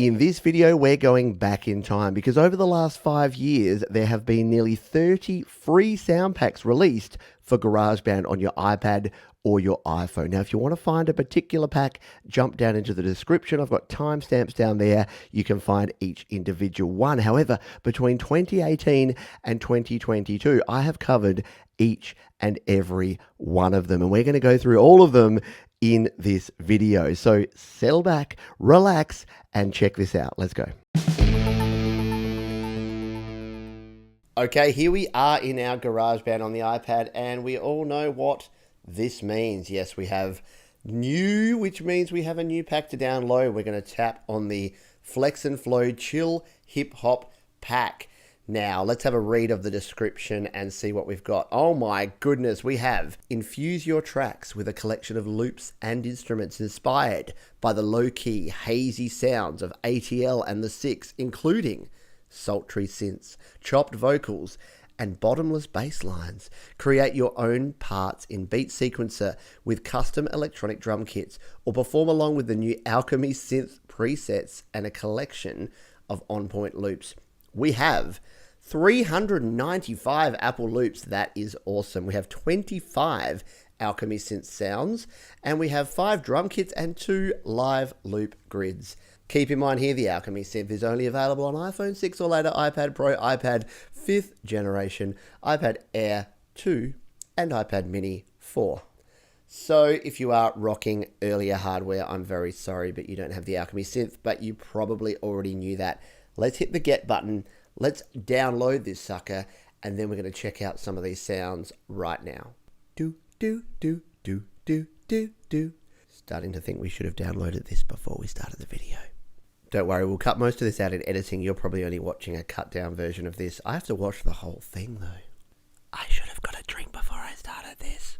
In this video, we're going back in time because over the last 5 years, there have been nearly 30 free sound packs released for GarageBand on your iPad or your iPhone. Now, if you want to find a particular pack, jump down into the description. I've got timestamps down there. You can find each individual one. However, between 2018 and 2022, I have covered each and every one of them, and we're going to go through all of them in this video. So settle back, relax, and check this out. Let's go. Okay, here we are in our GarageBand on the iPad, and we all know what this means. Yes, we have new, which means we have a new pack to download. We're going to tap on the Flex and Flow Chill Hip Hop Pack. Now, let's have a read of the description and see what we've got. Oh my goodness, we have infuse your tracks with a collection of loops and instruments inspired by the low-key, hazy sounds of ATL and the Six, including sultry synths, chopped vocals, and bottomless bass lines. Create your own parts in Beat Sequencer with custom electronic drum kits, or perform along with the new Alchemy Synth presets and a collection of on-point loops. We have 395 Apple loops. That is awesome. We have 25 Alchemy Synth sounds, and we have 5 drum kits and 2 live loop grids. Keep in mind here, the Alchemy Synth is only available on iPhone 6 or later, iPad Pro, iPad 5th generation, iPad Air 2, and iPad Mini 4. So if you are rocking earlier hardware, I'm very sorry, but you don't have the Alchemy Synth, but you probably already knew that. Let's hit the get button. Let's download this sucker, and then we're going to check out some of these sounds right now. Do, do, do, do, do, do, do. Starting to think we should have downloaded this before we started the video. Don't worry, we'll cut most of this out in editing. You're probably only watching a cut down version of this. I have to watch the whole thing though. I should have got a drink before I started this.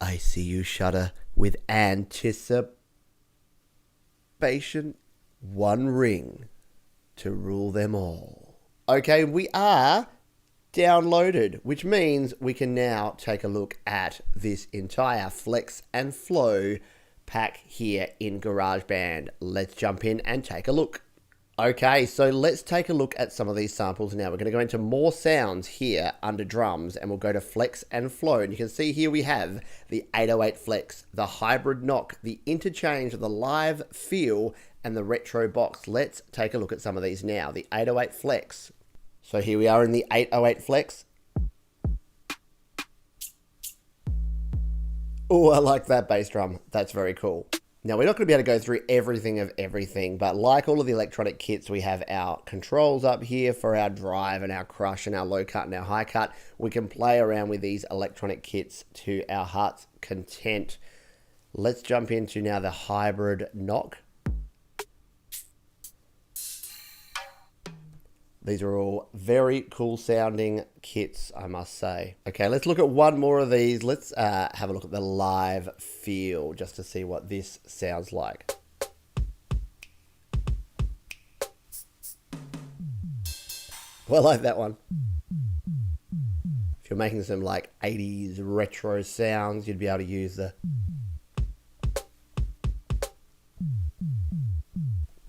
I see you shudder with anticipation. One ring to rule them all. Okay, we are downloaded, which means we can now take a look at this entire Flex and Flow pack here in GarageBand. Let's jump in and take a look. Okay, so let's take a look at some of these samples now. We're going to go into more sounds here under drums, and we'll go to Flex and Flow. And you can see here we have the 808 Flex, the hybrid knock, the interchange, the live feel, and the retro box. Let's take a look at some of these now. The 808 Flex. So here we are in the 808 Flex. Oh, I like that bass drum. That's very cool. Now, we're not going to be able to go through everything of everything, but like all of the electronic kits, we have our controls up here for our drive and our crush and our low cut and our high cut. We can play around with these electronic kits to our heart's content. Let's jump into now the hybrid knock. These are all very cool sounding kits, I must say. Okay, let's look at one more of these. Let's have a look at the live feel just to see what this sounds like. Well, I like that one. If you're making some like 80s retro sounds, you'd be able to use the...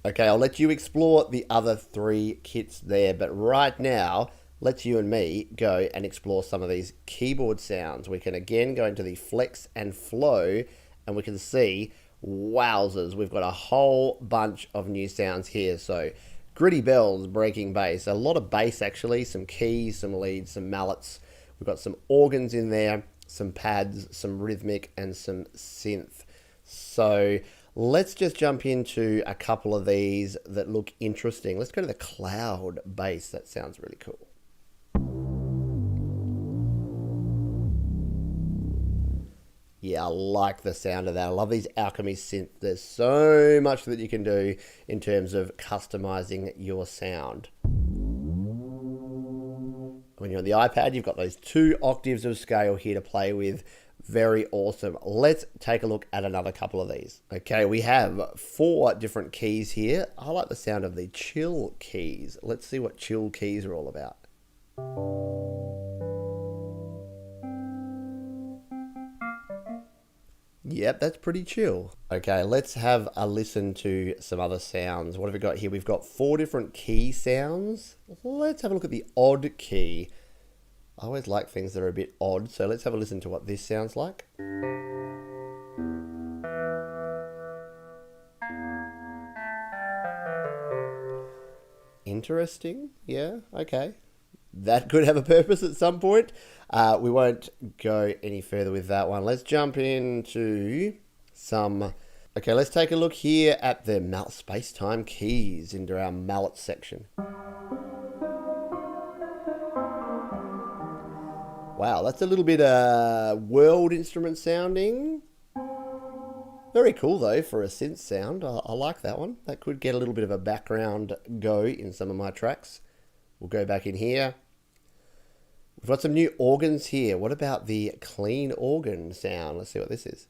Okay, I'll let you explore the other 3 kits there, but right now, let's you and me go and explore some of these keyboard sounds. We can again go into the Flex and Flow, and we can see, wowzers, we've got a whole bunch of new sounds here. So, gritty bells, breaking bass, a lot of bass actually, some keys, some leads, some mallets. We've got some organs in there, some pads, some rhythmic, and some synth. So, let's just jump into a couple of these that look interesting. Let's go to the cloud bass. That sounds really cool. Yeah, I like the sound of that. I love these Alchemy synths. There's so much that you can do in terms of customizing your sound. When you're on the iPad, you've got those 2 octaves of scale here to play with. Very awesome. Let's take a look at another couple of these. Okay, we have 4 different keys here. I like the sound of the chill keys. Let's see what chill keys are all about. Yep, that's pretty chill. Okay, let's have a listen to some other sounds. What have we got here? We've got 4 different key sounds. Let's have a look at the odd key. I always like things that are a bit odd, so let's have a listen to what this sounds like. Interesting. Yeah, okay. That could have a purpose at some point. We won't go any further with that one. Let's jump into some... Okay, let's take a look here at the space-time keys into our mallet section. Wow, that's a little bit world instrument sounding. Very cool though for a synth sound. I like that one. That could get a little bit of a background go in some of my tracks. We'll go back in here. We've got some new organs here. What about the clean organ sound? Let's see what this is.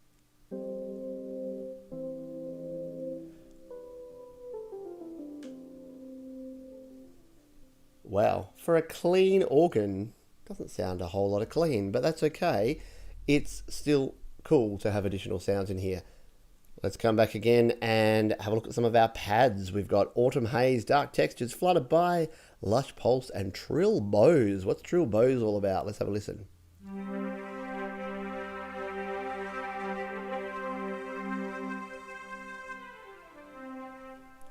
Wow, for a clean organ, doesn't sound a whole lot of clean, but that's okay. It's still cool to have additional sounds in here. Let's come back again and have a look at some of our pads. We've got Autumn Haze, Dark Textures, Flooded By, Lush Pulse, and Trill Bows. What's Trill Bows all about? Let's have a listen.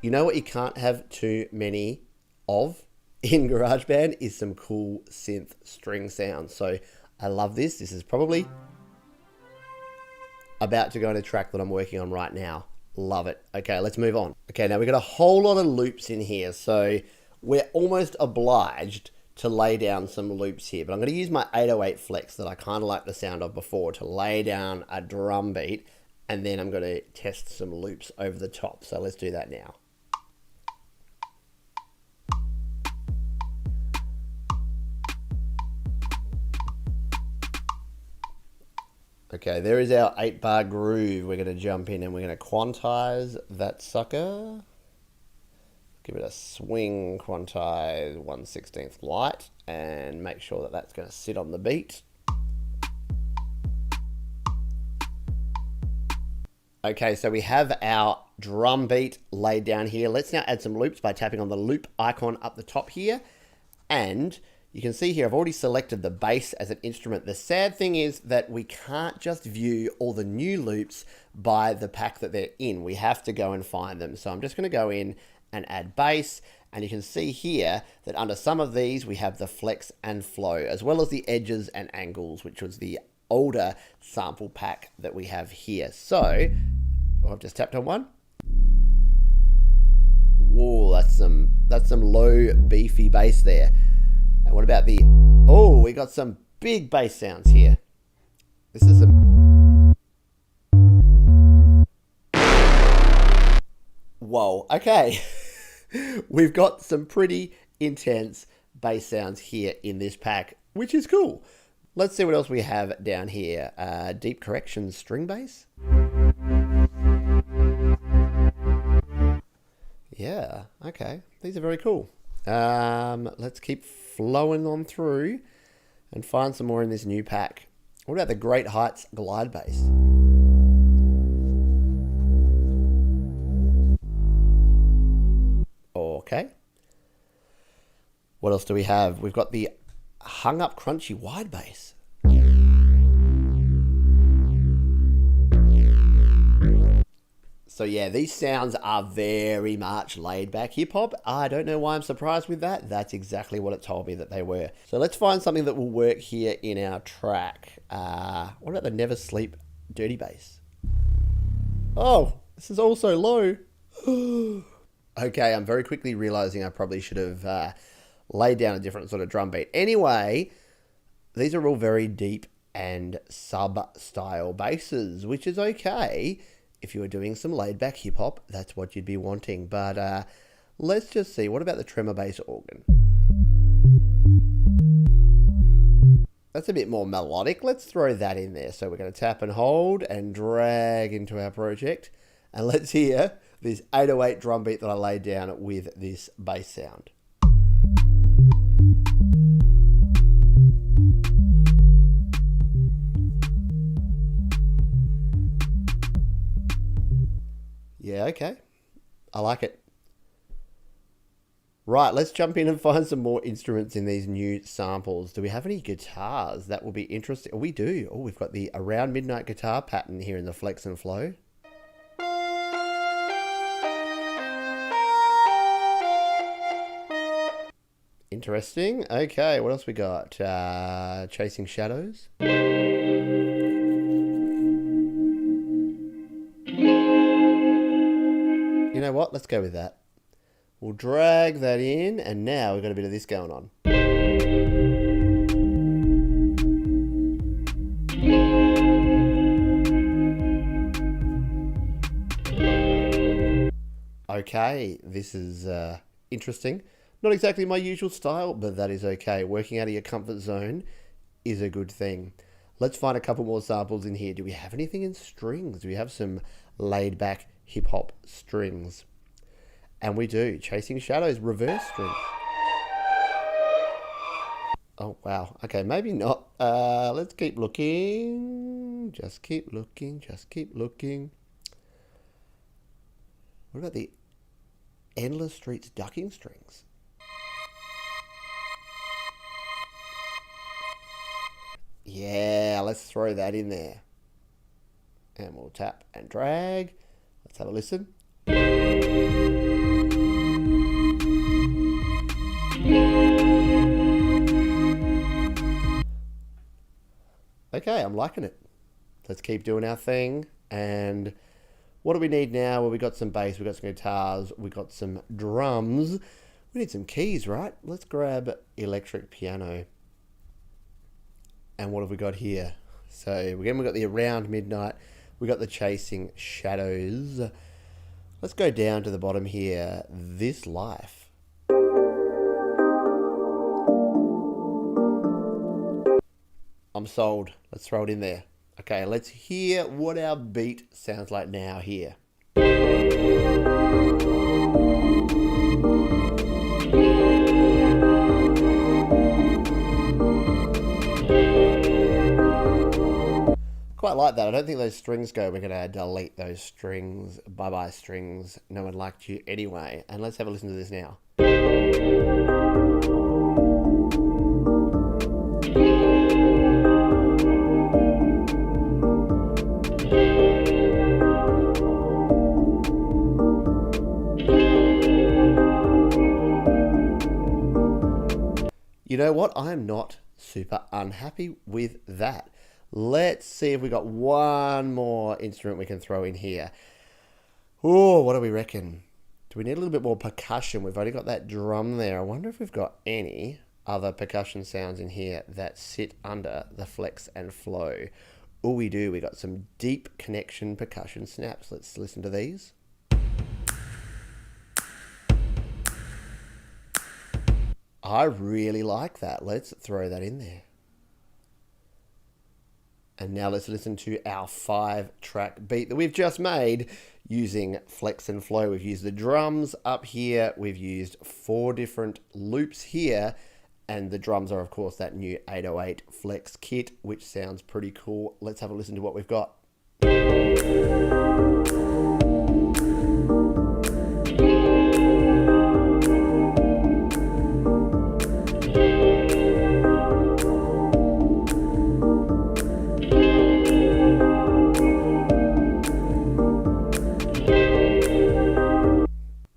You know what you can't have too many of in GarageBand is some cool synth string sounds. So I love this. This is probably about to go on a track that I'm working on right now. Love it. Okay, let's move on. Okay, now we've got a whole lot of loops in here, so we're almost obliged to lay down some loops here, but I'm going to use my 808 flex that I kind of like the sound of before to lay down a drum beat, and then I'm going to test some loops over the top. So let's do that now. Okay, there is our 8-bar groove. We're going to jump in and we're going to quantize that sucker. Give it a swing, quantize 1/16 light, and make sure that that's going to sit on the beat. Okay, so we have our drum beat laid down here. Let's now add some loops by tapping on the loop icon up the top here. And you can see here, I've already selected the bass as an instrument. The sad thing is that we can't just view all the new loops by the pack that they're in. We have to go and find them. So I'm just going to go in and add bass. And you can see here that under some of these, we have the flex and flow, as well as the edges and angles, which was the older sample pack that we have here. So I've just tapped on one. Whoa, that's some low beefy bass there. And what about the... Oh, we got some big bass sounds here. This is some... Whoa, okay. We've got some pretty intense bass sounds here in this pack, which is cool. Let's see what else we have down here. Deep correction string bass. Yeah, okay. These are very cool. Let's keep flowing on through and find some more in this new pack. What about the Great Heights glide bass? Okay. What else do we have? We've got the Hung Up Crunchy wide bass. So yeah, these sounds are very much laid back hip hop. I don't know why I'm surprised with that. That's exactly what it told me that they were. So let's find something that will work here in our track. What about the Never Sleep dirty bass? Oh, this is also low. Okay, I'm very quickly realizing I probably should have laid down a different sort of drum beat. Anyway, these are all very deep and sub-style basses, which is okay. If you were doing some laid-back hip-hop, that's what you'd be wanting. But let's just see. What about the tremor bass organ? That's a bit more melodic. Let's throw that in there. So we're going to tap and hold and drag into our project. And let's hear this 808 drum beat that I laid down with this bass sound. Yeah, okay. I like it. Right, let's jump in and find some more instruments in these new samples. Do we have any guitars? That will be interesting. Oh, we do. Oh, we've got the Around Midnight guitar pattern here in the Flex and Flow. Interesting. Okay, what else we got? Chasing Shadows. You know what? Let's go with that. We'll drag that in, and now we've got a bit of this going on. Okay, this is interesting. Not exactly my usual style, but that is okay. Working out of your comfort zone is a good thing. Let's find a couple more samples in here. Do we have anything in strings? Do we have some laid back hip hop strings? And we do. Chasing Shadows, reverse strings. Oh, wow. Okay, maybe not. Let's keep looking. Just keep looking. Just keep looking. What about the Endless Streets ducking strings? Yeah, let's throw that in there. And we'll tap and drag. Let's have a listen. Okay, I'm liking it. Let's keep doing our thing. And what do we need now? Well, we got some bass, we got some guitars, we got some drums. We need some keys, right? Let's grab electric piano. And what have we got here? So again, we've got the Around Midnight. We got the Chasing Shadows. Let's go down to the bottom here. This Life. I'm sold. Let's throw it in there. Okay, let's hear what our beat sounds like now here. Quite like that. I don't think those strings go. We're going to delete those strings. Bye-bye strings. No one liked you anyway. And let's have a listen to this now. You know what? I am not super unhappy with that. Let's see if we got one more instrument we can throw in here. Oh, what do we reckon? Do we need a little bit more percussion? We've only got that drum there. I wonder if we've got any other percussion sounds in here that sit under the Flex and Flow. Oh, we do. We got some deep connection percussion snaps. Let's listen to these. I really like that. Let's throw that in there. And now let's listen to our 5-track beat that we've just made using Flex and Flow. We've used the drums up here. We've used 4 different loops here. And the drums are, of course, that new 808 Flex kit, which sounds pretty cool. Let's have a listen to what we've got.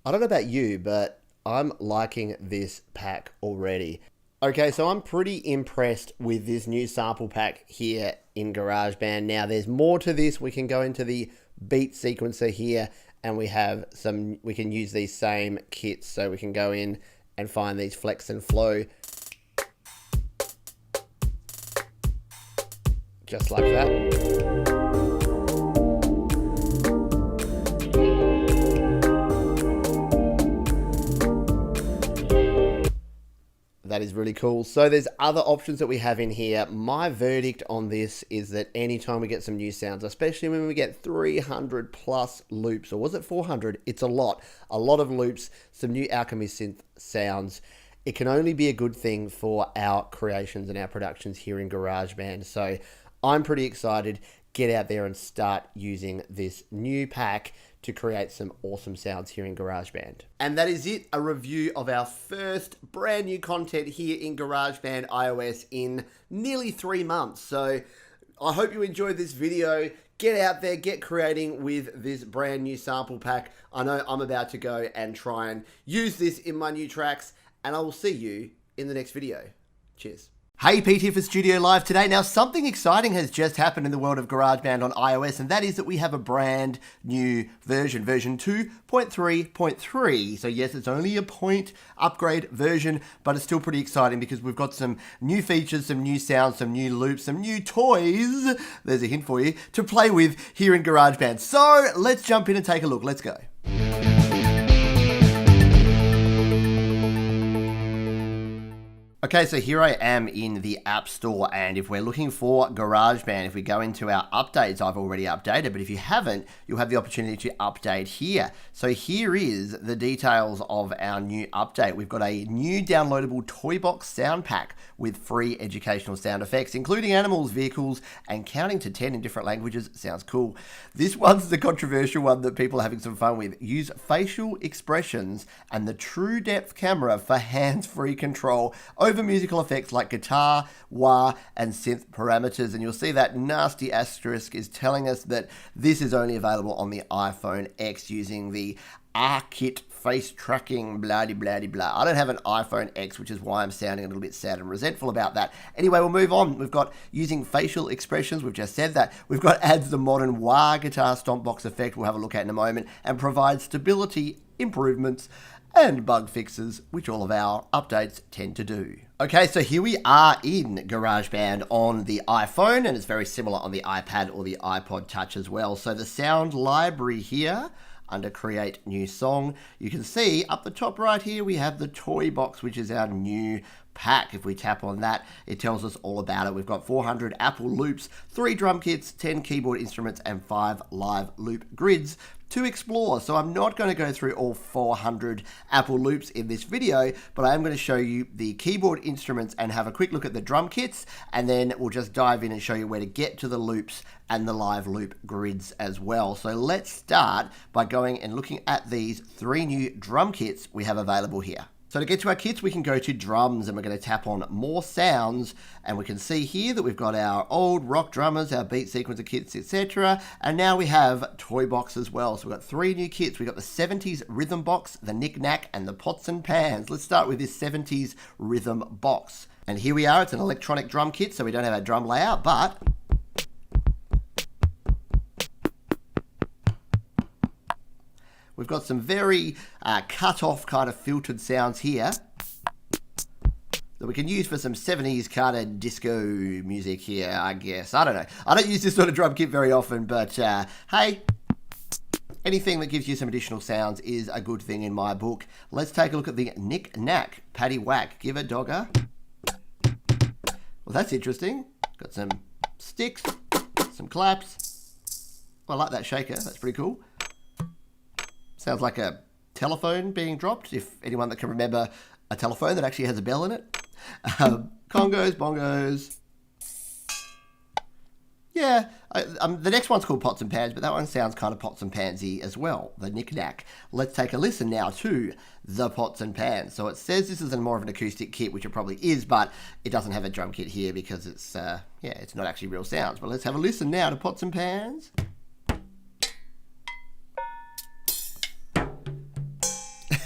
I don't know about you, but I'm liking this pack already. Okay, so I'm pretty impressed with this new sample pack here in GarageBand. Now, there's more to this. We can go into the beat sequencer here, and we can use these same kits. So we can go in and find these Flex and Flow. Just like that. That is really cool. So there's other options that we have in here. My verdict on this is that anytime we get some new sounds, especially when we get 300 plus loops, or was it 400? It's a lot of loops, some new Alchemy synth sounds. It can only be a good thing for our creations and our productions here in GarageBand. So I'm pretty excited. Get out there and start using this new pack to create some awesome sounds here in GarageBand. And that is it, a review of our first brand new content here in GarageBand iOS in nearly 3 months. So I hope you enjoyed this video. Get out there, get creating with this brand new sample pack. I know I'm about to go and try and use this in my new tracks, and I will see you in the next video. Cheers. Hey, Pete here for Studio Live today. Now, something exciting has just happened in the world of GarageBand on iOS, and that is that we have a brand new version 2.3.3. So yes, it's only a point upgrade version, but it's still pretty exciting because we've got some new features, some new sounds, some new loops, some new toys, there's a hint for you, to play with here in GarageBand. So let's jump in and take a look. Let's go. Okay, so here I am in the App Store, and if we're looking for GarageBand, if we go into our updates, I've already updated, but if you haven't, you'll have the opportunity to update here. So here is the details of our new update. We've got a new downloadable toy box sound pack with free educational sound effects, including animals, vehicles, and counting to 10 in different languages. Sounds cool. This one's the controversial one that people are having some fun with. Use facial expressions and the true depth camera for hands-free control over musical effects like guitar, wah, and synth parameters. And you'll see that nasty asterisk is telling us that this is only available on the iPhone X using the R-Kit face tracking, blah-de-blah-de-blah. I don't have an iPhone X, which is why I'm sounding a little bit sad and resentful about that. Anyway, we'll move on. We've got using facial expressions. We've just said that. We've got adds the modern wah guitar stomp box effect we'll have a look at in a moment, and provides stability improvements and bug fixes, which all of our updates tend to do. Okay, so here we are in GarageBand on the iPhone, and it's very similar on the iPad or the iPod Touch as well. So the sound library here, under Create New Song, you can see up the top right here, we have the toy box, which is our new pack. If we tap on that, it tells us all about it. We've got 400 Apple loops, 3 drum kits, 10 keyboard instruments, and 5 live loop grids to explore. So I'm not going to go through all 400 Apple loops in this video, but I am going to show you the keyboard instruments and have a quick look at the drum kits, and then we'll just dive in and show you where to get to the loops and the live loop grids as well. So let's start by going and looking at these 3 new drum kits we have available here. So to get to our kits, we can go to drums, and we're going to tap on more sounds, and we can see here that we've got our old rock drummers, our beat sequencer kits, etc. And now we have toy box as well. So we've got 3 new kits. We've got the 70s rhythm box, the knick-knack, and the pots and pans. Let's start with this 70s rhythm box. And here we are. It's an electronic drum kit, so we don't have our drum layout, but we've got some very cut-off kind of filtered sounds here that we can use for some 70s kind of disco music here, I guess. I don't know. I don't use this sort of drum kit very often, but hey, anything that gives you some additional sounds is a good thing in my book. Let's take a look at the knick-knack, paddy whack, give a dogger. Well, that's interesting. Got some sticks, some claps. Well, I like that shaker. That's pretty cool. Sounds like a telephone being dropped, if anyone that can remember a telephone that actually has a bell in it. Congos, bongos. Yeah, the next one's called Pots and Pans, but that one sounds kind of pots and pansy as well, the knick-knack. Let's take a listen now to the pots and pans. So it says this is more of an acoustic kit, which it probably is, but it doesn't have a drum kit here because it's, it's not actually real sounds. But let's have a listen now to pots and pans.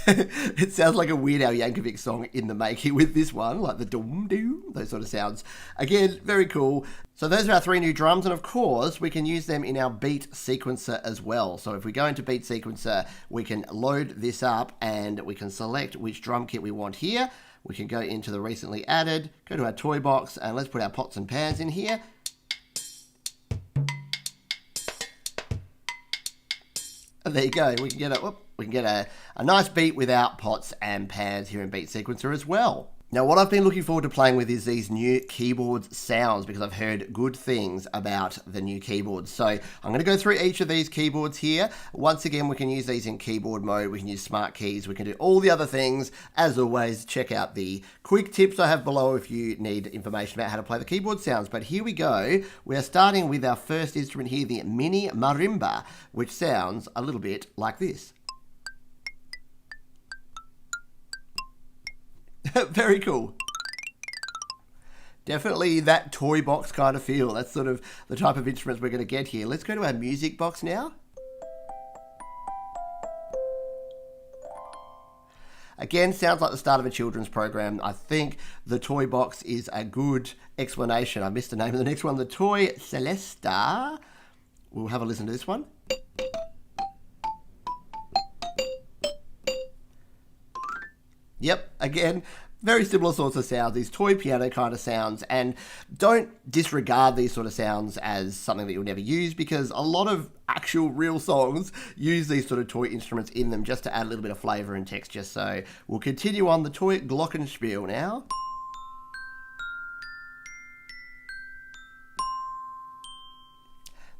It sounds like a Weird Al Yankovic song in the making with this one, like the dum-dum, those sort of sounds. Again, very cool. So those are our 3 new drums, and of course, we can use them in our beat sequencer as well. So if we go into beat sequencer, we can load this up and we can select which drum kit we want here. We can go into the recently added, go to our toy box, and let's put our pots and pans in here. And there you go. We can get a nice beat without pots and pans here in Beat Sequencer as well. Now, what I've been looking forward to playing with is these new keyboard sounds because I've heard good things about the new keyboards. So I'm going to go through each of these keyboards here. Once again, we can use these in keyboard mode. We can use smart keys. We can do all the other things. As always, check out the quick tips I have below if you need information about how to play the keyboard sounds. But here we go. We are starting with our first instrument here, the mini marimba, which sounds a little bit like this. Very cool. Definitely that toy box kind of feel. That's sort of the type of instruments we're going to get here. Let's go to our music box now. Again, sounds like the start of a children's program. I think the toy box is a good explanation. I missed the name of the next one. The Toy Celesta. We'll have a listen to this one. Yep, again, very similar sorts of sounds, these toy piano kind of sounds, and don't disregard these sort of sounds as something that you'll never use because a lot of actual real songs use these sort of toy instruments in them just to add a little bit of flavour and texture. So we'll continue on the toy glockenspiel now.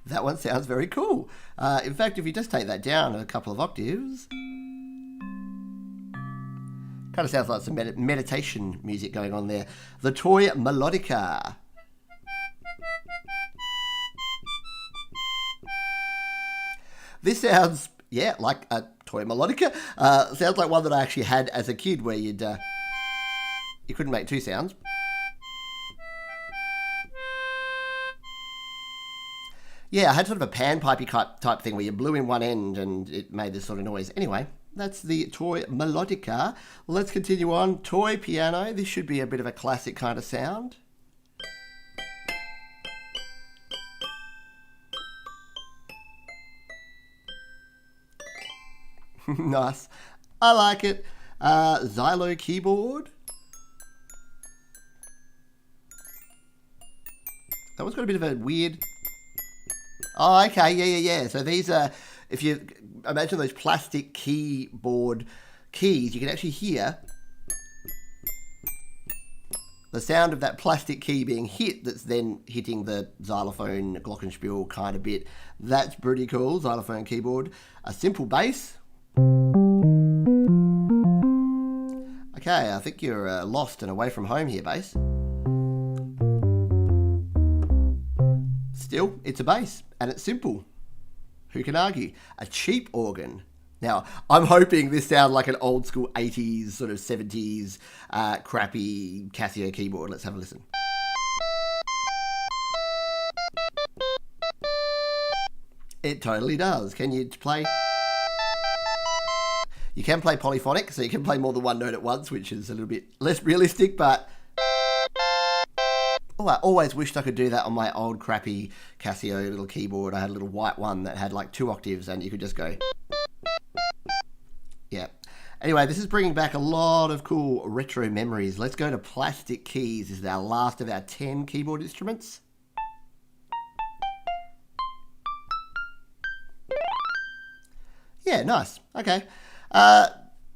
That one sounds very cool. In fact, if you just take that down a couple of octaves... kind of sounds like some meditation music going on there. The Toy Melodica. This sounds, yeah, like a Toy Melodica. Sounds like one that I actually had as a kid where you couldn't make two sounds. Yeah, I had sort of a panpipey type thing where you blew in one end and it made this sort of noise. Anyway, that's the Toy Melodica. Let's continue on. Toy piano. This should be a bit of a classic kind of sound. Nice. I like it. Xylo keyboard. That one's got a bit of a weird... Oh, okay. Yeah. So these are... If you imagine those plastic keyboard keys, you can actually hear the sound of that plastic key being hit that's then hitting the xylophone glockenspiel kind of bit. That's pretty cool, xylophone keyboard. A simple bass. Okay, I think you're lost and away from home here, bass. Still, it's a bass, and it's simple. Who can argue? A cheap organ. Now, I'm hoping this sounds like an old school 80s, sort of 70s, crappy Casio keyboard. Let's have a listen. It totally does. Can you play? You can play polyphonic, so you can play more than one note at once, which is a little bit less realistic, but... Oh, I always wished I could do that on my old crappy Casio little keyboard. I had a little white one that had like 2 octaves and you could just go... Yeah. Anyway, this is bringing back a lot of cool retro memories. Let's go to plastic keys. This is our last of our 10 keyboard instruments. Yeah, nice. Okay.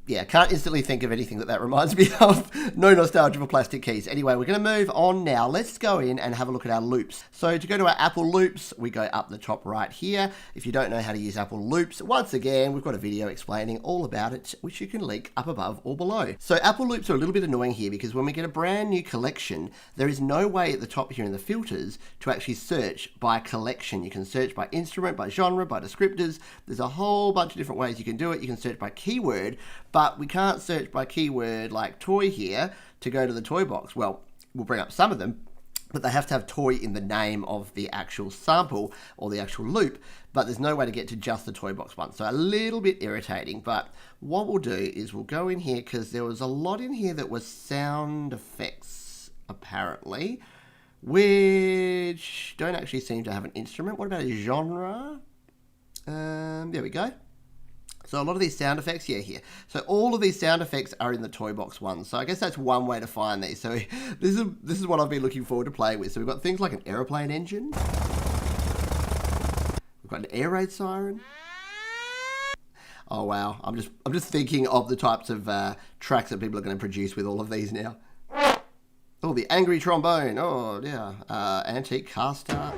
Yeah, can't instantly think of anything that reminds me of. No nostalgia for plastic keys. Anyway, we're going to move on now. Let's go in and have a look at our loops. So to go to our Apple loops, we go up the top right here. If you don't know how to use Apple loops, once again, we've got a video explaining all about it, which you can link up above or below. So Apple loops are a little bit annoying here because when we get a brand new collection, there is no way at the top here in the filters to actually search by collection. You can search by instrument, by genre, by descriptors. There's a whole bunch of different ways you can do it. You can search by keyword, but we can't search by keyword like toy here to go to the toy box. Well, we'll bring up some of them, but they have to have toy in the name of the actual sample or the actual loop, but there's no way to get to just the toy box one. So a little bit irritating, but what we'll do is we'll go in here because there was a lot in here that was sound effects, apparently, which don't actually seem to have an instrument. What about a genre? There we go. So a lot of these sound effects, yeah, here. So all of these sound effects are in the toy box one. So I guess that's one way to find these. So this is what I've been looking forward to playing with. So we've got things like an aeroplane engine. We've got an air raid siren. Oh wow, I'm just thinking of the types of tracks that people are going to produce with all of these now. Oh, the angry trombone. Oh, yeah. Antique caster.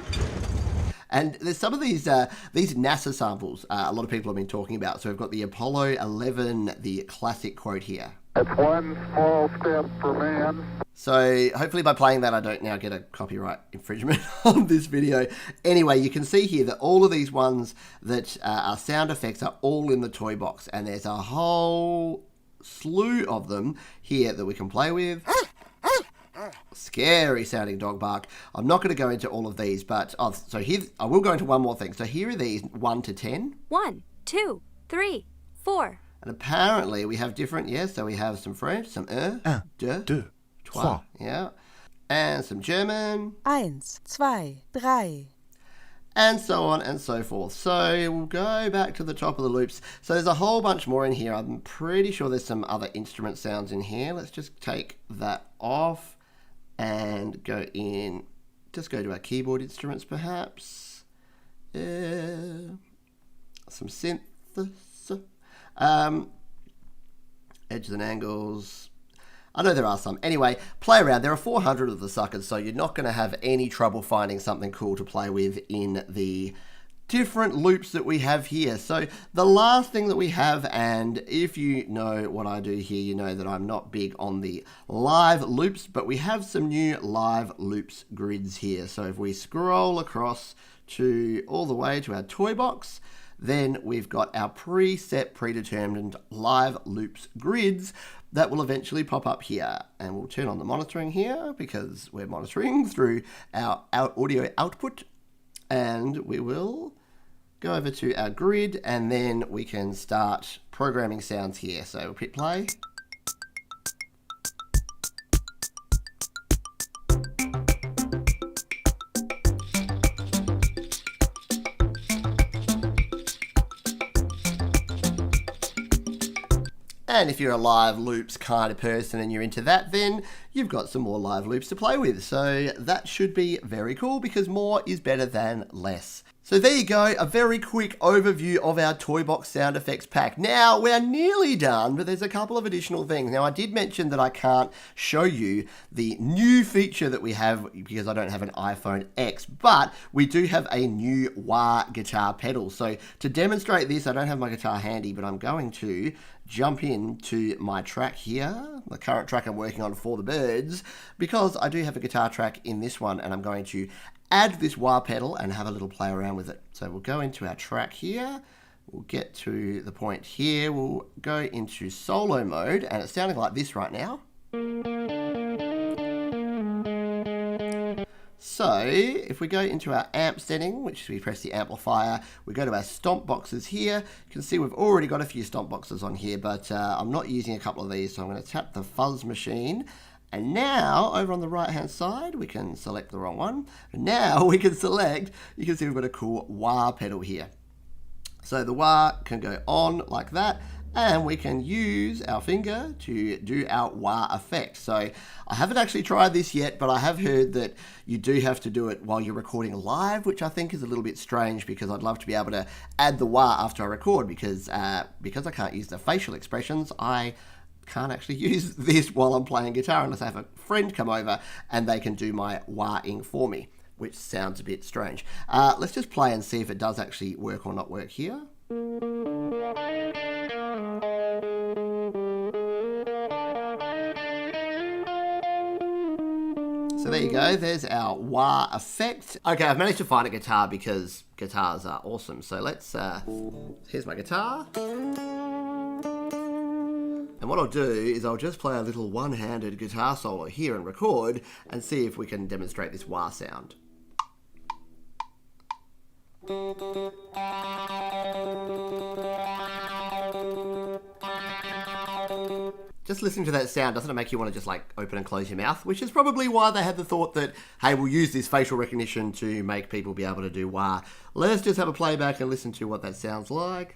And there's some of these NASA samples a lot of people have been talking about. So we've got the Apollo 11, the classic quote here. It's one small step for man. So hopefully by playing that, I don't now get a copyright infringement on this video. Anyway, you can see here that all of these ones that are sound effects are all in the toy box. And there's a whole slew of them here that we can play with. Scary sounding dog bark. I'm not going to go into all of these, but so here I will go into one more thing. So here are these 1 to 10. 1, 2, 3, 4. And apparently we have different, so we have some French, some Un, deux, deux, trois, yeah, and some German, 1, 2, 3. and so on and so forth. So we'll go back to the top of the loops. So there's a whole bunch more in here. I'm pretty sure there's some other instrument sounds in here. Let's just take that off and go in. Just go to our keyboard instruments perhaps. Some synth. Edges and angles. I know there are some. Anyway, play around. There are 400 of the suckers, so you're not going to have any trouble finding something cool to play with in the different loops that we have here. So the last thing that we have, and if you know what I do here, you know that I'm not big on the live loops, but we have some new live loops grids here. So if we scroll across to all the way to our toy box, then we've got our preset, predetermined live loops grids that will eventually pop up here. And we'll turn on the monitoring here because we're monitoring through our audio output. And we will go over to our grid and then we can start programming sounds here. So we'll hit play. And if you're a live loops kind of person and you're into that, then you've got some more live loops to play with. So that should be very cool because more is better than less. So there you go, a very quick overview of our Toy Box sound effects pack. Now, we're nearly done, but there's a couple of additional things. Now, I did mention that I can't show you the new feature that we have because I don't have an iPhone X, but we do have a new wah guitar pedal. So to demonstrate this, I don't have my guitar handy, but I'm going to jump into my track here, the current track I'm working on for the birds, because I do have a guitar track in this one, and I'm going to add this wah pedal and have a little play around with it. So we'll go into our track here, we'll get to the point here, we'll go into solo mode, and it's sounding like this right now. So if we go into our amp setting, which we press the amplifier, we go to our stomp boxes here. You can see we've already got a few stomp boxes on here, but I'm not using a couple of these, so I'm going to tap the fuzz machine. And now, over on the right-hand side, we can select the wrong one. And now we can select, you can see we've got a cool wah pedal here. So the wah can go on like that, and we can use our finger to do our wah effect. So I haven't actually tried this yet, but I have heard that you do have to do it while you're recording live, which I think is a little bit strange because I'd love to be able to add the wah after I record because I can't use the facial expressions, I can't actually use this while I'm playing guitar unless I have a friend come over and they can do my wah-ing for me, which sounds a bit strange. Let's just play and see if it does actually work or not work here. So there you go, there's our wah effect. Okay, I've managed to find a guitar because guitars are awesome. So let's, here's my guitar. And what I'll do is I'll just play a little one-handed guitar solo here and record and see if we can demonstrate this wah sound. Just listening to that sound, doesn't it make you want to just like open and close your mouth? Which is probably why they had the thought that, hey, we'll use this facial recognition to make people be able to do wah. Let's just have a playback and listen to what that sounds like.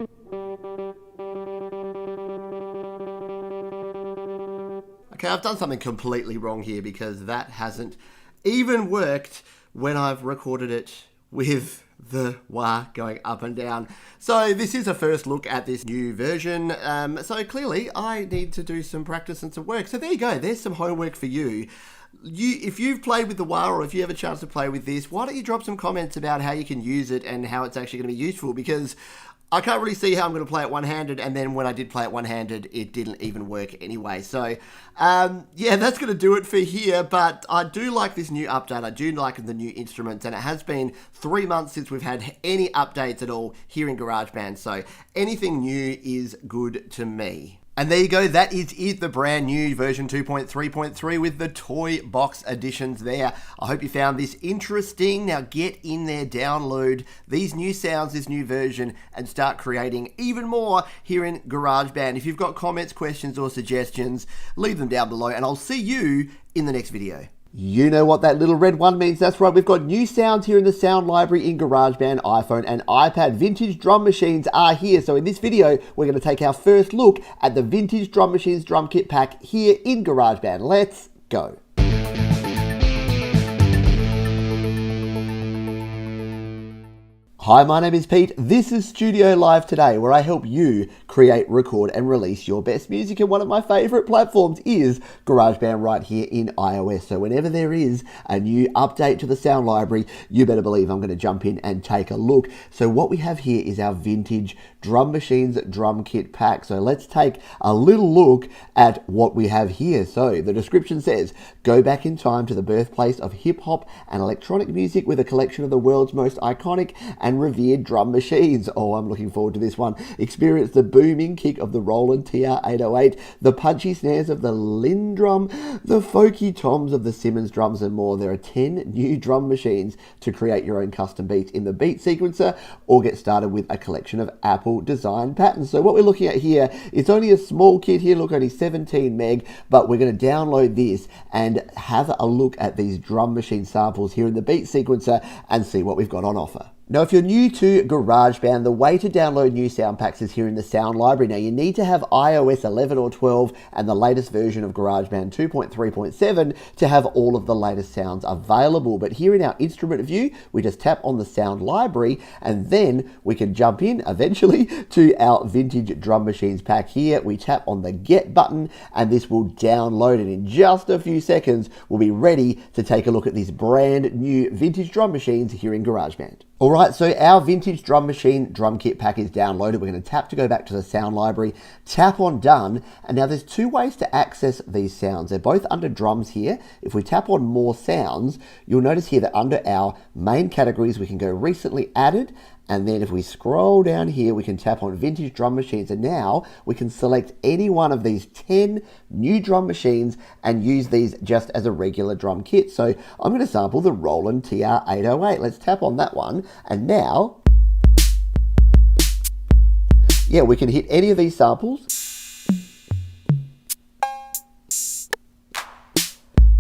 Okay, I've done something completely wrong here because that hasn't even worked when I've recorded it with the wah going up and down. So this is a first look at this new version. So clearly I need to do some practice and some work. So there you go. There's some homework for you. If you've played with the wah, or if you have a chance to play with this, why don't you drop some comments about how you can use it and how it's actually going to be useful, because I can't really see how I'm going to play it one-handed, and then when I did play it one-handed, it didn't even work anyway. So, yeah, that's going to do it for here, but I do like this new update. I do like the new instruments, and it has been 3 months since we've had any updates at all here in GarageBand, so anything new is good to me. And there you go, that is it, the brand new version 2.3.3 with the toy box additions there. I hope you found this interesting. Now get in there, download these new sounds, this new version, and start creating even more here in GarageBand. If you've got comments, questions, or suggestions, leave them down below, and I'll see you in the next video. You know what that little red one means. That's right, we've got new sounds here in the sound library in GarageBand, iPhone and iPad. Vintage drum machines are here. So in this video, we're going to take our first look at the Vintage Drum Machines drum kit pack here in GarageBand. Let's go. Hi, my name is Pete. This is Studio Live Today, where I help you create, record, and release your best music. And one of my favorite platforms is GarageBand right here in iOS. So whenever there is a new update to the sound library, you better believe I'm going to jump in and take a look. So what we have here is our Vintage Drum Machines drum kit pack. So let's take a little look at what we have here. So the description says, go back in time to the birthplace of hip hop and electronic music with a collection of the world's most iconic and revered drum machines. Oh, I'm looking forward to this one. Experience the booming kick of the Roland TR-808, the punchy snares of the Lindrum, the folky toms of the Simmons drums, and more. There are 10 new drum machines to create your own custom beats in the beat sequencer, or get started with a collection of Apple design patterns. So what we're looking at here, it's only a small kit here, look, only 17 meg, but we're going to download this and have a look at these drum machine samples here in the beat sequencer and see what we've got on offer. Now, if you're new to GarageBand, the way to download new sound packs is here in the sound library. Now, you need to have iOS 11 or 12 and the latest version of GarageBand 2.3.7 to have all of the latest sounds available. But here in our instrument view, we just tap on the sound library, and then we can jump in eventually to our Vintage Drum Machines pack here. We tap on the Get button, and this will download it. In just a few seconds, we'll be ready to take a look at these brand new Vintage Drum Machines here in GarageBand. Alright, so our Vintage Drum Machine drum kit pack is downloaded. We're going to tap to go back to the sound library, tap on Done, and now there's two ways to access these sounds. They're both under drums here. If we tap on More Sounds, you'll notice here that under our main categories, we can go Recently Added, and then if we scroll down here, we can tap on Vintage Drum Machines, and now we can select any one of these 10 new drum machines and use these just as a regular drum kit. So I'm going to sample the Roland TR-808. Let's tap on that one, and now, yeah, we can hit any of these samples.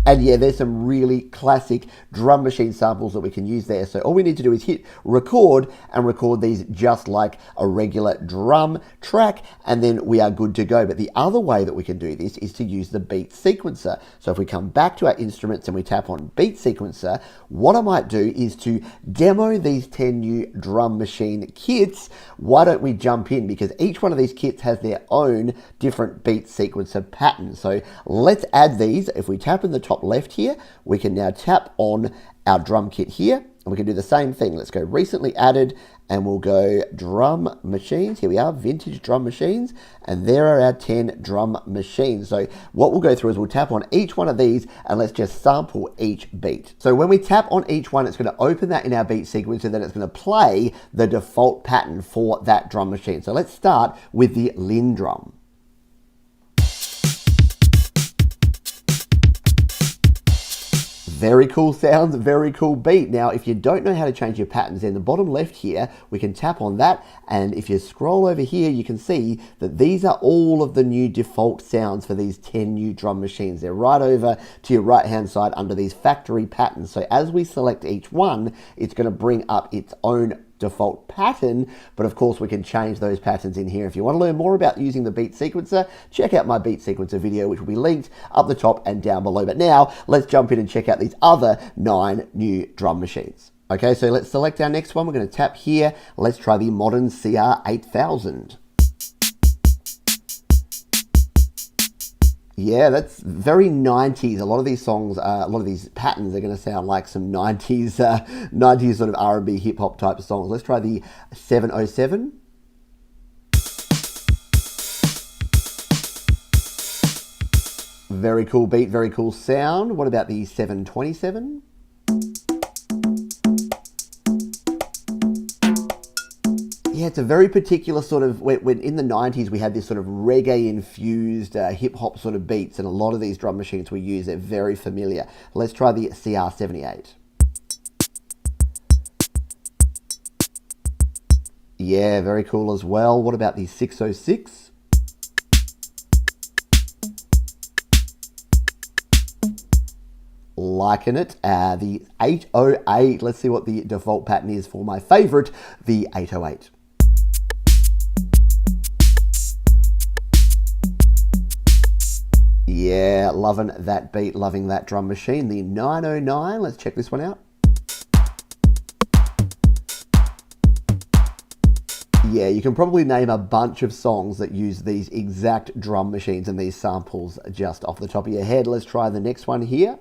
And yeah, there's some really classic drum machine samples that we can use there. So all we need to do is hit record and record these just like a regular drum track, and then we are good to go. But the other way that we can do this is to use the beat sequencer. So if we come back to our instruments and we tap on beat sequencer, what I might do is to demo these 10 new drum machine kits. Why don't we jump in? Because each one of these kits has their own different beat sequencer pattern. So let's add these. If we tap in the top left here, we can now tap on our drum kit here, and we can do the same thing. Let's go Recently Added, and we'll go Drum Machines. Here we are, Vintage Drum Machines, and there are our 10 drum machines. So what we'll go through is we'll tap on each one of these, and let's just sample each beat. So when we tap on each one, it's going to open that in our beat sequencer, then it's going to play the default pattern for that drum machine. So let's start with the Lindrum. Very cool sounds, very cool beat. Now, if you don't know how to change your patterns, in the bottom left here, we can tap on that. And if you scroll over here, you can see that these are all of the new default sounds for these 10 new drum machines. They're right over to your right-hand side under these factory patterns. So as we select each one, it's going to bring up its own default pattern, but of course we can change those patterns in here. If you want to learn more about using the beat sequencer, check out my beat sequencer video, which will be linked up the top and down below. But now let's jump in and check out these other 9 new drum machines. Okay, so let's select our next one. We're going to tap here. Let's try the modern CR8000. Yeah, that's very 90s. A lot of these songs, a lot of these patterns are going to sound like some 90s, 90s sort of R&B hip hop type of songs. Let's try the 707. Very cool beat, very cool sound. What about the 727? Yeah, it's a very particular sort of, when in the 90s we had this sort of reggae-infused hip-hop sort of beats, and a lot of these drum machines we use, they're very familiar. Let's try the CR78. Yeah, very cool as well. What about the 606? Liking it. The 808, let's see what the default pattern is for my favorite, the 808. Yeah, loving that beat, loving that drum machine. The 909, let's check this one out. Yeah, you can probably name a bunch of songs that use these exact drum machines and these samples just off the top of your head. Let's try the next one here.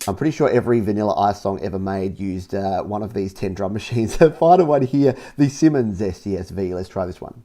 I'm pretty sure every Vanilla Ice song ever made used one of these 10 drum machines. Final one here, the Simmons SCSV. Let's try this one.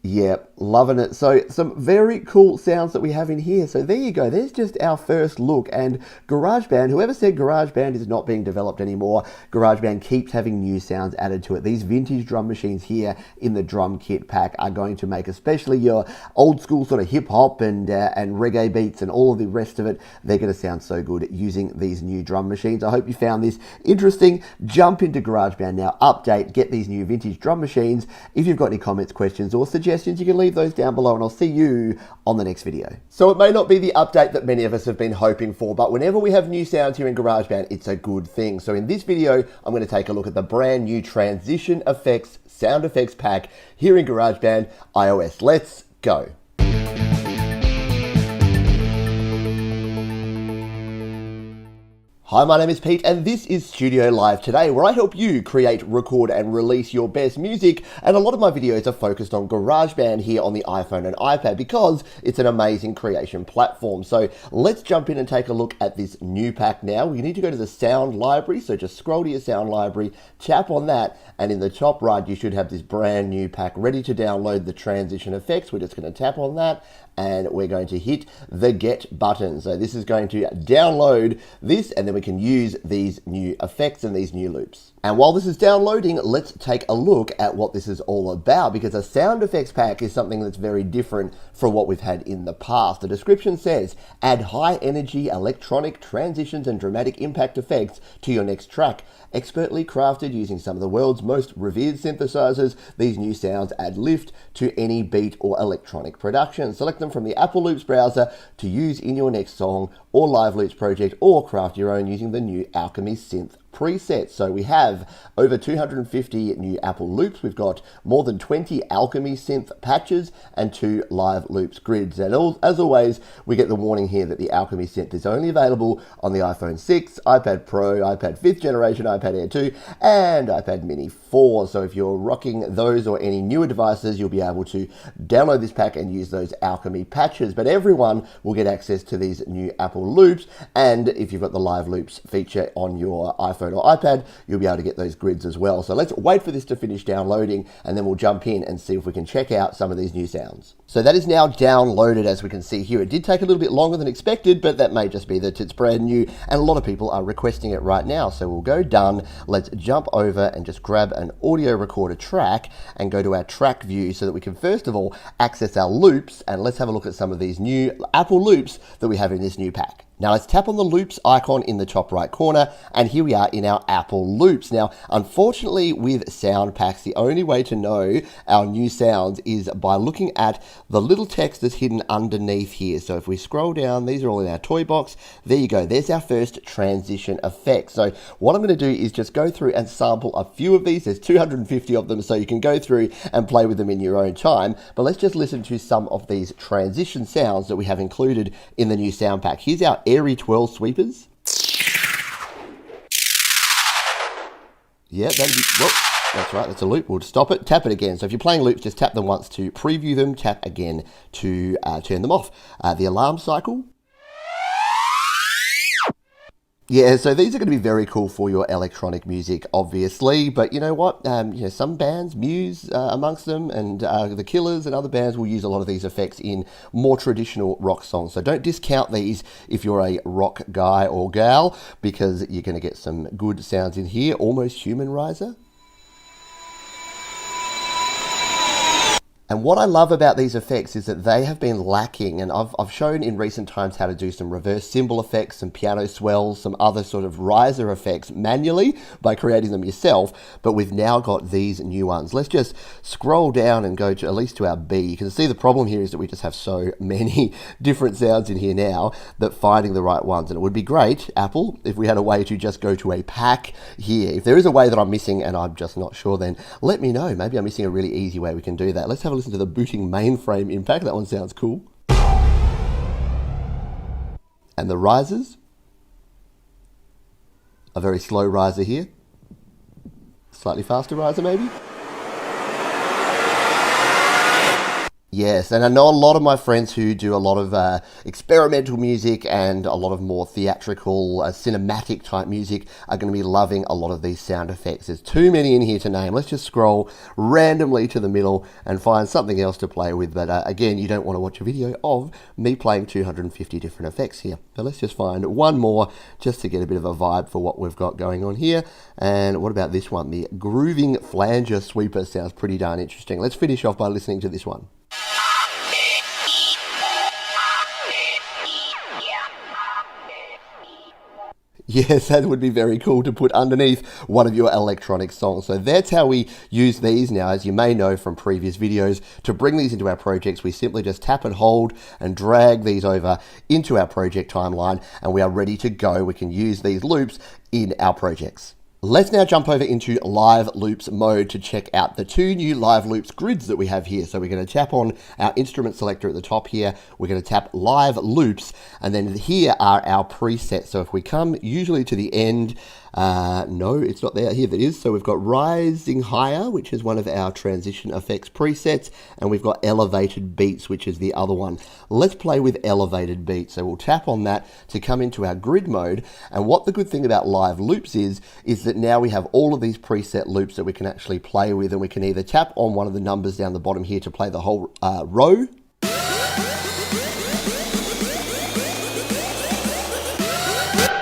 Yeah, loving it. So some very cool sounds that we have in here. So there you go. There's just our first look. And GarageBand, whoever said GarageBand is not being developed anymore, GarageBand keeps having new sounds added to it. These vintage drum machines here in the drum kit pack are going to make especially your old school sort of hip hop and reggae beats and all of the rest of it. They're going to sound so good using these new drum machines. I hope you found this interesting. Jump into GarageBand now, update, get these new vintage drum machines. If you've got any comments, questions, or suggestions, you can leave those down below, and I'll see you on the next video. So it may not be the update that many of us have been hoping for, but whenever we have new sounds here in GarageBand, it's a good thing. So in this video, I'm going to take a look at the brand new Transition Effects Sound Effects Pack here in GarageBand iOS. Let's go. Hi, my name is Pete, and this is Studio Live Today, where I help you create, record, and release your best music. And a lot of my videos are focused on GarageBand here on the iPhone and iPad because it's an amazing creation platform. So let's jump in and take a look at this new pack now. We need to go to the sound library, so just scroll to your sound library, tap on that, and in the top right, you should have this brand new pack ready to download the transition effects. We're just going to tap on that, and we're going to hit the get button. So this is going to download this, and then we can use these new effects and these new loops. And while this is downloading, let's take a look at what this is all about, because a sound effects pack is something that's very different from what we've had in the past. The description says, add high energy electronic transitions and dramatic impact effects to your next track. Expertly crafted using some of the world's most revered synthesizers, these new sounds add lift to any beat or electronic production. Select them from the Apple Loops browser to use in your next song or live loops project, or craft your own using the new Alchemy Synth presets. So we have over 250 new Apple loops. We've got more than 20 Alchemy Synth patches and 2 live loops grids. And as always, we get the warning here that the Alchemy Synth is only available on the iPhone 6, iPad Pro, iPad 5th generation, iPad Air 2, and iPad Mini 4. So if you're rocking those or any newer devices, you'll be able to download this pack and use those Alchemy patches. But everyone will get access to these new Apple loops. And if you've got the live loops feature on your iPhone or iPad, you'll be able to get those grids as well. So let's wait for this to finish downloading, and then we'll jump in and see if we can check out some of these new sounds. So that is now downloaded, as we can see here. It did take a little bit longer than expected, but that may just be that it's brand new, and a lot of people are requesting it right now. So we'll go done. Let's jump over and just grab an audio recorder track and go to our track view so that we can first of all access our loops, and let's have a look at some of these new Apple loops that we have in this new pack. Now let's tap on the loops icon in the top right corner, and here we are in our Apple loops. Now, unfortunately with sound packs, the only way to know our new sounds is by looking at the little text that's hidden underneath here. So if we scroll down, these are all in our toy box. There you go, there's our first transition effect. So what I'm going to do is just go through and sample a few of these. There's 250 of them, so you can go through and play with them in your own time. But let's just listen to some of these transition sounds that we have included in the new sound pack. Here's our airy twirl sweepers. Yeah, that'd be, whoop, that's right, that's a loop. We'll stop it, tap it again. So if you're playing loops, just tap them once to preview them, tap again to turn them off. The alarm cycle. Yeah, so these are going to be very cool for your electronic music, obviously. But you know what? Some bands, Muse amongst them, and The Killers and other bands will use a lot of these effects in more traditional rock songs. So don't discount these if you're a rock guy or gal, because you're going to get some good sounds in here. Almost Human Riser. And what I love about these effects is that they have been lacking, and I've shown in recent times how to do some reverse cymbal effects, some piano swells, some other sort of riser effects manually by creating them yourself, but we've now got these new ones. Let's just scroll down and go to at least to our B. You can see the problem here is that we just have so many different sounds in here now that finding the right ones, and it would be great, Apple, if we had a way to just go to a pack here. If there is a way that I'm missing and I'm just not sure, then let me know. Maybe I'm missing a really easy way we can do that. Let's have a listen to the booting mainframe impact. That one sounds cool. And the risers. A very slow riser here. Slightly faster riser maybe. Yes, and I know a lot of my friends who do a lot of experimental music and a lot of more theatrical, cinematic type music are going to be loving a lot of these sound effects. There's too many in here to name. Let's just scroll randomly to the middle and find something else to play with. But again, you don't want to watch a video of me playing 250 different effects here. But let's just find one more just to get a bit of a vibe for what we've got going on here. And what about this one? The grooving flanger sweeper sounds pretty darn interesting. Let's finish off by listening to this one. Yes, that would be very cool to put underneath one of your electronic songs. So that's how we use these now, as you may know from previous videos. To bring these into our projects, we simply just tap and hold and drag these over into our project timeline, and we are ready to go. We can use these loops in our projects. Let's now jump over into live loops mode to check out the two new live loops grids that we have here. So we're going to tap on our instrument selector at the top here. We're going to tap live loops, and then here are our presets. So if we come usually to the end, no, it's not there. Here it is. So we've got rising higher, which is one of our transition effects presets, and we've got elevated beats, which is the other one. Let's play with elevated beats. So we'll tap on that to come into our grid mode. And what the good thing about live loops is that now we have all of these preset loops that we can actually play with, and we can either tap on one of the numbers down the bottom here to play the whole row.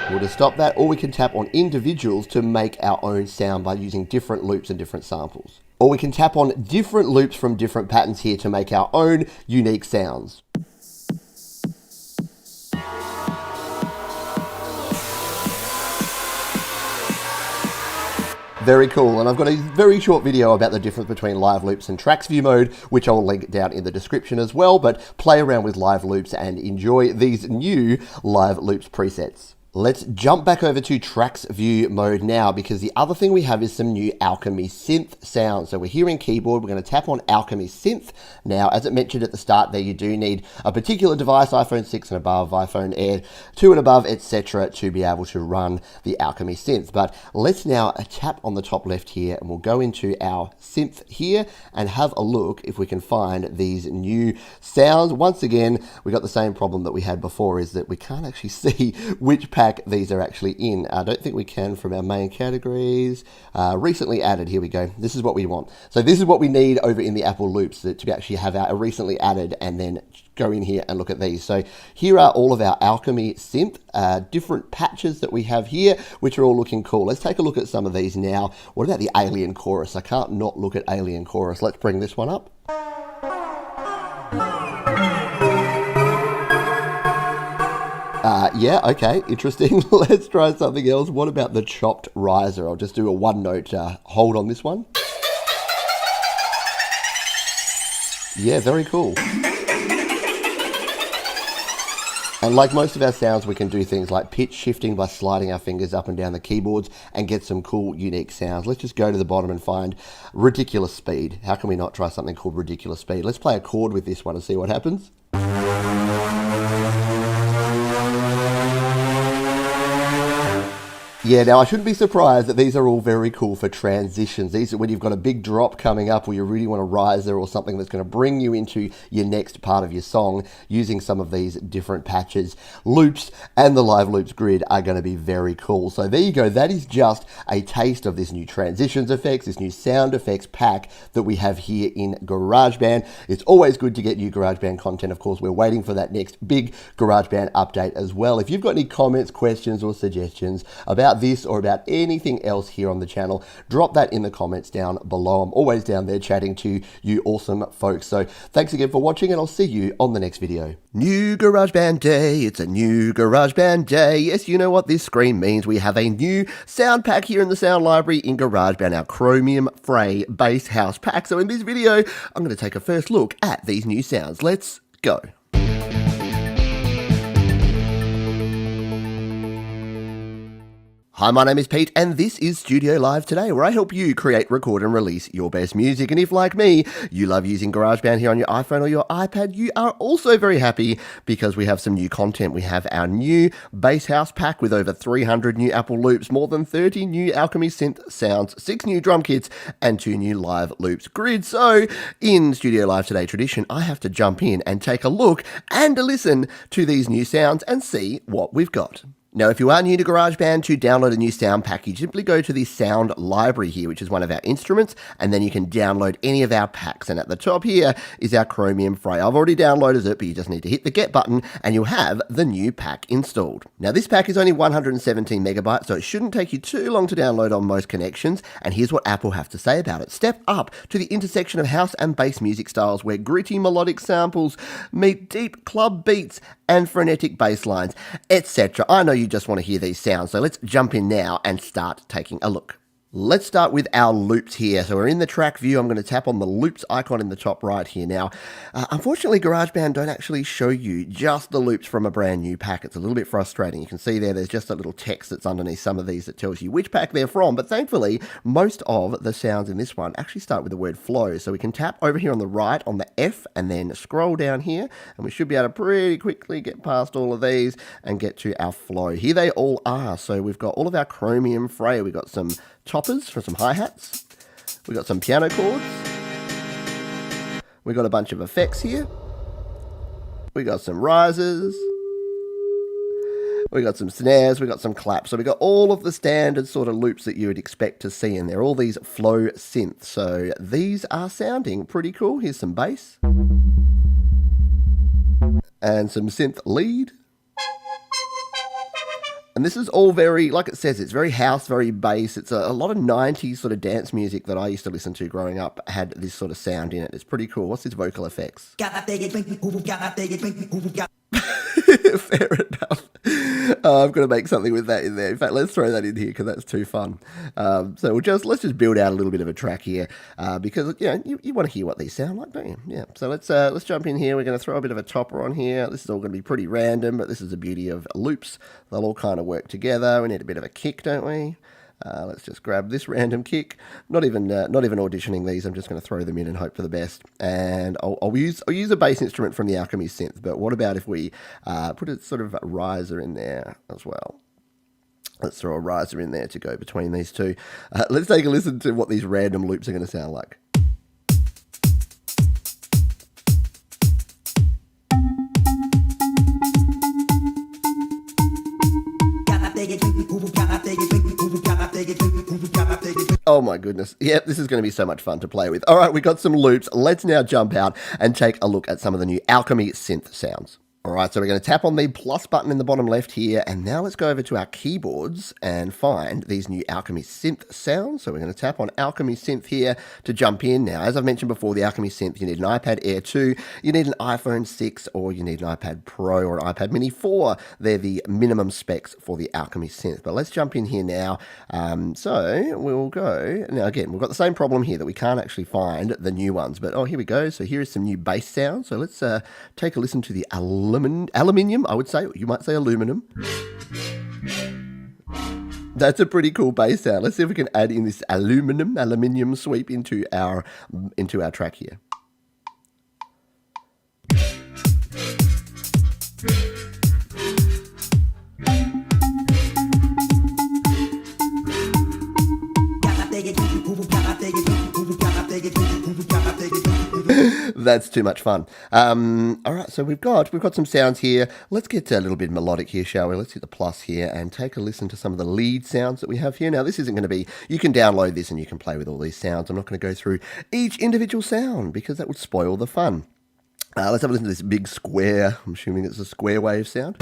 We'll just stop that, or we can tap on individuals to make our own sound by using different loops and different samples. Or we can tap on different loops from different patterns here to make our own unique sounds. Very cool, and I've got a very short video about the difference between live loops and tracks view mode, which I'll link down in the description as well, but play around with live loops and enjoy these new live loops presets. Let's jump back over to tracks view mode now, because the other thing we have is some new Alchemy Synth sounds. So we're here in keyboard, we're going to tap on Alchemy Synth. Now, as it mentioned at the start there, you do need a particular device, iPhone 6 and above, iPhone Air 2 and above, etc., to be able to run the Alchemy Synth. But let's now tap on the top left here, and we'll go into our synth here and have a look if we can find these new sounds. Once again, we got the same problem that we had before, is that we can't actually see which pack these are actually in. I don't think we can from our main categories. Recently added, here we go. This is what we want. So this is what we need over in the Apple loops, to actually have our recently added, and then go in here and look at these. So here are all of our Alchemy Synth, different patches that we have here, which are all looking cool. Let's take a look at some of these now. What about the Alien Chorus? I can't not look at Alien Chorus. Let's bring this one up. Yeah, okay, interesting. Let's try something else. What about the chopped riser? I'll just do a one note hold on this one. Yeah, very cool. And like most of our sounds, we can do things like pitch shifting by sliding our fingers up and down the keyboards and get some cool, unique sounds. Let's just go to the bottom and find ridiculous speed. How can we not try something called ridiculous speed? Let's play a chord with this one and see what happens. Yeah, now I shouldn't be surprised that these are all very cool for transitions. These are when you've got a big drop coming up or you really want a riser or something that's going to bring you into your next part of your song. Using some of these different patches, loops, and the live loops grid are going to be very cool. So there you go. That is just a taste of this new transitions effects, this new sound effects pack that we have here in GarageBand. It's always good to get new GarageBand content. Of course, we're waiting for that next big GarageBand update as well. If you've got any comments, questions, or suggestions about this or about anything else here on the channel, drop that in the comments down below. I'm always down there chatting to you awesome folks. So thanks again for watching, and I'll see you on the next video. New GarageBand day. It's a new GarageBand day. Yes, you know what this screen means. We have a new sound pack here in the sound library in GarageBand, our Chromium Fray bass house pack. So in this video, I'm going to take a first look at these new sounds. Let's go. Hi, my name is Pete, and this is Studio Live Today, where I help you create, record, and release your best music. And if, like me, you love using GarageBand here on your iPhone or your iPad, you are also very happy because we have some new content. We have our new bass house pack with over 300 new Apple loops, more than 30 new Alchemy synth sounds, 6 new drum kits, and 2 new live loops grids. So, in Studio Live Today tradition, I have to jump in and take a look and a listen to these new sounds and see what we've got. Now, if you are new to GarageBand, to download a new sound pack, you simply go to the sound library here, which is one of our instruments, and then you can download any of our packs. And at the top here is our Chromium Fray. I've already downloaded it, but you just need to hit the get button and you'll have the new pack installed. Now, this pack is only 117 megabytes, so it shouldn't take you too long to download on most connections. And here's what Apple have to say about it. Step up to the intersection of house and bass music styles where gritty melodic samples meet deep club beats and frenetic bass lines, etc. I know you just want to hear these sounds, so let's jump in now and start taking a look. Let's start with our loops here. So we're in the track view. I'm going to tap on the loops icon in the top right here. Now, unfortunately, GarageBand don't actually show you just the loops from a brand new pack. It's a little bit frustrating. You can see there's just a little text that's underneath some of these that tells you which pack they're from. But thankfully, most of the sounds in this one actually start with the word flow. So we can tap over here on the right on the F and then scroll down here. And we should be able to pretty quickly get past all of these and get to our flow. Here they all are. So we've got all of our Chromium Fray. We've got some choppers for some hi-hats. We got some piano chords. We got a bunch of effects here. We got some risers. We got some snares. We got some claps. So we got all of the standard sort of loops that you would expect to see in there. All these flow synths. So these are sounding pretty cool. Here's some bass. And some synth lead. And this is all very, like it says, it's very house, very bass. It's a lot of 90s sort of dance music that I used to listen to growing up had this sort of sound in it. It's pretty cool. What's his vocal effects? Fair enough. I'm going to make something with that in there. In fact, let's throw that in here because that's too fun. So let's just build out a little bit of a track here because you want to hear what these sound like, don't you? Yeah. So let's jump in here. We're going to throw a bit of a topper on here. This is all going to be pretty random, but this is the beauty of loops. They'll all kind of work together. We need a bit of a kick, don't we? Let's just grab this random kick. Not even auditioning these. I'm just going to throw them in and hope for the best. And I'll use a bass instrument from the Alchemy synth. But what about if we put a sort of riser in there as well? Let's throw a riser in there to go between these two. Let's take a listen to what these random loops are going to sound like. Oh my goodness. Yep, this is going to be so much fun to play with. All right, we got some loops. Let's now jump out and take a look at some of the new Alchemy synth sounds. All right, so we're going to tap on the plus button in the bottom left here, and now let's go over to our keyboards and find these new Alchemy Synth sounds. So we're going to tap on Alchemy Synth here to jump in. Now, as I've mentioned before, the Alchemy Synth, you need an iPad Air 2, you need an iPhone 6, or you need an iPad Pro or an iPad Mini 4. They're the minimum specs for the Alchemy Synth. But let's jump in here now. So we'll go. Now, again, we've got the same problem here that we can't actually find the new ones. But, oh, here we go. So here is some new bass sounds. So let's take a listen to the aluminium, I would say. You might say aluminum. That's a pretty cool bass sound. Let's see if we can add in this aluminium sweep into our track here. That's too much fun. All right, so we've got some sounds here. Let's get a little bit melodic here, shall we? Let's hit the plus here and take a listen to some of the lead sounds that we have here. Now, this isn't going to be, you can download this and you can play with all these sounds. I'm not going to go through each individual sound because that would spoil the fun. Let's have a listen to this big square. I'm assuming it's a square wave sound.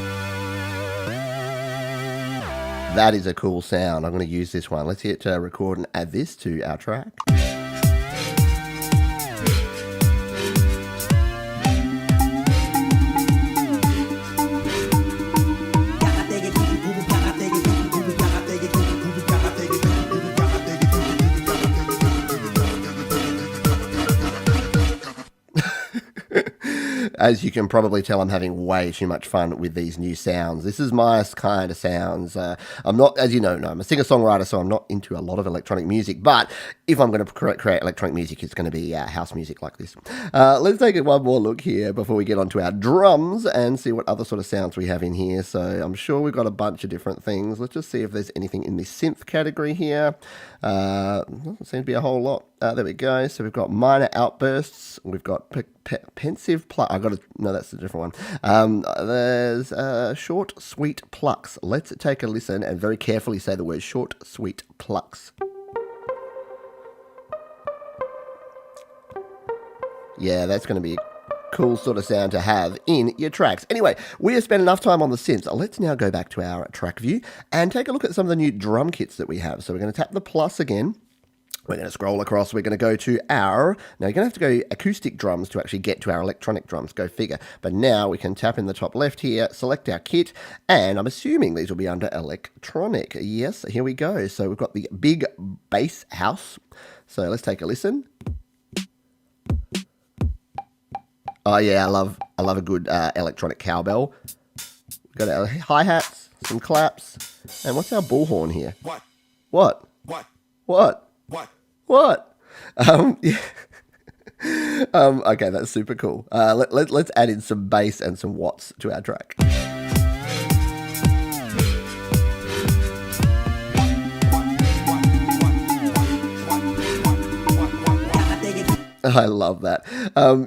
That is a cool sound. I'm going to use this one. Let's hit record and add this to our track. As you can probably tell, I'm having way too much fun with these new sounds. This is my kind of sounds. I'm not, as you know, I'm a singer-songwriter, so I'm not into a lot of electronic music. But if I'm going to create electronic music, it's going to be house music like this. Let's take one more look here before we get onto our drums and see what other sort of sounds we have in here. So I'm sure we've got a bunch of different things. Let's just see if there's anything in the synth category here. Doesn't seem to be a whole lot. There we go. So we've got minor outbursts. We've got pensive pluck. No, that's a different one. There's short, sweet plucks. Let's take a listen and very carefully say the word short, sweet plucks. Yeah, that's going to be a cool sort of sound to have in your tracks. Anyway, we have spent enough time on the synths. Let's now go back to our track view and take a look at some of the new drum kits that we have. So we're going to tap the plus again. We're going to scroll across. We're going to go to our... Now, you're going to have to go acoustic drums to actually get to our electronic drums. Go figure. But now we can tap in the top left here, select our kit, and I'm assuming these will be under electronic. Yes, here we go. So we've got the big bass house. So let's take a listen. Oh, yeah, I love a good electronic cowbell. We've got our hi-hats, some claps, and what's our bullhorn here? What? Yeah. Okay, that's super cool. Let's add in some bass and some watts to our track. I love that.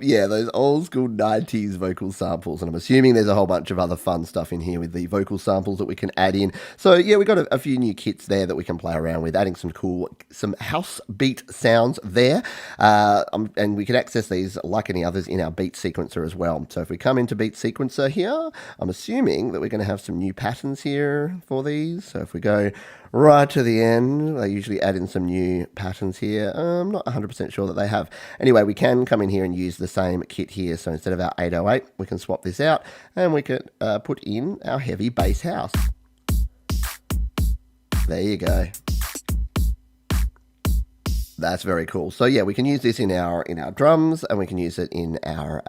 Yeah, those old school 90s vocal samples, and I'm assuming there's a whole bunch of other fun stuff in here with the vocal samples that we can add in. So yeah, we've got a few new kits there that we can play around with, adding some house beat sounds there. And we can access these like any others in our beat sequencer as well. So if we come into beat sequencer here, I'm assuming that we're going to have some new patterns here for these. So if we go right to the end, they usually add in some new patterns here. I'm not 100% sure that they have. Anyway, we can come in here and use the same kit here. So instead of our 808, we can swap this out and we can put in our heavy bass house. There you go. That's very cool. So yeah, we can use this in our drums, and we can use it in our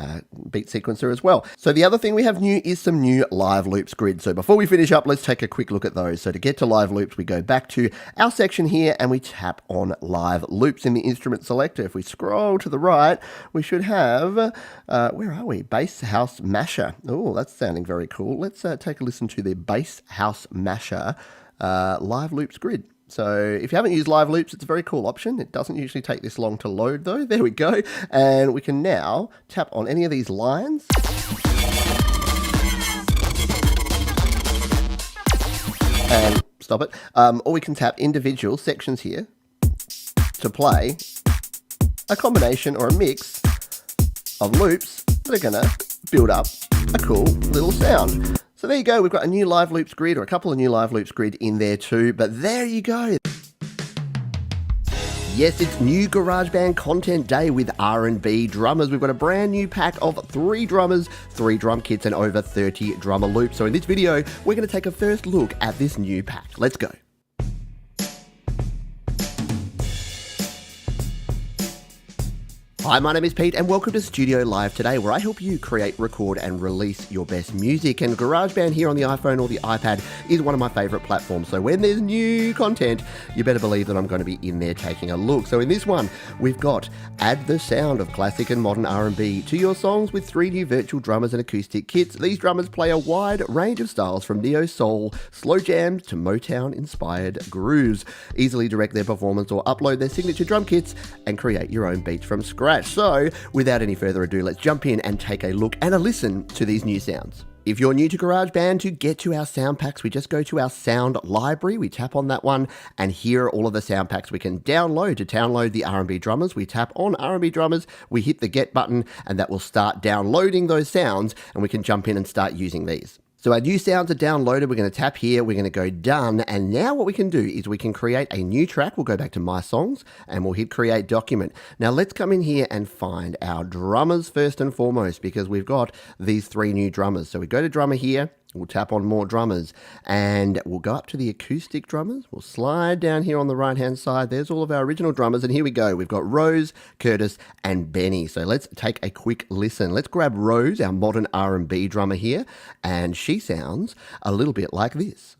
beat sequencer as well. So the other thing we have new is some new live loops grid. So before we finish up, let's take a quick look at those. So to get to live loops, we go back to our section here and we tap on live loops in the instrument selector. If we scroll to the right, we should have, where are we? Bass House Masher. Oh, that's sounding very cool. Let's take a listen to the Bass House Masher live loops grid. So if you haven't used live loops, it's a very cool option. It doesn't usually take this long to load though. There we go. And we can now tap on any of these lines. And stop it. Or we can tap individual sections here to play a combination or a mix of loops that are going to build up a cool little sound. So there you go, we've got a new live loops grid, or a couple of new live loops grid in there too, but there you go. Yes, it's new GarageBand content day with R&B Drummers. We've got a brand new pack of 3 drummers, 3 drum kits, and over 30 drummer loops. So in this video, we're going to take a first look at this new pack. Let's go. Hi, my name is Pete and welcome to Studio Live today, where I help you create, record and release your best music. And GarageBand here on the iPhone or the iPad is one of my favourite platforms. So when there's new content, you better believe that I'm going to be in there taking a look. So in this one, we've got add the sound of classic and modern R&B to your songs with 3 new virtual drummers and acoustic kits. These drummers play a wide range of styles from neo soul, slow jams to Motown inspired grooves. Easily direct their performance or upload their signature drum kits and create your own beats from scratch. So, without any further ado, let's jump in and take a look and a listen to these new sounds. If you're new to GarageBand, to get to our sound packs, we just go to our sound library, we tap on that one, and here are all of the sound packs we can download. To download the R&B Drummers, we tap on R&B Drummers, we hit the get button, and that will start downloading those sounds, and we can jump in and start using these. So our new sounds are downloaded, we're going to tap here, we're going to go done, and now what we can do is we can create a new track. We'll go back to My Songs, and we'll hit Create Document. Now let's come in here and find our drummers first and foremost, because we've got these 3 new drummers. So we go to Drummer here, we'll tap on More Drummers, and we'll go up to the acoustic drummers. We'll slide down here on the right-hand side. There's all of our original drummers, and here we go. We've got Rose, Curtis, and Benny. So let's take a quick listen. Let's grab Rose, our modern R&B drummer here, and she sounds a little bit like this.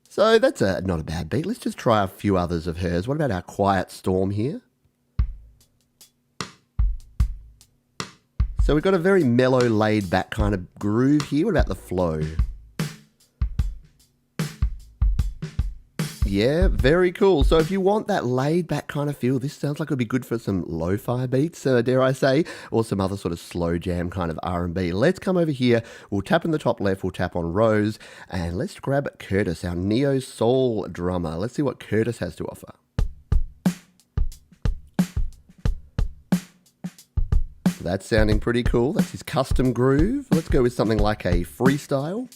So that's not a bad beat. Let's just try a few others of hers. What about our Quiet Storm here? So we've got a very mellow, laid-back kind of groove here. What about the flow? Yeah, very cool. So if you want that laid-back kind of feel, this sounds like it would be good for some lo-fi beats, dare I say, or some other sort of slow jam kind of R&B. Let's come over here. We'll tap in the top left. We'll tap on Rose. And let's grab Curtis, our neo-soul drummer. Let's see what Curtis has to offer. That's sounding pretty cool. That's his custom groove. Let's go with something like a freestyle.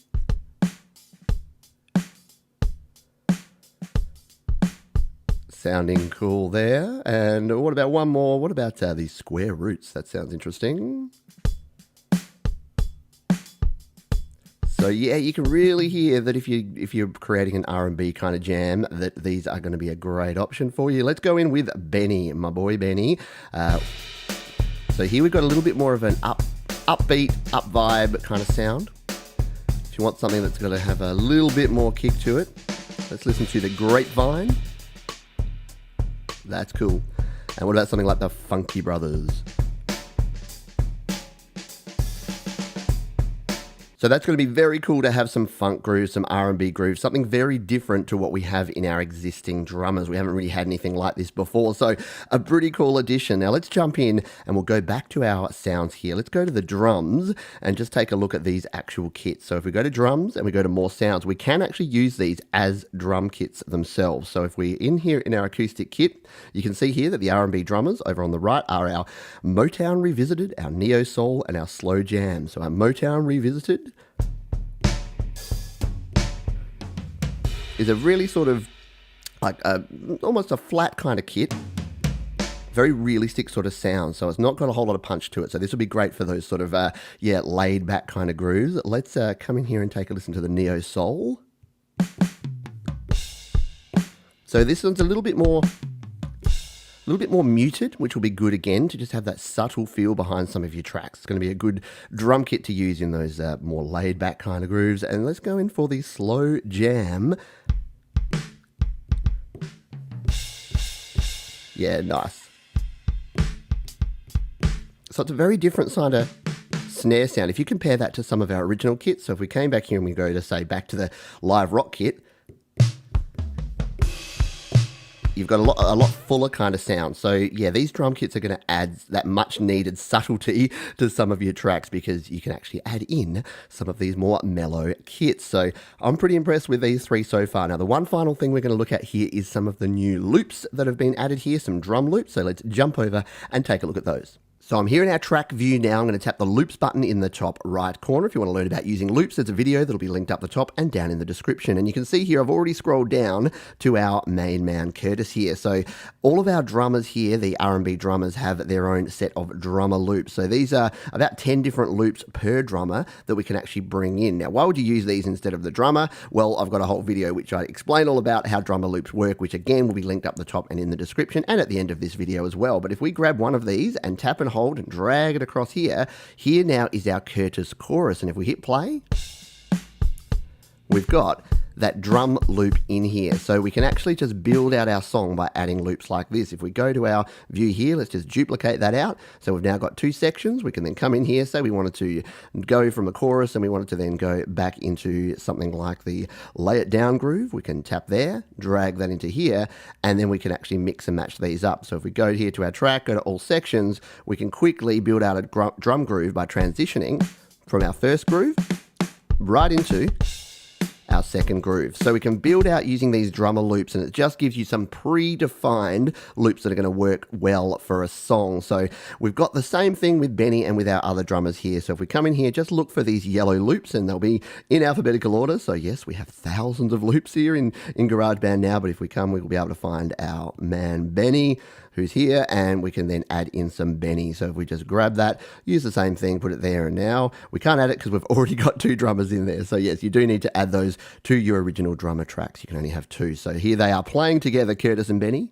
Sounding cool there. And what about one more? What about these square roots? That sounds interesting. So yeah, you can really hear that if you're creating an R&B kind of jam, that these are going to be a great option for you. Let's go in with Benny, my boy Benny. So here we've got a little bit more of an upbeat, up vibe kind of sound. If you want something that's going to have a little bit more kick to it, let's listen to the Grapevine. That's cool. And what about something like the Funky Brothers? So that's going to be very cool to have some funk grooves, some R&B grooves, something very different to what we have in our existing drummers. We haven't really had anything like this before, so a pretty cool addition. Now let's jump in and we'll go back to our sounds here. Let's go to the drums and just take a look at these actual kits. So if we go to drums and we go to more sounds, we can actually use these as drum kits themselves. So if we're in here in our acoustic kit, you can see here that the R&B drummers over on the right are our Motown Revisited, our Neo Soul, and our Slow Jam. So our Motown Revisited is a really sort of like almost a flat kind of kit, very realistic sort of sound, so it's not got a whole lot of punch to it. So this will be great for those sort of laid back kind of grooves. Let's come in here and take a listen to the Neo Soul. So this one's a little bit more muted, which will be good again to just have that subtle feel behind some of your tracks. It's going to be a good drum kit to use in those more laid back kind of grooves. And let's go in for the Slow Jam. Yeah, nice. So it's a very different kind of snare sound. If you compare that to some of our original kits, so if we came back here and we go to say back to the live rock kit, you've got a lot fuller kind of sound. So yeah, these drum kits are going to add that much needed subtlety to some of your tracks because you can actually add in some of these more mellow kits. So I'm pretty impressed with these three so far. Now the one final thing we're going to look at here is some of the new loops that have been added here, some drum loops. So let's jump over and take a look at those. So I'm here in our track view now. I'm going to tap the loops button in the top right corner. If you want to learn about using loops, there's a video that'll be linked up the top and down in the description. And you can see here, I've already scrolled down to our main man, Curtis here. So all of our drummers here, the R&B drummers, have their own set of drummer loops. So these are about 10 different loops per drummer that we can actually bring in. Now, why would you use these instead of the drummer? Well, I've got a whole video which I explain all about how drummer loops work, which again will be linked up the top and in the description and at the end of this video as well. But if we grab one of these and tap and hold and drag it across here now is our Curtis chorus. And if we hit play, we've got that drum loop in here. So we can actually just build out our song by adding loops like this. If we go to our view here, let's just duplicate that out. So we've now got two sections. We can then come in here, say we wanted to go from a chorus and we wanted to then go back into something like the lay it down groove. We can tap there, drag that into here, and then we can actually mix and match these up. So if we go here to our track, go to all sections, we can quickly build out a drum groove by transitioning from our first groove right into our second groove. So we can build out using these drummer loops, and it just gives you some predefined loops that are going to work well for a song. So we've got the same thing with Benny and with our other drummers here. So if we come in here, just look for these yellow loops and they'll be in alphabetical order. So yes, we have thousands of loops here in GarageBand now, but if we come, we'll be able to find our man Benny, who's here, and we can then add in some Benny. So if we just grab that, use the same thing, put it there, and now we can't add it because we've already got two drummers in there. So yes, you do need to add those to your original drummer tracks. You can only have two. So here they are playing together, Curtis and Benny.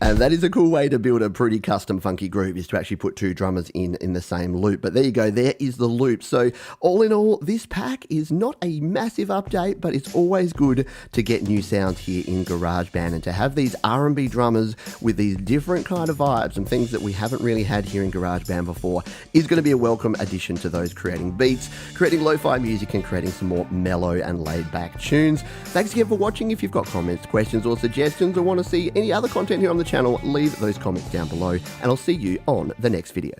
And that is a cool way to build a pretty custom funky groove, is to actually put two drummers in the same loop. But there you go, there is the loop. So all in all, this pack is not a massive update, but it's always good to get new sounds here in GarageBand and to have these R&B drummers with these different kind of vibes and things that we haven't really had here in GarageBand before is going to be a welcome addition to those creating beats, creating lo-fi music and creating some more mellow and laid-back tunes. Thanks again for watching. If you've got comments, questions or suggestions or want to see any other content here on the channel, leave those comments down below and I'll see you on the next video.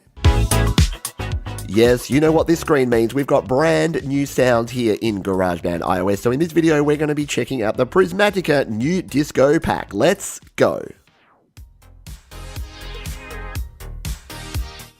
Yes, you know what this screen means. We've got brand new sounds here in GarageBand iOS. So in this video, we're going to be checking out the Prismatica new disco pack. Let's go.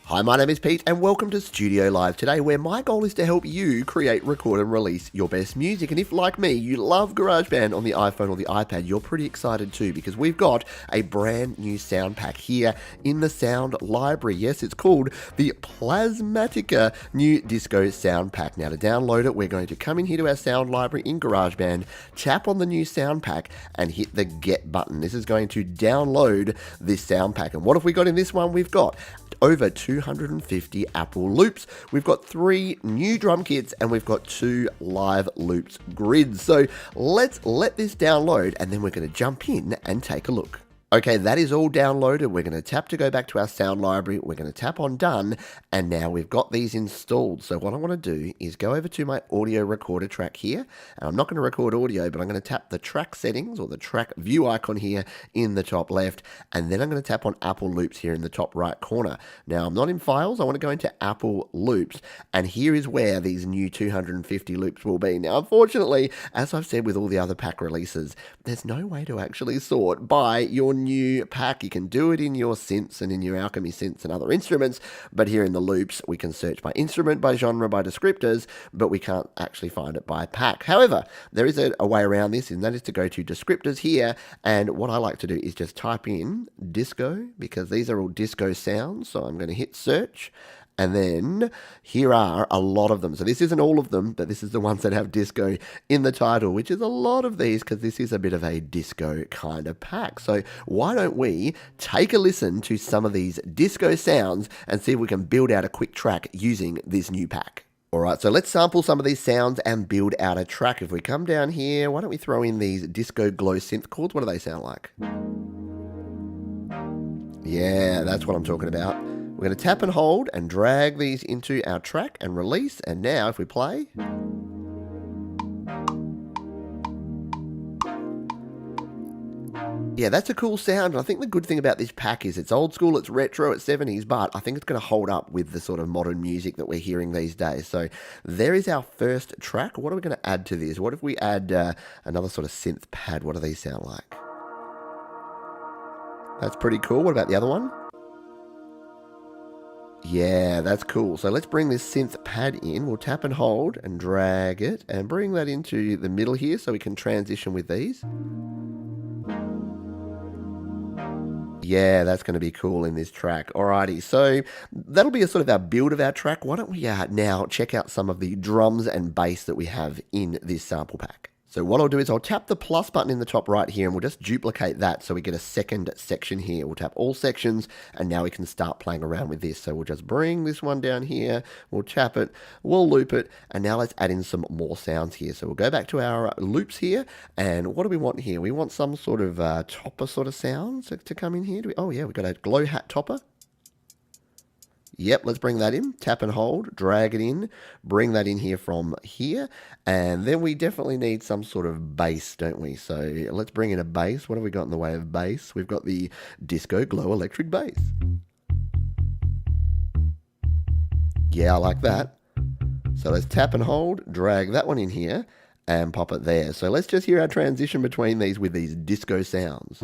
Hi, my name is Pete and welcome to Studio Live today, where my goal is to help you create, record and release your best music. And if, like me, you love GarageBand on the iPhone or the iPad, you're pretty excited too, because we've got a brand new sound pack here in the sound library. Yes, it's called the Prismatica new disco sound pack. Now to download it, we're going to come in here to our sound library in GarageBand, tap on the new sound pack and hit the get button. This is going to download this sound pack. And what have we got in this one? We've got over 250 Apple loops. We've got 3 new drum kits and we've got 2 live loops grids. So let's let this download and then we're going to jump in and take a look. Okay, that is all downloaded. We're going to tap to go back to our sound library. We're going to tap on done, and now we've got these installed. So what I want to do is go over to my audio recorder track here, and I'm not going to record audio, but I'm going to tap the track settings or the track view icon here in the top left, and then I'm going to tap on Apple Loops here in the top right corner. Now, I'm not in Files. I want to go into Apple Loops, and here is where these new 250 loops will be. Now, unfortunately, as I've said with all the other pack releases, there's no way to actually sort by your new pack. You can do it in your synths and in your Alchemy synths and other instruments, but here in the loops we can search by instrument, by genre, by descriptors, but we can't actually find it by pack. However, there is a way around this, and that is to go to descriptors here, and what I like to do is just type in disco, because these are all disco sounds. So I'm going to hit search, and then here are a lot of them. So this isn't all of them, but this is the ones that have disco in the title, which is a lot of these because this is a bit of a disco kind of pack. So why don't we take a listen to some of these disco sounds and see if we can build out a quick track using this new pack. Alright, so let's sample some of these sounds and build out a track. If we come down here, why don't we throw in these disco glow synth chords? What do they sound like? Yeah, that's what I'm talking about. We're going to tap and hold and drag these into our track and release. And now if we play, Yeah, that's a cool sound. And I think the good thing about this pack is it's old school, it's retro, it's 70s, but I think it's going to hold up with the sort of modern music that we're hearing these days. So there is our first track. What are we going to add to this? What if we add another sort of synth pad? What do these sound like? That's pretty cool. What about the other one? Yeah, that's cool. So let's bring this synth pad in. We'll tap and hold and drag it and bring that into the middle here so we can transition with these. Yeah, that's going to be cool in this track. Alrighty, so that'll be a sort of our build of our track. Why don't we now check out some of the drums and bass that we have in this sample pack. So what I'll do is I'll tap the plus button in the top right here and we'll just duplicate that so we get a second section here. We'll tap all sections and now we can start playing around with this. So we'll just bring this one down here, we'll tap it, we'll loop it, and now let's add in some more sounds here. So we'll go back to our loops here, and what do we want here? We want some sort of topper sort of sounds to come in here. Oh yeah, we've got a glow hat topper. Yep, let's bring that in, tap and hold, drag it in, bring that in here from here, and then we definitely need some sort of bass, don't we? So let's bring in a bass. What have we got in the way of bass? We've got the Disco Glow Electric Bass. Yeah, I like that. So let's tap and hold, drag that one in here, and pop it there. So let's just hear our transition between these with these disco sounds.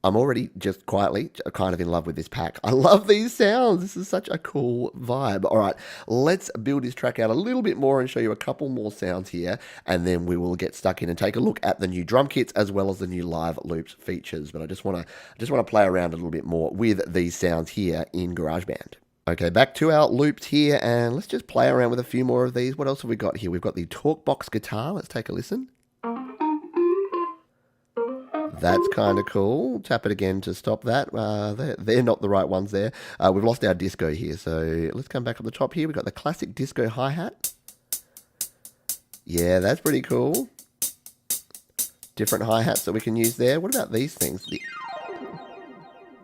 I'm already just quietly kind of in love with this pack. I love these sounds. This is such a cool vibe. All right, let's build this track out a little bit more and show you a couple more sounds here, and then we will get stuck in and take a look at the new drum kits as well as the new live loops features. But I just want to play around a little bit more with these sounds here in GarageBand. Okay, back to our loops here, and let's just play around with a few more of these. What else have we got here? We've got the Talkbox guitar. Let's take a listen. That's kind of cool. Tap it again to stop that. They're not the right ones there. We've lost our disco here, so let's come back up the top here. We've got the classic disco hi-hat. Yeah, that's pretty cool. Different hi-hats that we can use there. What about these things?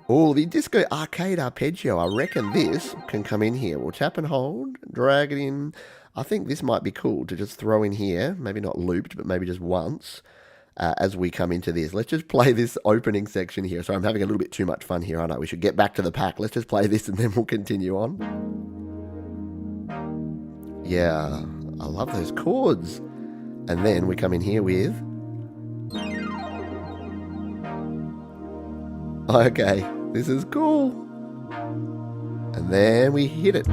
The disco arcade arpeggio. I reckon this can come in here. We'll tap and hold, drag it in. I think this might be cool to just throw in here. Maybe not looped, but maybe just once. As we come into this. Let's just play this opening section here. So I'm having a little bit too much fun here, aren't I? We should get back to the pack. Let's just play this and then we'll continue on. Yeah, I love those chords. And then we come in here with... Okay, this is cool. And then we hit it.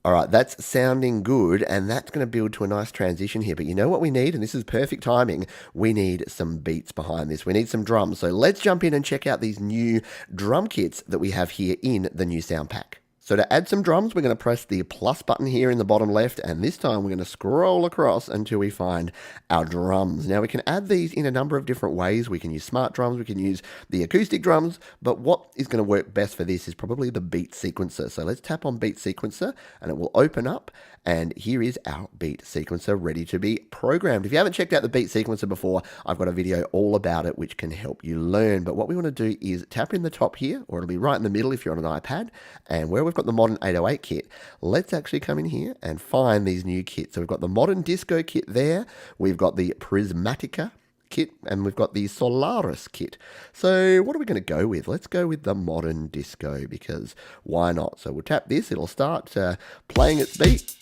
All right, that's sounding good, and that's going to build to a nice transition here. But you know what we need, and this is perfect timing, we need some beats behind this. We need some drums. So let's jump in and check out these new drum kits that we have here in the new sound pack. So to add some drums, we're going to press the plus button here in the bottom left, and this time we're going to scroll across until we find our drums. Now we can add these in a number of different ways. We can use smart drums, we can use the acoustic drums, but what is going to work best for this is probably the beat sequencer. So let's tap on beat sequencer and it will open up, and here is our beat sequencer ready to be programmed. If you haven't checked out the beat sequencer before, I've got a video all about it which can help you learn. But what we want to do is tap in the top here, or it'll be right in the middle if you're on an iPad, and where we've got the modern 808 kit, let's actually come in here and find these new kits. So we've got the modern disco kit there, we've got the Prismatica kit, and we've got the Solaris kit. So what are we going to go with? Let's go with the modern disco, because why not? So we'll tap this, it'll start playing its beat.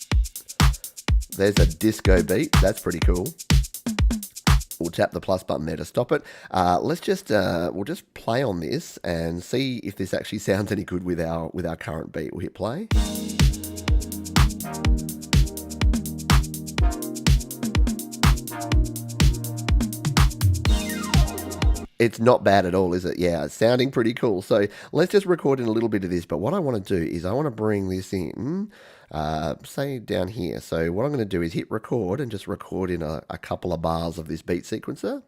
There's a disco beat, that's pretty cool. We'll tap the plus button there to stop it. Let's just we'll just play on this and see if this actually sounds any good with our current beat. We'll hit play. It's not bad at all, is it? Yeah, it's sounding pretty cool. So let's just record in a little bit of this. But what I want to do is I want to bring this in, say down here. So what I'm going to do is hit record and just record in a couple of bars of this beat sequencer.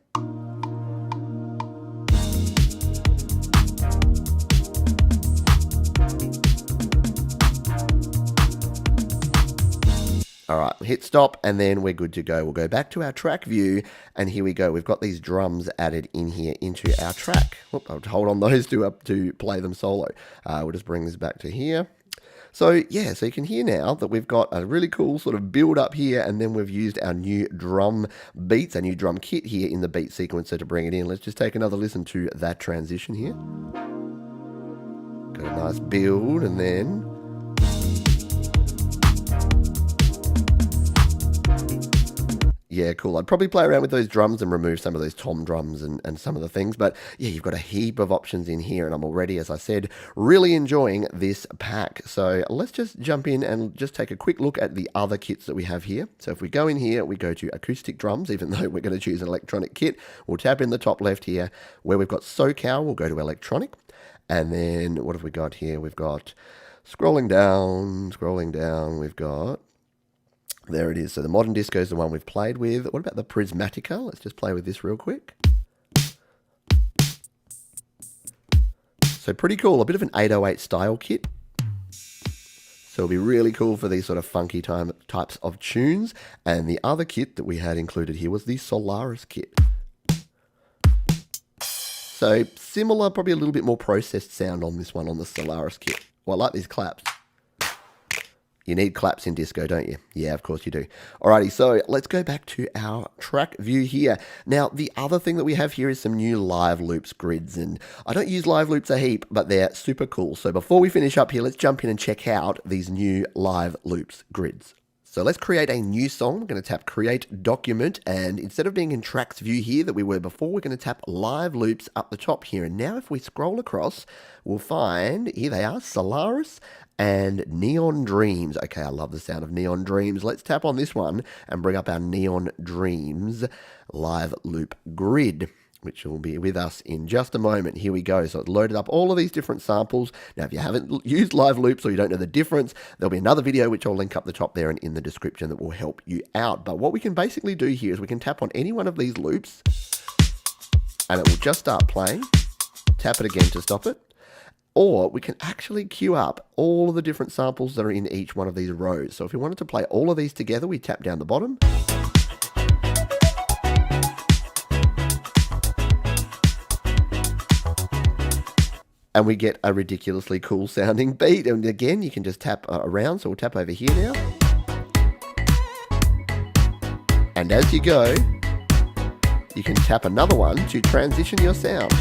All right, hit stop, and then we're good to go. We'll go back to our track view, and here we go. We've got these drums added in here into our track. Whoop, I'll hold on those two up to play them solo. We'll just bring this back to here. So yeah, so you can hear now that we've got a really cool sort of build up here, and then we've used our new drum beats, our new drum kit here in the beat sequencer to bring it in. Let's just take another listen to that transition here. Got a nice build, and then... yeah, cool. I'd probably play around with those drums and remove some of those tom drums and some of the things. But yeah, you've got a heap of options in here. And I'm already, as I said, really enjoying this pack. So let's just jump in and just take a quick look at the other kits that we have here. So if we go in here, we go to acoustic drums, even though we're going to choose an electronic kit. We'll tap in the top left here where we've got SoCal. We'll go to electronic. And then what have we got here? We've got scrolling down, we've got... there it is. So the modern disco is the one we've played with. What about the Prismatica? Let's just play with this real quick. So pretty cool. A bit of an 808 style kit. So it'll be really cool for these sort of funky types of tunes. And the other kit that we had included here was the Solaris kit. So similar, probably a little bit more processed sound on this one, on the Solaris kit. Well, I like these claps. You need claps in disco, don't you? Yeah, of course you do. Alrighty, so let's go back to our track view here. Now, the other thing that we have here is some new live loops grids, and I don't use live loops a heap, but they're super cool. So before we finish up here, let's jump in and check out these new live loops grids. So let's create a new song. We're going to tap Create Document, and instead of being in Tracks View here that we were before, we're going to tap Live Loops up the top here. And now if we scroll across, we'll find, here they are, Solaris and Neon Dreams. Okay, I love the sound of Neon Dreams. Let's tap on this one and bring up our Neon Dreams live loop grid, which will be with us in just a moment. Here we go. So it's loaded up all of these different samples. Now, if you haven't used live loops or you don't know the difference, there'll be another video which I'll link up the top there and in the description that will help you out. But what we can basically do here is we can tap on any one of these loops and it will just start playing. Tap it again to stop it. Or we can actually queue up all of the different samples that are in each one of these rows. So if we wanted to play all of these together, we tap down the bottom. And we get a ridiculously cool sounding beat. And again, you can just tap around. So we'll tap over here now. And as you go, you can tap another one to transition your sound.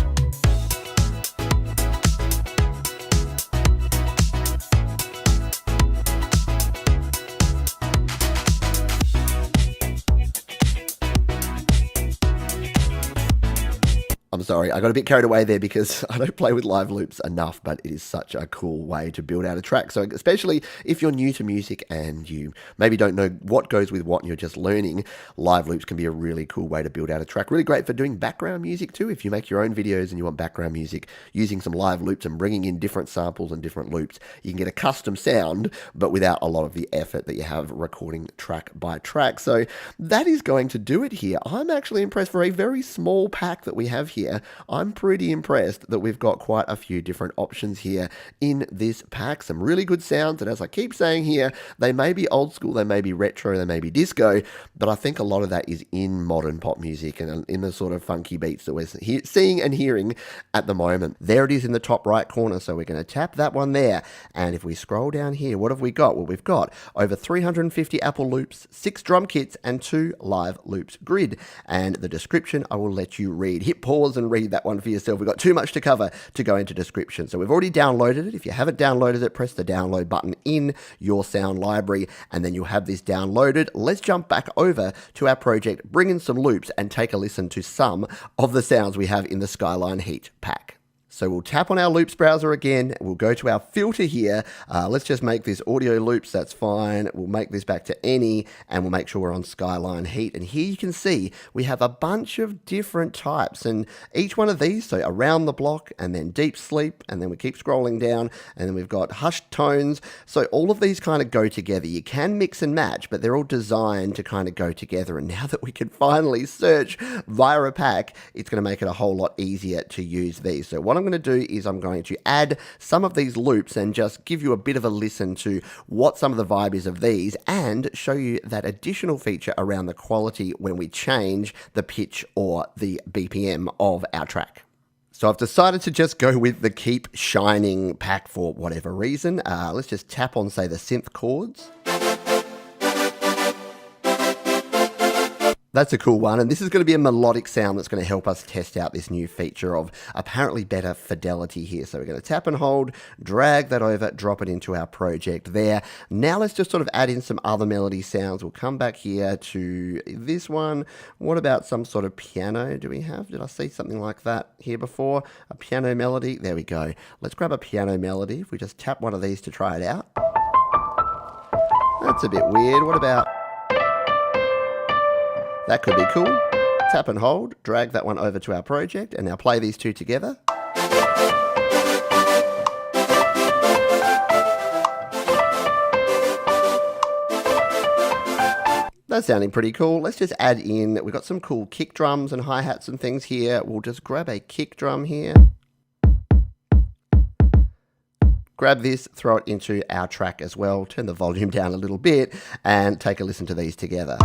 I'm sorry, I got a bit carried away there because I don't play with live loops enough, but it is such a cool way to build out a track. So especially if you're new to music and you maybe don't know what goes with what and you're just learning, live loops can be a really cool way to build out a track. Really great for doing background music too. If you make your own videos and you want background music, using some live loops and bringing in different samples and different loops, you can get a custom sound, but without a lot of the effort that you have recording track by track. So that is going to do it here. I'm actually impressed for a very small pack that we have here. I'm pretty impressed that we've got quite a few different options here in this pack. Some really good sounds, and as I keep saying here, they may be old school, they may be retro, they may be disco, but I think a lot of that is in modern pop music and in the sort of funky beats that we're seeing and hearing at the moment. There it is in the top right corner, so we're going to tap that one there, and if we scroll down here, what have we got? Well, we've got over 350 Apple loops, 6 drum kits, and 2 live loops grid, and the description I will let you read. Hit pause and read that one for yourself. We've got too much to cover to go into description. So we've already downloaded it. If you haven't downloaded it, press the download button in your sound library and then you'll have this downloaded. Let's jump back over to our project, bring in some loops and take a listen to some of the sounds we have in the Skyline Heat pack. So we'll tap on our loops browser again. We'll go to our filter here. Let's just make this audio loops. That's fine. We'll make this back to any, and we'll make sure we're on Skyline Heat. And here you can see we have a bunch of different types, and each one of these, so Around the Block, and then Deep Sleep, and then we keep scrolling down, and then we've got Hushed Tones. So all of these kind of go together. You can mix and match, but they're all designed to kind of go together. And now that we can finally search via a pack, it's going to make it a whole lot easier to use these. So what I'm I'm going to do is I'm going to add some of these loops and just give you a bit of a listen to what some of the vibe is of these and show you that additional feature around the quality when we change the pitch or the BPM of our track. So I've decided to just go with the Keep Shining pack for whatever reason. Let's just tap on, say, the synth chords. That's a cool one, and this is going to be a melodic sound that's going to help us test out this new feature of apparently better fidelity here. So we're going to tap and hold, drag that over, drop it into our project there. Now let's just sort of add in some other melody sounds. We'll come back here to this one. What about some sort of piano do we have? Did I see something like that here before? A piano melody? There we go. Let's grab a piano melody. If we just tap one of these to try it out. That's a bit weird. What about... That could be cool. Tap and hold, drag that one over to our project, and now play these two together. That's sounding pretty cool. Let's just add in, we've got some cool kick drums and hi-hats and things here. We'll just grab a kick drum here. Grab this, throw it into our track as well, turn the volume down a little bit, and take a listen to these together.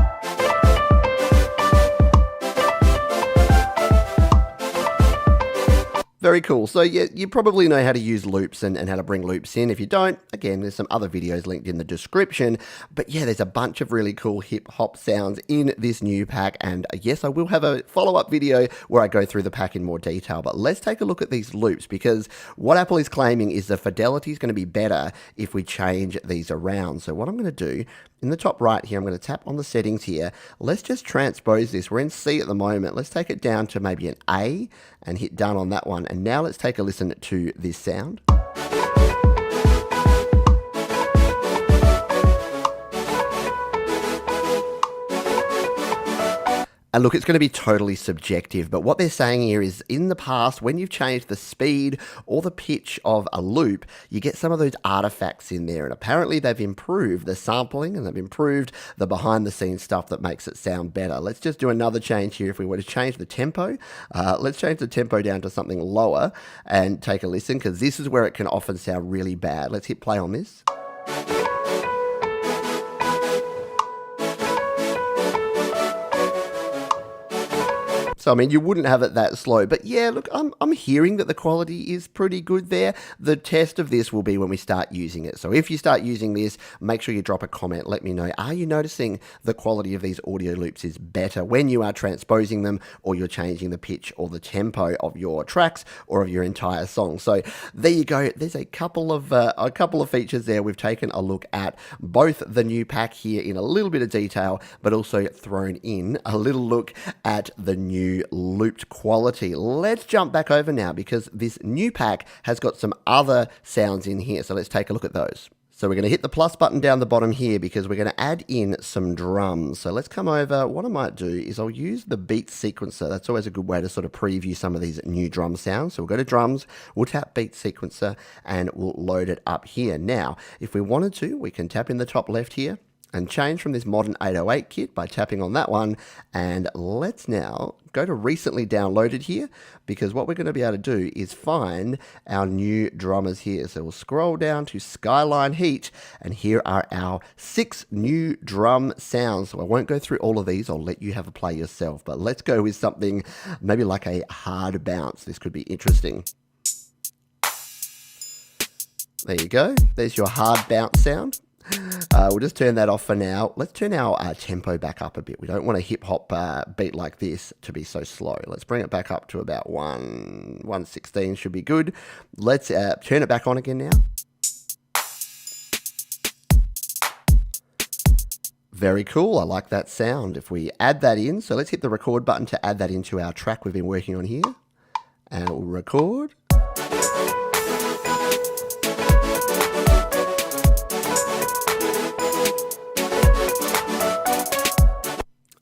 Very cool. So yeah, you probably know how to use loops and how to bring loops in. If you don't, again, there's some other videos linked in the description. But yeah, there's a bunch of really cool hip hop sounds in this new pack. And yes, I will have a follow-up video where I go through the pack in more detail. But let's take a look at these loops, because what Apple is claiming is the fidelity is going to be better if we change these around. So what I'm going to do, in the top right here, I'm going to tap on the settings here. Let's just transpose this. We're in C at the moment. Let's take it down to maybe an A and hit done on that one. And now let's take a listen to this sound. And look, it's going to be totally subjective, but what they're saying here is in the past, when you've changed the speed or the pitch of a loop, you get some of those artifacts in there. And apparently they've improved the sampling and they've improved the behind the scenes stuff that makes it sound better. Let's just do another change here. If we were to change the tempo, let's change the tempo down to something lower and take a listen, because this is where it can often sound really bad. Let's hit play on this. So, I mean, you wouldn't have it that slow. But yeah, look, I'm hearing that the quality is pretty good there. The test of this will be when we start using it. So if you start using this, make sure you drop a comment. Let me know, are you noticing the quality of these audio loops is better when you are transposing them, or you're changing the pitch or the tempo of your tracks or of your entire song? So there you go. There's a couple of features there. We've taken a look at both the new pack here in a little bit of detail, but also thrown in a little look at the new looped quality. Let's jump back over now, because this new pack has got some other sounds in here. So let's take a look at those. So we're going to hit the plus button down the bottom here, because we're going to add in some drums. So let's come over. What I might do is I'll use the beat sequencer. That's always a good way to sort of preview some of these new drum sounds. So we'll go to drums, we'll tap beat sequencer, and we'll load it up here. Now, if we wanted to, we can tap in the top left here and change from this modern 808 kit by tapping on that one. And let's now go to recently downloaded here, because what we're going to be able to do is find our new drummers here. So we'll scroll down to Skyline Heat, and here are our 6 new drum sounds. So I won't go through all of these. I'll let you have a play yourself, but let's go with something maybe like a hard bounce. This could be interesting. There you go. There's your hard bounce sound. We'll just turn that off for now. Let's turn our tempo back up a bit. We don't want a hip-hop beat like this to be so slow. Let's bring it back up to about 116 should be good. Let's turn it back on again now. Very cool. I like that sound. If we add that in, so let's hit the record button to add that into our track we've been working on here. And we'll record.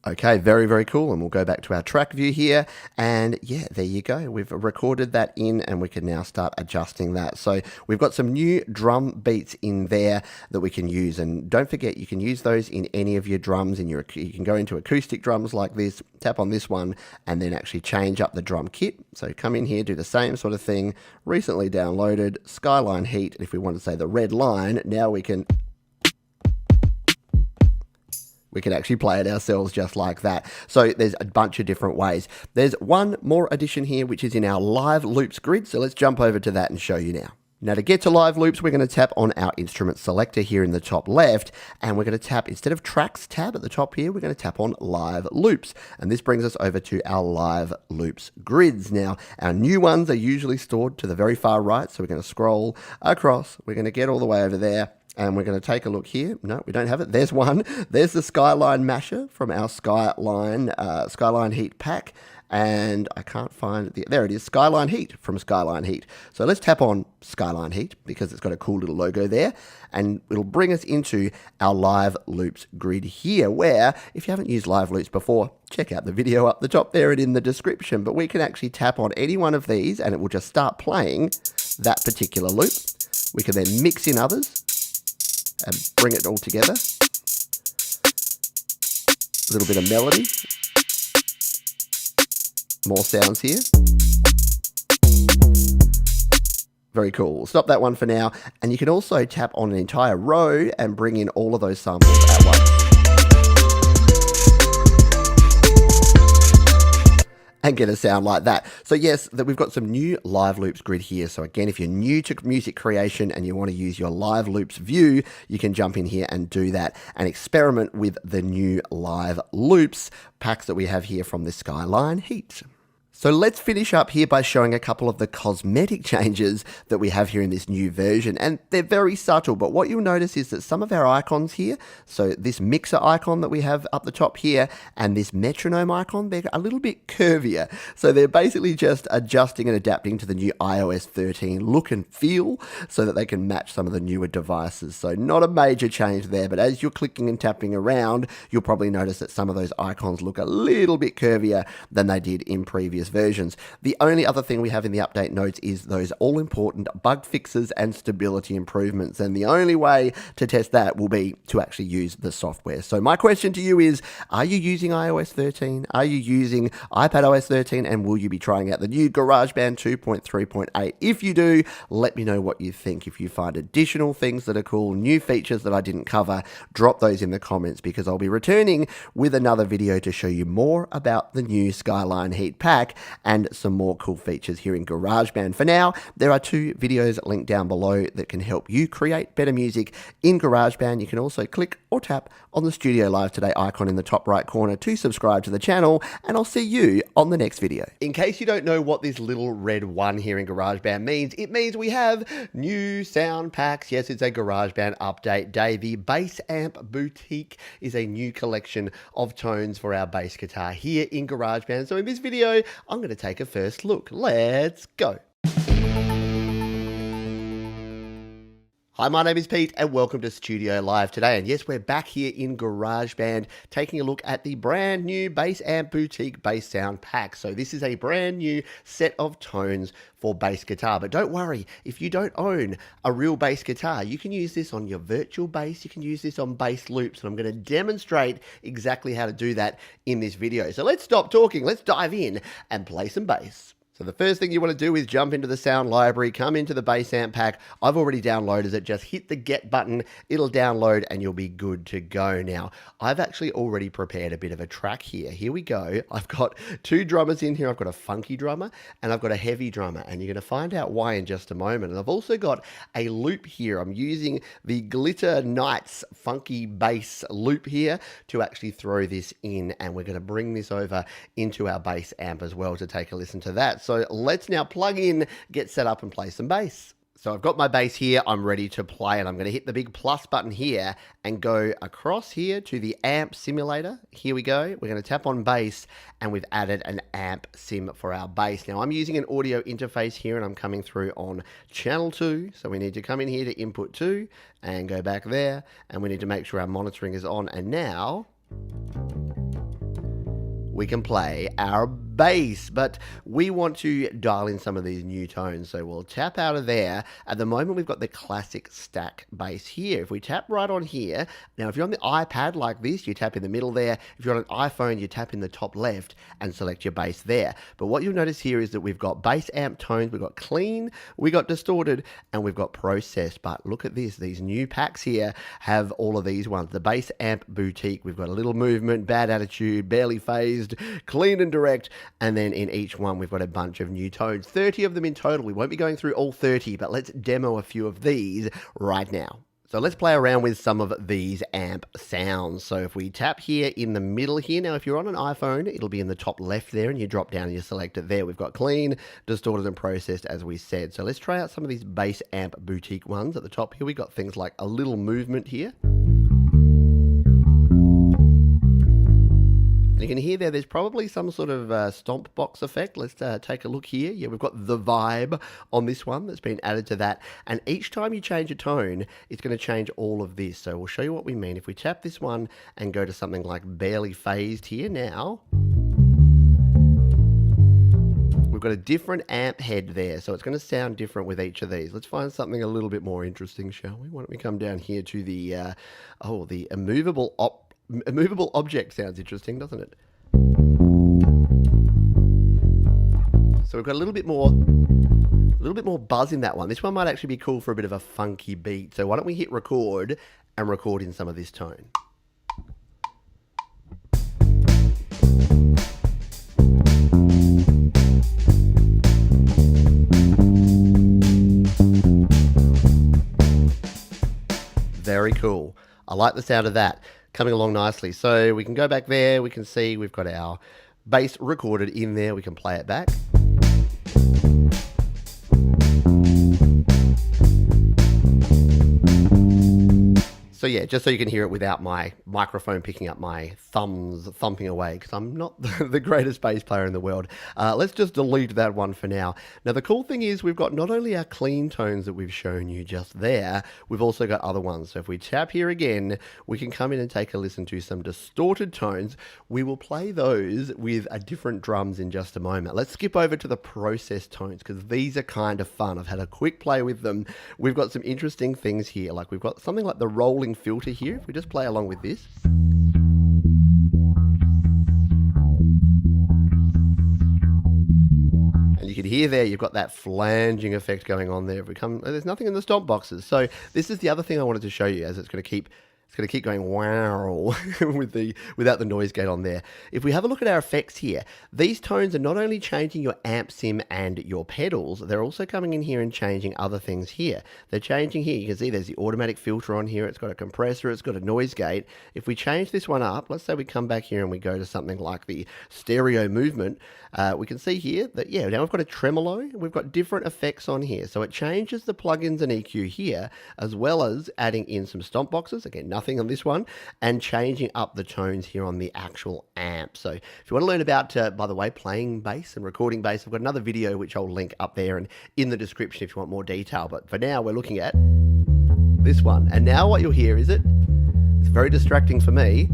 Okay, very, very cool. And we'll go back to our track view here. And yeah, there you go. We've recorded that in and we can now start adjusting that. So we've got some new drum beats in there that we can use. And don't forget, you can use those in any of your drums. You can go into acoustic drums like this, tap on this one, and then actually change up the drum kit. So come in here, do the same sort of thing. Recently downloaded Skyline Heat. If we want to say the red line, now we can actually play it ourselves just like that. So there's a bunch of different ways. There's one more addition here, which is in our live loops grid. So let's jump over to that and show you now. Now to get to live loops, we're going to tap on our instrument selector here in the top left, and we're going to tap, instead of tracks tab at the top here, we're going to tap on live loops. And this brings us over to our live loops grids. Now, our new ones are usually stored to the very far right. So we're going to scroll across. We're going to get all the way over there. And we're going to take a look here. No, we don't have it. There's one. There's the Skyline masher from our Skyline Heat pack. And I can't find it. There it is, Skyline Heat from Skyline Heat. So let's tap on Skyline Heat because it's got a cool little logo there. And it'll bring us into our live loops grid here, where if you haven't used live loops before, check out the video up the top there and in the description. But we can actually tap on any one of these and it will just start playing that particular loop. We can then mix in others and bring it all together. A little bit of melody. More sounds here. Very cool. We'll stop that one for now. And you can also tap on an entire row and bring in all of those samples at once. And get a sound like that. So yes, that we've got some new live loops grid here. So again, if you're new to music creation and you want to use your live loops view, you can jump in here and do that and experiment with the new live loops packs that we have here from the Skyline Heat. So let's finish up here by showing a couple of the cosmetic changes that we have here in this new version. And they're very subtle, but what you'll notice is that some of our icons here, so this mixer icon that we have up the top here and this metronome icon, they're a little bit curvier. So they're basically just adjusting and adapting to the new iOS 13 look and feel so that they can match some of the newer devices. So not a major change there, but as you're clicking and tapping around, you'll probably notice that some of those icons look a little bit curvier than they did in previous versions. The only other thing we have in the update notes is those all-important bug fixes and stability improvements, and the only way to test that will be to actually use the software. So my question to you is, are you using iOS 13? Are you using iPadOS 13? And will you be trying out the new GarageBand 2.3.8? If you do, let me know what you think. If you find additional things that are cool, new features that I didn't cover, drop those in the comments because I'll be returning with another video to show you more about the new Skyline Heat pack and some more cool features here in GarageBand. For now, there are 2 videos linked down below that can help you create better music in GarageBand. You can also click or tap on the Studio Live Today icon in the top right corner to subscribe to the channel, and I'll see you on the next video. In case you don't know what this little red one here in GarageBand means, it means we have new sound packs. Yes, it's a GarageBand update day. The Bass Amp Boutique is a new collection of tones for our bass guitar here in GarageBand. So in this video, I'm going to take a first look. Let's go. Hi, my name is Pete and welcome to Studio Live Today. And yes, we're back here in GarageBand taking a look at the brand new Bass Amp Boutique Bass Sound Pack. So this is a brand new set of tones for bass guitar. But don't worry, if you don't own a real bass guitar, you can use this on your virtual bass. You can use this on bass loops. And I'm going to demonstrate exactly how to do that in this video. So let's stop talking. Let's dive in and play some bass. So the first thing you want to do is jump into the sound library, come into the Bass Amp pack. I've already downloaded it. Just hit the get button. It'll download and you'll be good to go. Now, I've actually already prepared a bit of a track here. Here we go. I've got 2 drummers in here. I've got a funky drummer and I've got a heavy drummer, and you're going to find out why in just a moment. And I've also got a loop here. I'm using the Glitter Nights funky bass loop here to actually throw this in, and we're going to bring this over into our bass amp as well to take a listen to that. So let's now plug in, get set up and play some bass. So I've got my bass here, I'm ready to play, and I'm going to hit the big plus button here and go across here to the amp simulator. Here we go. We're going to tap on bass and we've added an amp sim for our bass. Now I'm using an audio interface here and I'm coming through on channel 2. So we need to come in here to input 2 and go back there, and we need to make sure our monitoring is on. And now we can play our bass, but we want to dial in some of these new tones, so we'll tap out of there. At the moment, we've got the classic stack bass here. If we tap right on here, now if you're on the iPad like this, you tap in the middle there. If you're on an iPhone, you tap in the top left and select your bass there. But what you'll notice here is that we've got bass amp tones, we've got clean, we got distorted, and we've got processed. But look at this, these new packs here have all of these ones. The bass amp boutique, we've got a little movement, bad attitude, barely phased, clean and direct, and then in each one we've got a bunch of new tones, 30 of them in total. We won't be going through all 30, but let's demo a few of these right now. So let's play around with some of these amp sounds. So if we tap here in the middle here, now if you're on an iPhone, it'll be in the top left there, and you drop down and you select it there. We've got clean, distorted and processed, as we said. So let's try out some of these bass amp boutique ones. At the top here, we've got things like a little movement here. And you can hear there's probably some sort of stomp box effect. Let's take a look here. Yeah, we've got the vibe on this one that's been added to that. And each time you change a tone, it's going to change all of this. So we'll show you what we mean. If we tap this one and go to something like barely phased here now, we've got a different amp head there. So it's going to sound different with each of these. Let's find something a little bit more interesting, shall we? Why don't we come down here to the, the immovable object. Sounds interesting, doesn't it? So we've got a little bit more buzz in that one. This one might actually be cool for a bit of a funky beat. So why don't we hit record and record in some of this tone. Very cool. I like the sound of that. Coming along nicely. So we can go back there, we can see we've got our bass recorded in there, we can play it back. So yeah, just so you can hear it without my microphone picking up my thumbs thumping away, because I'm not the greatest bass player in the world. Let's just delete that one for now. Now the cool thing is we've got not only our clean tones that we've shown you just there, we've also got other ones. So if we tap here again, we can come in and take a listen to some distorted tones. We will play those with a different drums in just a moment. Let's skip over to the processed tones, because these are kind of fun. I've had a quick play with them. We've got some interesting things here. Like we've got something like the rolling filter here. If we just play along with this, and you can hear there you've got that flanging effect going on there. If we come, there's nothing in the stomp boxes. So this is the other thing I wanted to show you, as it's going to keep going wow without the noise gate on there. If we have a look at our effects here, these tones are not only changing your amp sim and your pedals, they're also coming in here and changing other things here. They're changing here. You can see there's the automatic filter on here. It's got a compressor. It's got a noise gate. If we change this one up, let's say we come back here and we go to something like the stereo movement, we can see here that, yeah, now we've got a tremolo. We've got different effects on here. So it changes the plugins and EQ here, as well as adding in some stomp boxes. Again, nothing on this one, and changing up the tones here on the actual amp. So if you want to learn about, by the way, playing bass and recording bass, I've got another video which I'll link up there and in the description if you want more detail. But for now, we're looking at this one. And now what you'll hear is it's very distracting for me.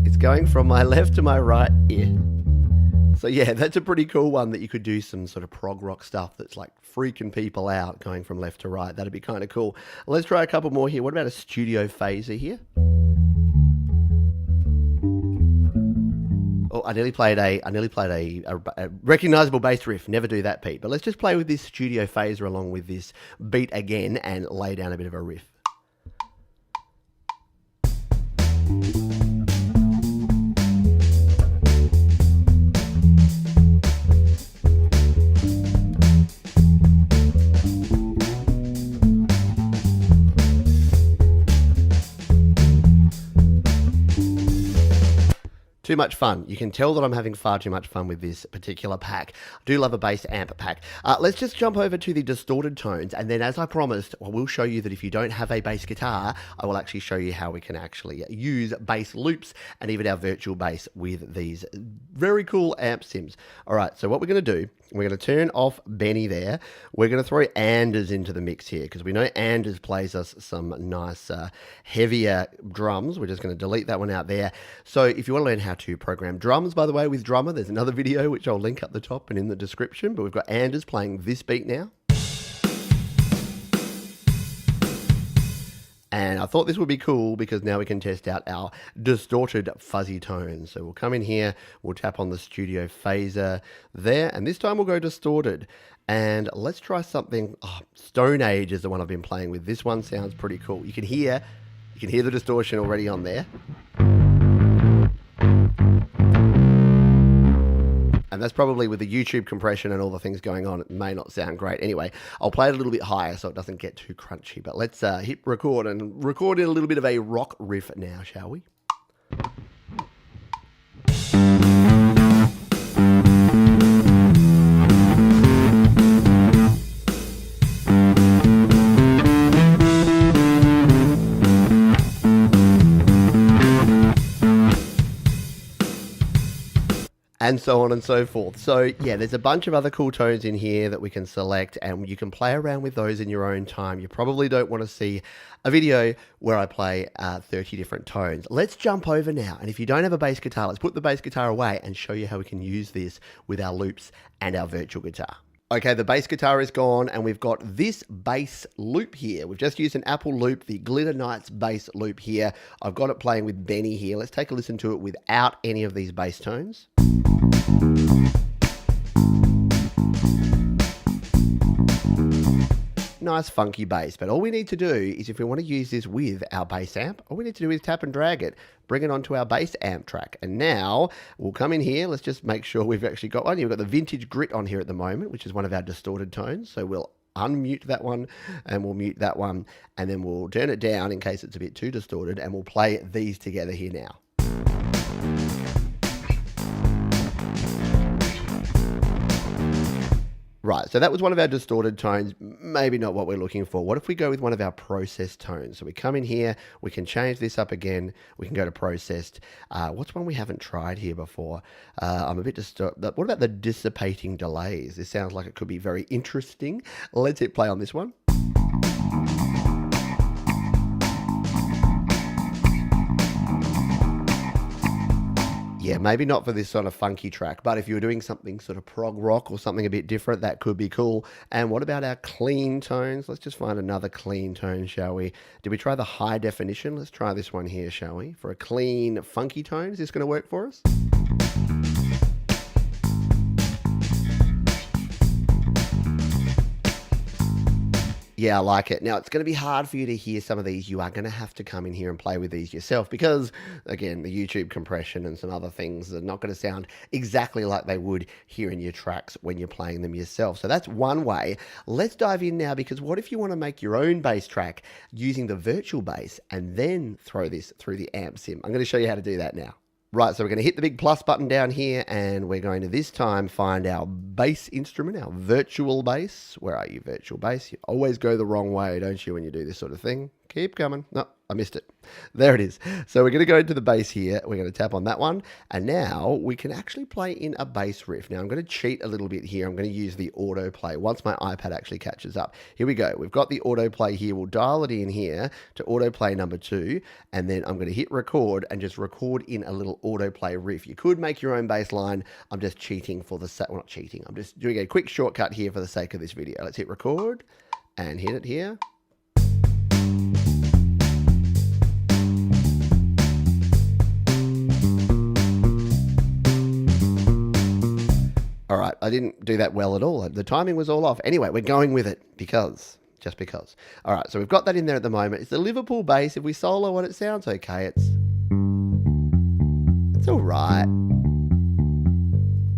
It's going from my left to my right ear. So yeah, that's a pretty cool one that you could do some sort of prog rock stuff that's like freaking people out going from left to right. That'd be kind of cool. Let's try a couple more here. What about a studio phaser here? Oh, I nearly played a recognizable bass riff. Never do that, Pete. But let's just play with this studio phaser along with this beat again and lay down a bit of a riff. Too much fun. You can tell that I'm having far too much fun with this particular pack. I do love a bass amp pack. Let's just jump over to the distorted tones, and then as I promised, I will show you that if you don't have a bass guitar, I will actually show you how we can actually use bass loops and even our virtual bass with these very cool amp sims. All right, so what we're going to do We're going to turn off Benny there. We're going to throw Anders into the mix here because we know Anders plays us some nice heavier drums. We're just going to delete that one out there. So if you want to learn how to program drums, by the way, with Drummer, there's another video which I'll link up the top and in the description. But we've got Anders playing this beat now. And I thought this would be cool because now we can test out our distorted fuzzy tones. So we'll come in here, we'll tap on the studio phaser there, and this time we'll go distorted. And let's try something, Stone Age is the one I've been playing with. This one sounds pretty cool. You can hear the distortion already on there. And that's probably with the YouTube compression and all the things going on, it may not sound great. Anyway, I'll play it a little bit higher so it doesn't get too crunchy. But let's hit record and record in a little bit of a rock riff now, shall we? And so on and so forth. So yeah, there's a bunch of other cool tones in here that we can select and you can play around with those in your own time. You probably don't want to see a video where I play 30 different tones. Let's jump over now. And if you don't have a bass guitar, let's put the bass guitar away and show you how we can use this with our loops and our virtual guitar. Okay, the bass guitar is gone and we've got this bass loop here. We've just used an Apple loop, the Glitter Nights bass loop here. I've got it playing with Benny here. Let's take a listen to it without any of these bass tones. Nice funky bass, but all we need to do is if we want to use this with our bass amp, all we need to do is tap and drag it, bring it onto our bass amp track. And now we'll come in here, let's just make sure we've actually got one. We've got the Vintage Grit on here at the moment, which is one of our distorted tones. So we'll unmute that one and we'll mute that one and then we'll turn it down in case it's a bit too distorted and we'll play these together here now. Right, so that was one of our distorted tones, maybe not what we're looking for. What if we go with one of our processed tones? So we come in here, we can change this up again, we can go to processed. What's one we haven't tried here before? I'm a bit disturbed. What about the dissipating delays? This sounds like it could be very interesting. Let's hit play on this one. Yeah, maybe not for this sort of funky track, but if you were doing something sort of prog rock or something a bit different, that could be cool. And what about our clean tones? Let's just find another clean tone, shall we? Did we try the high definition? Let's try this one here, shall we? For a clean, funky tone, is this going to work for us? Yeah, I like it. Now, it's going to be hard for you to hear some of these. You are going to have to come in here and play with these yourself because, again, the YouTube compression and some other things are not going to sound exactly like they would here in your tracks when you're playing them yourself. So that's one way. Let's dive in now because what if you want to make your own bass track using the virtual bass and then throw this through the amp sim? I'm going to show you how to do that now. Right, so we're going to hit the big plus button down here and we're going to this time find our bass instrument, our virtual bass. Where are you, virtual bass? You always go the wrong way, don't you, when you do this sort of thing? Keep coming. No, I missed it. There it is. So we're going to go into the bass here. We're going to tap on that one. And now we can actually play in a bass riff. Now I'm going to cheat a little bit here. I'm going to use the autoplay once my iPad actually catches up. Here we go. We've got the autoplay here. We'll dial it in here to autoplay number 2. And then I'm going to hit record and just record in a little autoplay riff. You could make your own bass line. I'm just cheating for the sake, well, not cheating. I'm just doing a quick shortcut here for the sake of this video. Let's hit record and hit it here. All right, I didn't do that well at all. The timing was all off. Anyway, we're going with it just because. All right, so we've got that in there at the moment. It's the Liverpool bass. If we solo it, it sounds okay. It's all right.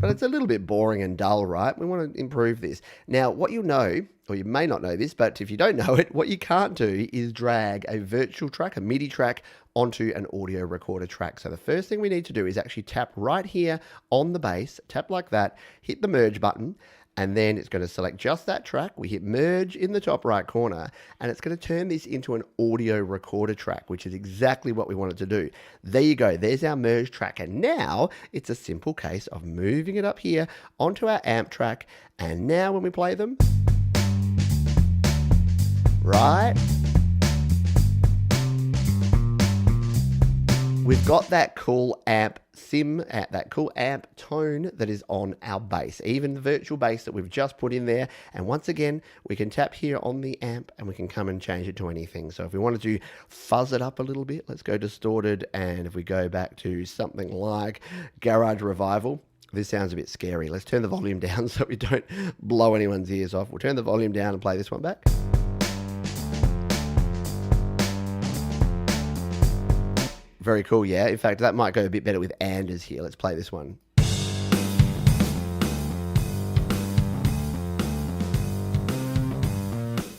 But it's a little bit boring and dull, right? We want to improve this. Now, what you'll know, or you may not know this, but if you don't know it, what you can't do is drag a virtual track, a MIDI track, onto an audio recorder track. So the first thing we need to do is actually tap right here on the bass, tap like that, hit the merge button, And then it's going to select just that track. We hit merge in the top right corner, and it's going to turn this into an audio recorder track, which is exactly what we wanted to do. There you go. There's our merge track. And now it's a simple case of moving it up here onto our amp track. And now when we play them, right, we've got that cool amp that cool amp tone that is on our bass, even the virtual bass that we've just put in there. And once again, we can tap here on the amp and we can come and change it to anything. So if we wanted to fuzz it up a little bit, let's go distorted. And if we go back to something like Garage Revival, this sounds a bit scary. Let's turn the volume down so we don't blow anyone's ears off. We'll turn the volume down and play this one back. Very cool, yeah. In fact, that might go a bit better with Anders here. Let's play this one.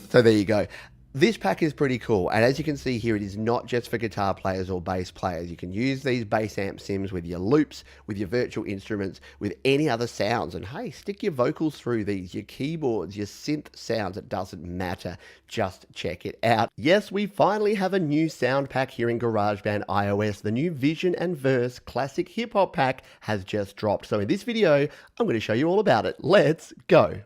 So there you go. This pack is pretty cool, and as you can see here, it is not just for guitar players or bass players. You can use these bass amp sims with your loops, with your virtual instruments, with any other sounds. And hey, stick your vocals through these, your keyboards, your synth sounds. It doesn't matter. Just check it out. Yes, we finally have a new sound pack here in GarageBand iOS. The new Vision and Verse Classic Hip Hop pack has just dropped. So in this video, I'm going to show you all about it. Let's go.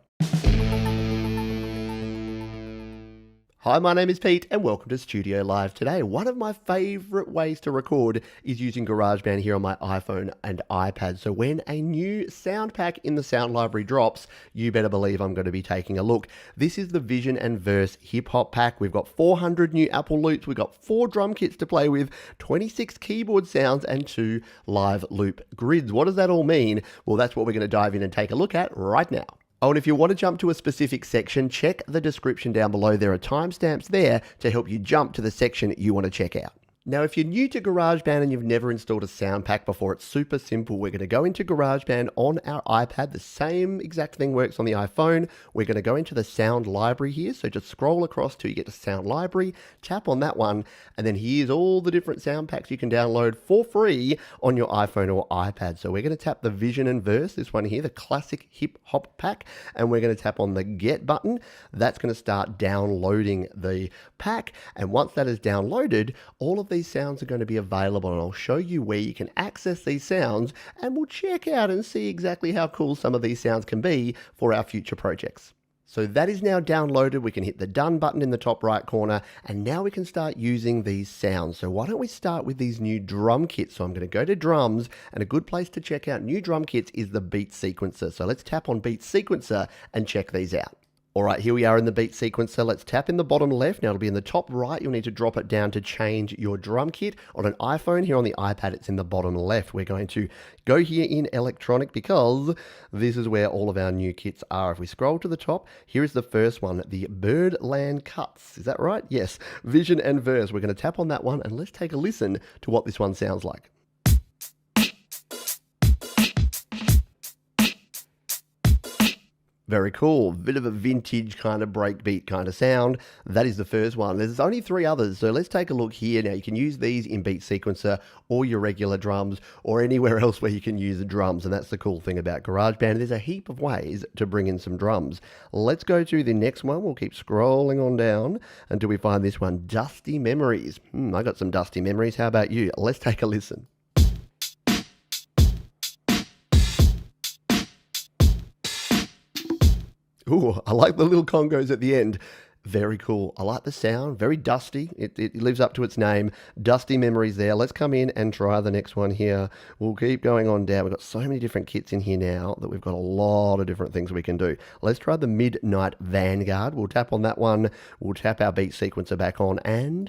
Hi, my name is Pete and welcome to Studio Live. Today, one of my favorite ways to record is using GarageBand here on my iPhone and iPad. So when a new sound pack in the sound library drops, you better believe I'm going to be taking a look. This is the Vision and Verse Hip Hop pack. We've got 400 new Apple loops. We've got 4 drum kits to play with, 26 keyboard sounds and 2 live loop grids. What does that all mean? Well, that's what we're going to dive in and take a look at right now. Oh, and if you want to jump to a specific section, check the description down below. There are timestamps there to help you jump to the section you want to check out. Now, if you're new to GarageBand and you've never installed a sound pack before, it's super simple. We're going to go into GarageBand on our iPad. The same exact thing works on the iPhone. We're going to go into the sound library here. So just scroll across till you get to sound library, tap on that one, and then here's all the different sound packs you can download for free on your iPhone or iPad. So we're going to tap the Vision and Verse, this one here, the classic hip hop pack, and we're going to tap on the Get button. That's going to start downloading the pack. And once that is downloaded, all of these sounds are going to be available, and I'll show you where you can access these sounds, and we'll check out and see exactly how cool some of these sounds can be for our future projects. So that is now downloaded. We can hit the done button in the top right corner, and now we can start using these sounds. So why don't we start with these new drum kits? So I'm going to go to drums, and a good place to check out new drum kits is the Beat Sequencer. So let's tap on Beat Sequencer and check these out. All right, here we are in the Beat Sequencer. Let's tap in the bottom left. Now it'll be in the top right. You'll need to drop it down to change your drum kit. On an iPhone, here on the iPad, it's in the bottom left. We're going to go here in electronic because this is where all of our new kits are. If we scroll to the top, here is the first one, the Birdland Cuts. Is that right? Yes, Vision and Verse. We're going to tap on that one and let's take a listen to what this one sounds like. Very cool. Bit of a vintage kind of breakbeat kind of sound. That is the first one. There's only 3 others, so let's take a look here. Now, you can use these in Beat Sequencer or your regular drums or anywhere else where you can use the drums, and that's the cool thing about GarageBand. There's a heap of ways to bring in some drums. Let's go to the next one. We'll keep scrolling on down until we find this one, Dusty Memories. I got some dusty memories. How about you? Let's take a listen. Ooh, I like the little congos at the end. Very cool. I like the sound. Very dusty. It lives up to its name. Dusty Memories there. Let's come in and try the next one here. We'll keep going on down. We've got so many different kits in here now that we've got a lot of different things we can do. Let's try the Midnight Vanguard. We'll tap on that one. We'll tap our Beat Sequencer back on and...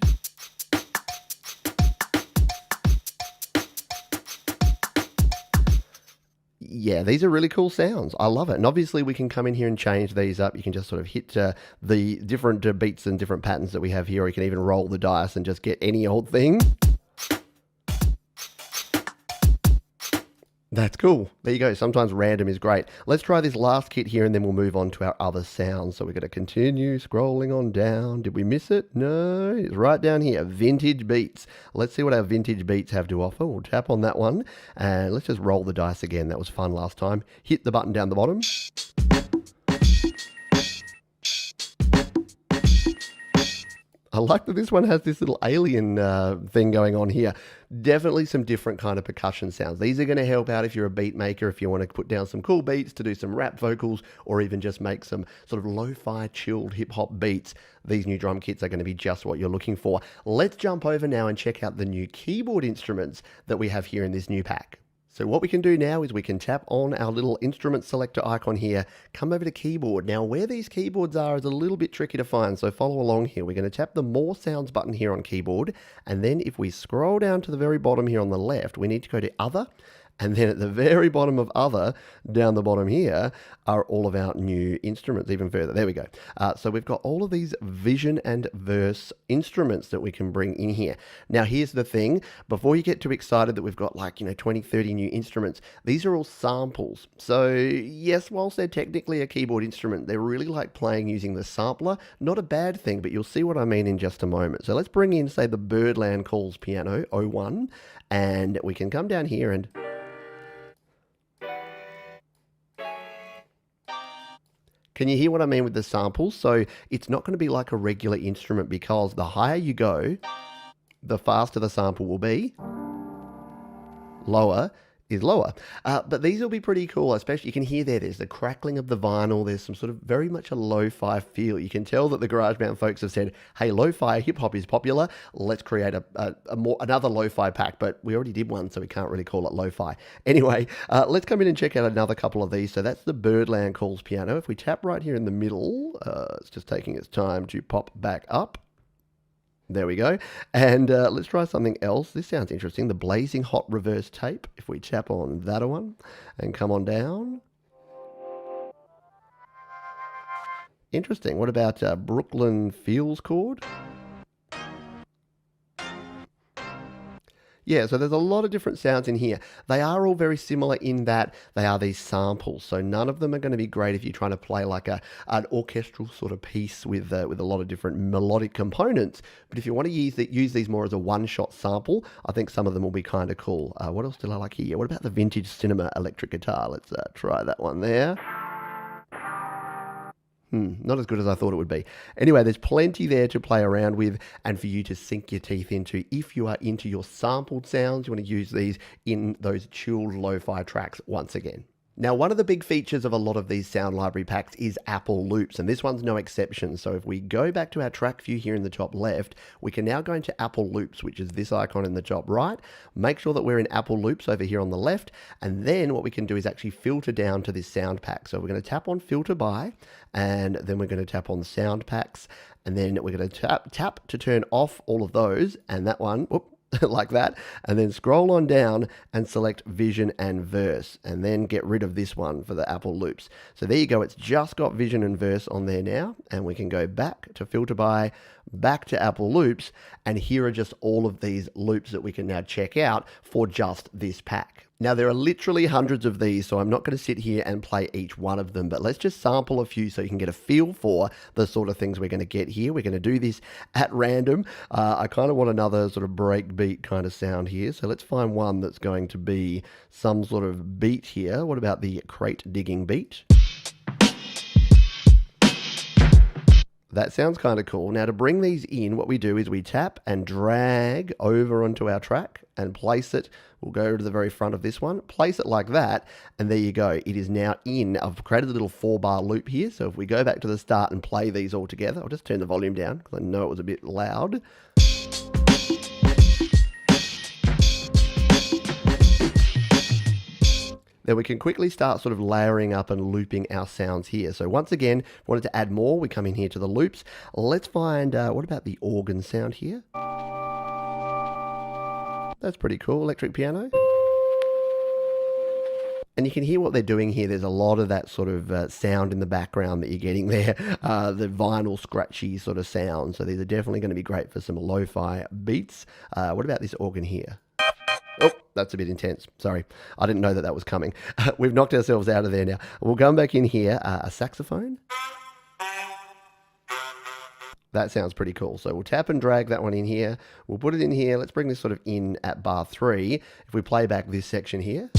yeah, these are really cool sounds. I love it. And obviously we can come in here and change these up. You can just sort of hit the different beats and different patterns that we have here, or you can even roll the dice and just get any old thing. That's cool. There you go. Sometimes random is great. Let's try this last kit here and then we'll move on to our other sounds. So we're going to continue scrolling on down. Did we miss it? No, it's right down here. Vintage Beats. Let's see what our Vintage Beats have to offer. We'll tap on that one and let's just roll the dice again. That was fun last time. Hit the button down the bottom. I like that this one has this little alien thing going on here. Definitely some different kind of percussion sounds. These are going to help out if you're a beat maker, if you want to put down some cool beats to do some rap vocals, or even just make some sort of lo-fi chilled hip-hop beats. These new drum kits are going to be just what you're looking for. Let's jump over now and check out the new keyboard instruments that we have here in this new pack. So what we can do now is we can tap on our little instrument selector icon here, come over to keyboard. Now where these keyboards are is a little bit tricky to find, so follow along here. We're going to tap the More Sounds button here on keyboard, and then if we scroll down to the very bottom here on the left, we need to go to Other, and then at the very bottom of Other, down the bottom here, are all of our new instruments, even further. There we go. So we've got all of these Vision and Verse instruments that we can bring in here. Now here's the thing, before you get too excited that we've got 20, 30 new instruments, these are all samples. So yes, whilst they're technically a keyboard instrument, they're really like playing using the sampler. Not a bad thing, but you'll see what I mean in just a moment. So let's bring in, say, the Birdland Calls piano, 01, and we can come down here and... Can you hear what I mean with the samples? So it's not going to be like a regular instrument, because the higher you go, the faster the sample will be. Lower is lower. But these will be pretty cool, especially you can hear there's the crackling of the vinyl. There's some sort of very much a lo-fi feel. You can tell that the GarageBand folks have said, hey, lo-fi hip-hop is popular. Let's create another lo-fi pack, but we already did one, so we can't really call it lo-fi. Anyway, let's come in and check out another couple of these. So that's the Birdland Calls piano. If we tap right here in the middle, it's just taking its time to pop back up. There we go. And let's try something else. This sounds interesting. The Blazing Hot Reverse Tape. If we tap on that one and come on down. Interesting. What about Brooklyn Feels chord? Yeah, so there's a lot of different sounds in here. They are all very similar in that they are these samples. So none of them are going to be great if you're trying to play like an orchestral sort of piece with a lot of different melodic components. But if you want to use these more as a one-shot sample, I think some of them will be kind of cool. What else did I like here? What about the vintage cinema electric guitar? Let's try that one there. Not as good as I thought it would be. Anyway, there's plenty there to play around with and for you to sink your teeth into. If you are into your sampled sounds, you want to use these in those chilled lo-fi tracks once again. Now, one of the big features of a lot of these sound library packs is Apple loops, and this one's no exception. So if we go back to our track view here in the top left, we can now go into Apple loops, which is this icon in the top right. Make sure that we're in Apple loops over here on the left, and then what we can do is actually filter down to this sound pack. So we're going to tap on filter by, and then we're going to tap on sound packs, and then we're going to tap to turn off all of those, and that one, whoop, like that, and then scroll on down and select Vision and Verse, and then get rid of this one for the Apple loops. So there you go, it's just got Vision and Verse on there now, and we can go back to filter by, back to Apple loops, and here are just all of these loops that we can now check out for just this pack. Now, there are literally hundreds of these, so I'm not going to sit here and play each one of them, but let's just sample a few so you can get a feel for the sort of things we're going to get here. We're going to do this at random. I kind of want another sort of breakbeat kind of sound here, so let's find one that's going to be some sort of beat here. What about the crate digging beat? That sounds kind of cool. Now, to bring these in, what we do is we tap and drag over onto our track and place it. We'll go to the very front of this one, place it like that, and there you go. It is now in. I've created a little 4-bar loop here, so if we go back to the start and play these all together, I'll just turn the volume down because I know it was a bit loud. Then we can quickly start sort of layering up and looping our sounds here. So once again, if we wanted to add more, we come in here to the loops. Let's find, what about the organ sound here? That's pretty cool, electric piano. And you can hear what they're doing here. There's a lot of that sort of sound in the background that you're getting there, the vinyl scratchy sort of sound. So these are definitely going to be great for some lo-fi beats. What about this organ here? Oh, that's a bit intense. Sorry. I didn't know that that was coming. We've knocked ourselves out of there now. We'll come back in here. A saxophone. That sounds pretty cool. So we'll tap and drag that one in here. We'll put it in here. Let's bring this sort of in at bar 3. If we play back this section here.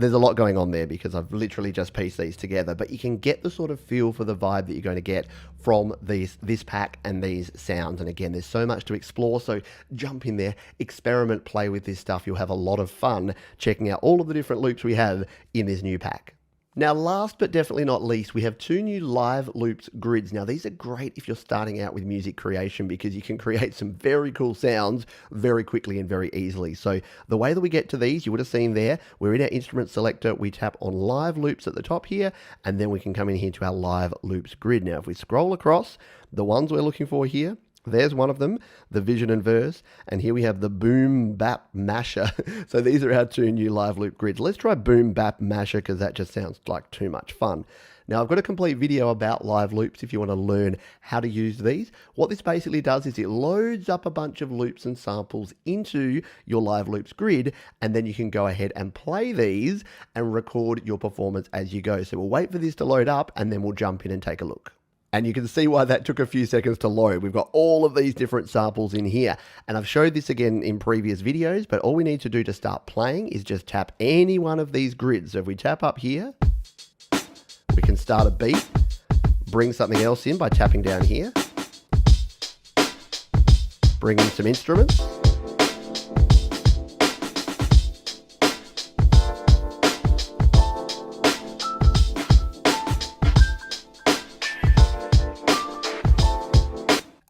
There's a lot going on there because I've literally just pieced these together, but you can get the sort of feel for the vibe that you're going to get from this pack and these sounds. And again, there's so much to explore, so jump in there, experiment, play with this stuff. You'll have a lot of fun checking out all of the different loops we have in this new pack. Now, last but definitely not least, we have 2 new live loops grids. Now, these are great if you're starting out with music creation because you can create some very cool sounds very quickly and very easily. So the way that we get to these, you would have seen there, we're in our instrument selector, we tap on live loops at the top here, and then we can come in here to our live loops grid. Now, if we scroll across, the ones we're looking for here, there's one of them, the Vision and Verse, and here we have the Boom Bap Masher. So these are our 2 new live loop grids. Let's try Boom Bap Masher because that just sounds like too much fun. Now, I've got a complete video about live loops if you want to learn how to use these. What this basically does is it loads up a bunch of loops and samples into your live loops grid, and then you can go ahead and play these and record your performance as you go. So we'll wait for this to load up, and then we'll jump in and take a look. And you can see why that took a few seconds to load. We've got all of these different samples in here. And I've showed this again in previous videos, but all we need to do to start playing is just tap any one of these grids. So if we tap up here, we can start a beat, bring something else in by tapping down here, bring in some instruments,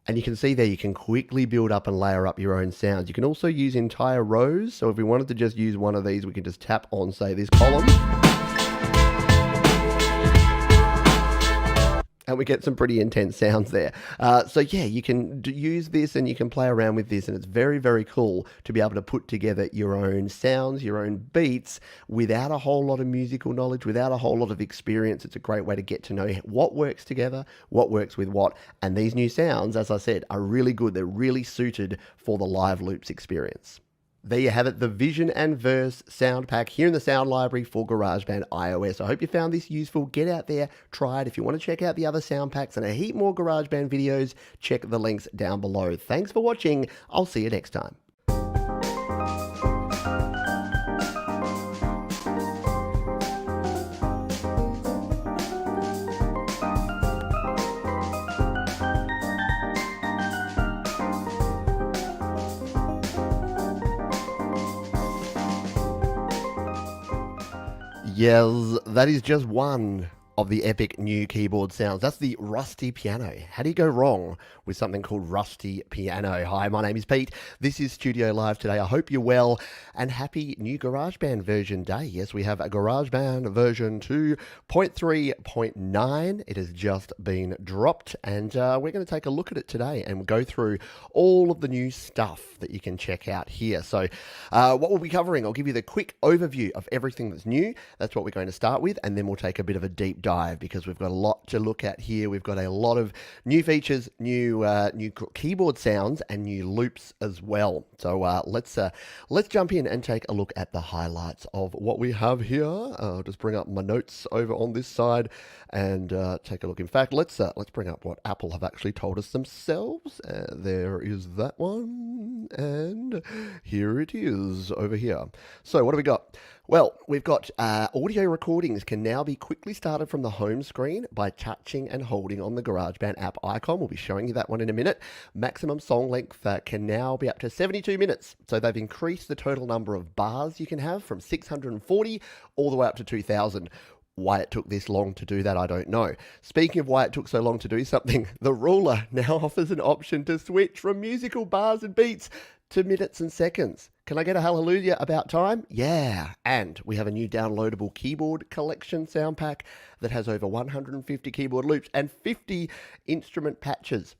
and you can see there you can quickly build up and layer up your own sounds. You can also use entire rows. So if we wanted to just use one of these, we can just tap on, say, this column. And we get some pretty intense sounds there. So yeah, you can use this and you can play around with this, and it's very, very cool to be able to put together your own sounds, your own beats without a whole lot of musical knowledge, without a whole lot of experience. It's a great way to get to know what works together, what works with what. And these new sounds, as I said, are really good. They're really suited for the live loops experience. There you have it, the Vision and Verse sound pack here in the sound library for GarageBand iOS. I hope you found this useful. Get out there, try it. If you want to check out the other sound packs and a heap more GarageBand videos, check the links down below. Thanks for watching. I'll see you next time. Yes, that is just one of the epic new keyboard sounds. That's the Rusty Piano. How do you go wrong with something called Rusty Piano? Hi, my name is Pete. This is Studio Live today. I hope you're well, and happy new GarageBand version day. Yes, we have a GarageBand version 2.3.9. It has just been dropped, and we're going to take a look at it today and go through all of the new stuff that you can check out here. So what we'll be covering, I'll give you the quick overview of everything that's new. That's what we're going to start with, and then we'll take a bit of a deep dive because we've got a lot to look at here. We've got a lot of new features, new keyboard sounds, and new loops as well. So let's jump in and take a look at the highlights of what we have here. I'll just bring up my notes over on this side and take a look. In fact, let's bring up what Apple have actually told us themselves. There is that one, and here it is over here. So what do we got? Well, we've got audio recordings can now be quickly started from the home screen by touching and holding on the GarageBand app icon. We'll be showing you that one in a minute. Maximum song length can now be up to 72 minutes. So they've increased the total number of bars you can have from 640 all the way up to 2,000. Why it took this long to do that, I don't know. Speaking of why it took so long to do something, the ruler now offers an option to switch from musical bars and beats to minutes and seconds. Can I get a hallelujah about time? Yeah. And we have a new downloadable keyboard collection sound pack that has over 150 keyboard loops and 50 instrument patches,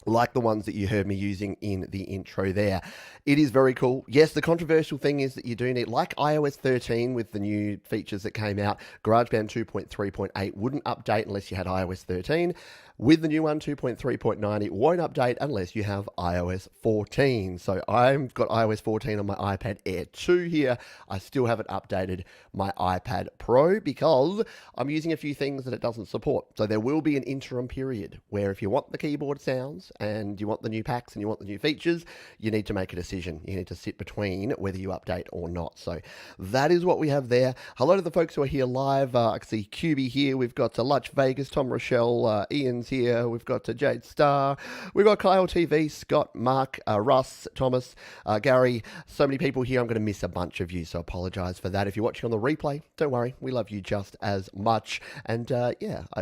like the ones that you heard me using in the intro there. It is very cool. Yes, the controversial thing is that you do need, like iOS 13 with the new features that came out, GarageBand 2.3.8 wouldn't update unless you had iOS 13. With the new one, 2.3.9, it won't update unless you have iOS 14. So I've got iOS 14 on my iPad Air 2 here. I still haven't updated my iPad Pro because I'm using a few things that it doesn't support. So there will be an interim period where if you want the keyboard sounds, songs and you want the new packs and you want the new features, you need to make a decision. You need to sit between whether you update or not. So that is what we have there. Hello to the folks who are here live. I can see QB here. We've got Lutch Vegas, Tom Rochelle, Ian's here. We've got Jade Star. We've got Kyle TV, Scott, Mark, Russ, Thomas, Gary. So many people here. I'm going to miss a bunch of you, so apologize for that. If you're watching on the replay, don't worry. We love you just as much. And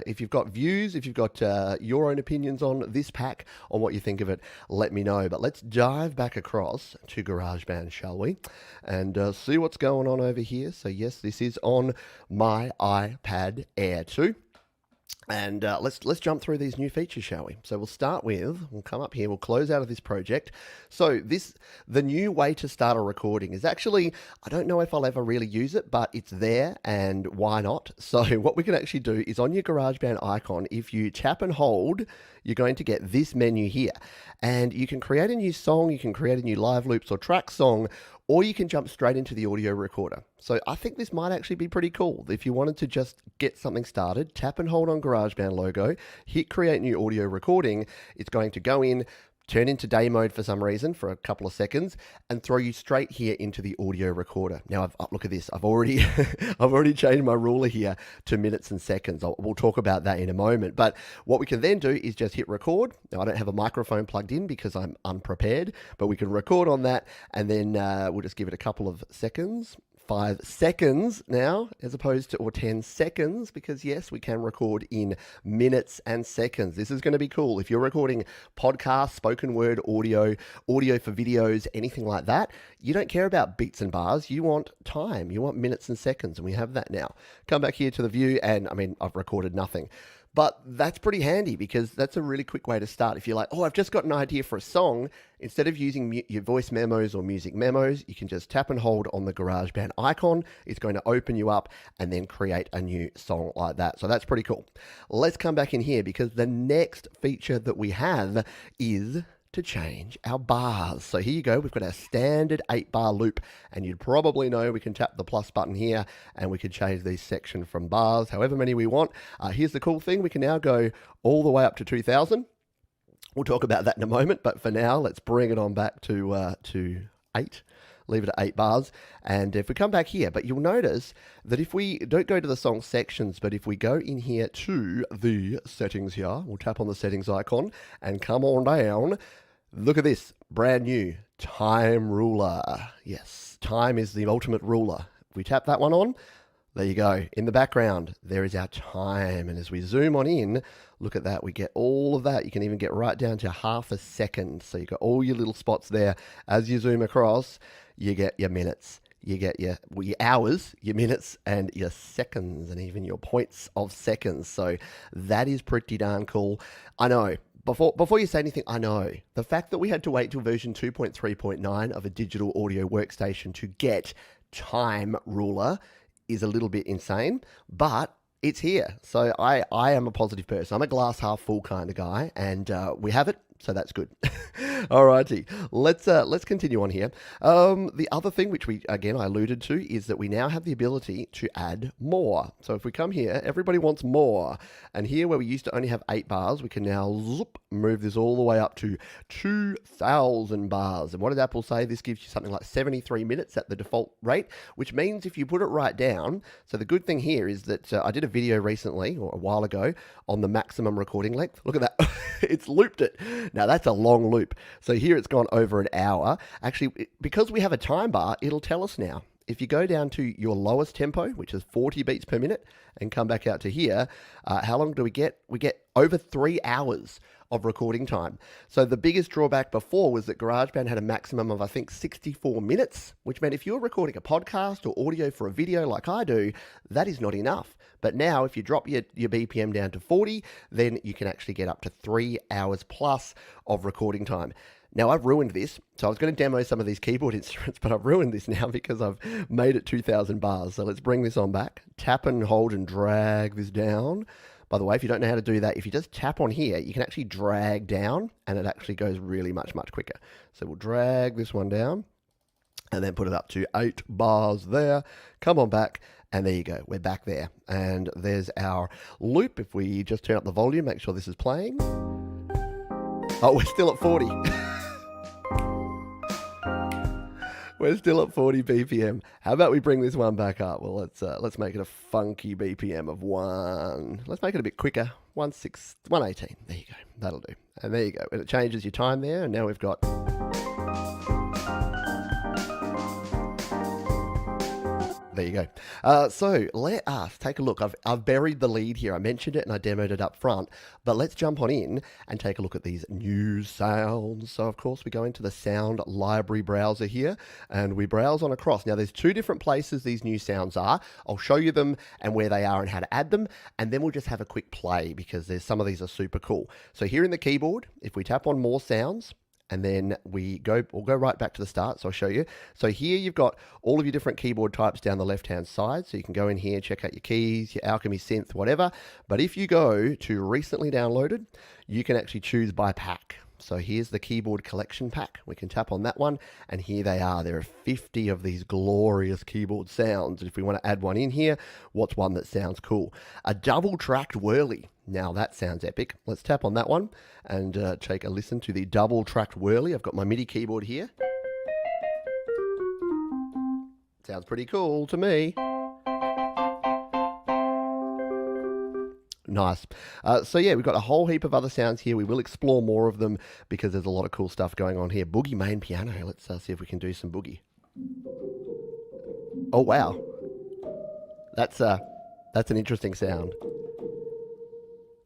if you've got views, if you've got your own opinions on this pack, on what you think of it, let me know. But let's dive back across to GarageBand, shall we? And see what's going on over here. So yes, this is on my iPad Air 2. And let's jump through these new features, shall we? So we'll come up here, we'll close out of this project. So the new way to start a recording is actually, I don't know if I'll ever really use it, but it's there and why not? So what we can actually do is on your GarageBand icon, if you tap and hold, you're going to get this menu here. And you can create a new song, you can create a new live loops or track song, or you can jump straight into the audio recorder. So I think this might actually be pretty cool. If you wanted to just get something started, tap and hold on GarageBand logo, hit create new audio recording, it's going to go in, turn into day mode for some reason for a couple of seconds, and throw you straight here into the audio recorder. Now, look at this. I've already changed my ruler here to minutes and seconds. We'll talk about that in a moment. But what we can then do is just hit record. Now, I don't have a microphone plugged in because I'm unprepared, but we can record on that, and then we'll just give it a couple of seconds. 5 seconds now, as opposed to, or 10 seconds, because yes, we can record in minutes and seconds. This is going to be cool. If you're recording podcasts, spoken word, audio for videos, anything like that, you don't care about beats and bars. You want time. You want minutes and seconds, and we have that now. Come back here to the view, and I mean, I've recorded nothing. But that's pretty handy because that's a really quick way to start. If you're like, oh, I've just got an idea for a song, instead of using your voice memos or music memos, you can just tap and hold on the GarageBand icon. It's going to open you up and then create a new song like that. So that's pretty cool. Let's come back in here because the next feature that we have is to change our bars. So here you go. We've got our standard 8-bar loop, and you'd probably know we can tap the plus button here and we can change these section from bars, however many we want. Here's the cool thing. We can now go all the way up to 2000. We'll talk about that in a moment, but for now, let's bring it on back to 8. Leave it at 8 bars. And if we come back here, but you'll notice that if we don't go to the song sections, but if we go in here to the settings here, we'll tap on the settings icon and come on down. Look at this, brand new time ruler. Yes, time is the ultimate ruler. If we tap that one on, there you go. In the background, there is our time. And as we zoom on in, look at that. We get all of that. You can even get right down to half a second. So you've got all your little spots there. As you zoom across, you get your minutes. You get your hours, your minutes, and your seconds, and even your points of seconds. So that is pretty darn cool. I know. Before you say anything, I know. The fact that we had to wait till version 2.3.9 of a digital audio workstation to get time ruler is a little bit insane, but it's here. So I am a positive person. I'm a glass half full kind of guy, and we have it. So that's good. Alrighty, let's continue on here. The other thing which I alluded to is that we now have the ability to add more. So if we come here, everybody wants more. And here where we used to only have 8 bars, we can now move this all the way up to 2,000 bars. And what did Apple say? This gives you something like 73 minutes at the default rate, which means if you put it right down, so the good thing here is that I did a video recently, or a while ago, on the maximum recording length. Look at that. It's looped it. Now that's a long loop. So here it's gone over an hour. Actually, because we have a time bar, it'll tell us now. If you go down to your lowest tempo, which is 40 beats per minute, and come back out to here, how long do we get? We get over 3 hours of recording time. So the biggest drawback before was that GarageBand had a maximum of, I think, 64 minutes, which meant if you're recording a podcast or audio for a video like I do, that is not enough. But now if you drop your BPM down to 40, then you can actually get up to 3 hours plus of recording time. Now, I've ruined this, so I was going to demo some of these keyboard instruments, but I've ruined this now because I've made it 2,000 bars. So let's bring this on back. Tap and hold and drag this down. By the way, if you don't know how to do that, if you just tap on here, you can actually drag down, and it actually goes really much quicker. So we'll drag this one down, and then put it up to 8 bars there. Come on back, and there you go. We're back there. And there's our loop. If we just turn up the volume, make sure this is playing. Oh, we're still at 40. We're still at 40 BPM. How about we bring this one back up? Well, let's make it a funky BPM of 1. Let's make it a bit quicker. 118. There you go. That'll do. And there you go. And it changes your time there. And now we've got... There you go. So let us take a look. I've buried the lead here. I mentioned it and I demoed it up front, but let's jump on in and take a look at these new sounds. So of course we go into the sound library browser here and we browse on across. Now there's 2 different places these new sounds are. I'll show you them and where they are and how to add them. And then we'll just have a quick play because some of these are super cool. So here in the keyboard, if we tap on more sounds, and then we'll go right back to the start, so I'll show you. So here you've got all of your different keyboard types down the left-hand side. So you can go in here, check out your keys, your Alchemy Synth, whatever. But if you go to recently downloaded, you can actually choose by pack. So here's the keyboard collection pack. We can tap on that one, and here they are. There are 50 of these glorious keyboard sounds. If we want to add one in here, what's one that sounds cool? A double-tracked whirly. Now that sounds epic. Let's tap on that one and take a listen to the double-tracked whirly. I've got my MIDI keyboard here. Sounds pretty cool to me. Nice. So yeah, we've got a whole heap of other sounds here. We will explore more of them because there's a lot of cool stuff going on here. Boogie main piano. Let's see if we can do some boogie. Oh wow, that's an interesting sound.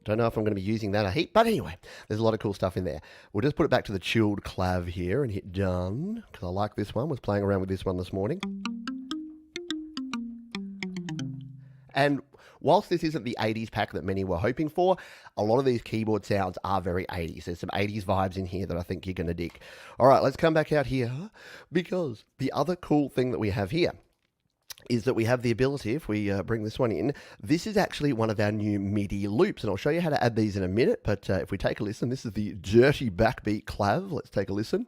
Don't know if I'm going to be using that a heap, but anyway, there's a lot of cool stuff in there. We'll just put it back to the chilled clav here and hit done because I like this one. Was playing around with this one this morning. And whilst this isn't the 80s pack that many were hoping for, a lot of these keyboard sounds are very 80s. There's some 80s vibes in here that I think you're going to dig. All right, let's come back out here because the other cool thing that we have here is that we have the ability, if we bring this one in, this is actually one of our new MIDI loops, and I'll show you how to add these in a minute, but if we take a listen, this is the dirty backbeat clav. Let's take a listen.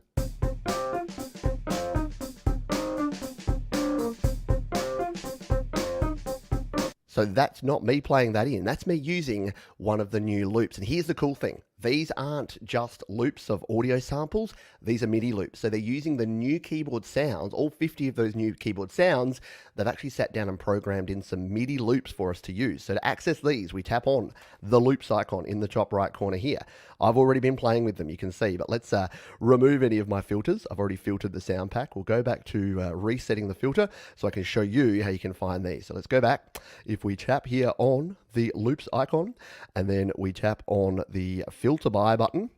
So that's not me playing that in, that's me using one of the new loops. And here's the cool thing. These aren't just loops of audio samples, these are MIDI loops. So they're using the new keyboard sounds, all 50 of those new keyboard sounds, they've actually sat down and programmed in some MIDI loops for us to use. So to access these, we tap on the loops icon in the top right corner here. I've already been playing with them, you can see, but let's remove any of my filters. I've already filtered the sound pack. We'll go back to resetting the filter so I can show you how you can find these. So let's go back. If we tap here on the loops icon and then we tap on the filter by button,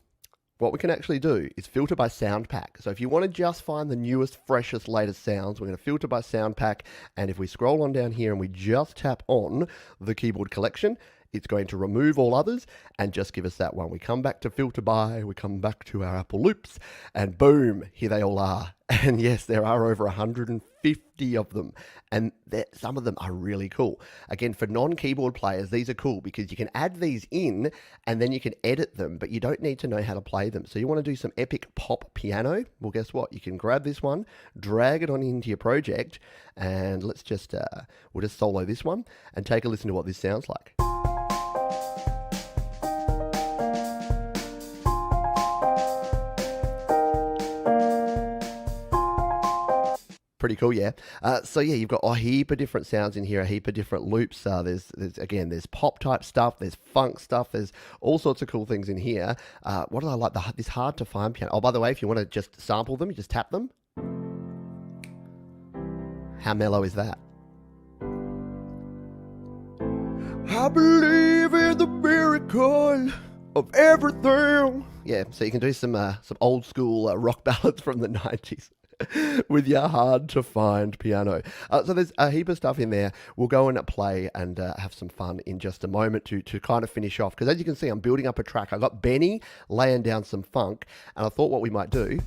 what we can actually do is filter by sound pack. So if you want to just find the newest, freshest, latest sounds, we're going to filter by sound pack. And if we scroll on down here and we just tap on the keyboard collection, it's going to remove all others and just give us that one. We come back to filter by, we come back to our Apple loops, and boom, here they all are. And yes, there are over 150 of them, and some of them are really cool. Again, for non-keyboard players, these are cool because you can add these in and then you can edit them, but you don't need to know how to play them. So you want to do some epic pop piano? Well, guess what? You can grab this one, drag it on into your project, and let's just, we'll just solo this one and take a listen to what this sounds like. Pretty cool, yeah. So yeah, you've got a heap of different sounds in here, a heap of different loops. There's pop type stuff, there's funk stuff, there's all sorts of cool things in here. What do I like? This hard to find piano. Oh, by the way, if you want to just sample them, you just tap them. How mellow is that? I believe in the miracle of everything. Yeah, so you can do some old school rock ballads from the 90s. With your hard to find piano. So there's a heap of stuff in there. We'll go and play and have some fun in just a moment to kind of finish off. Because as you can see, I'm building up a track. I got Benny laying down some funk, and I thought what we might do.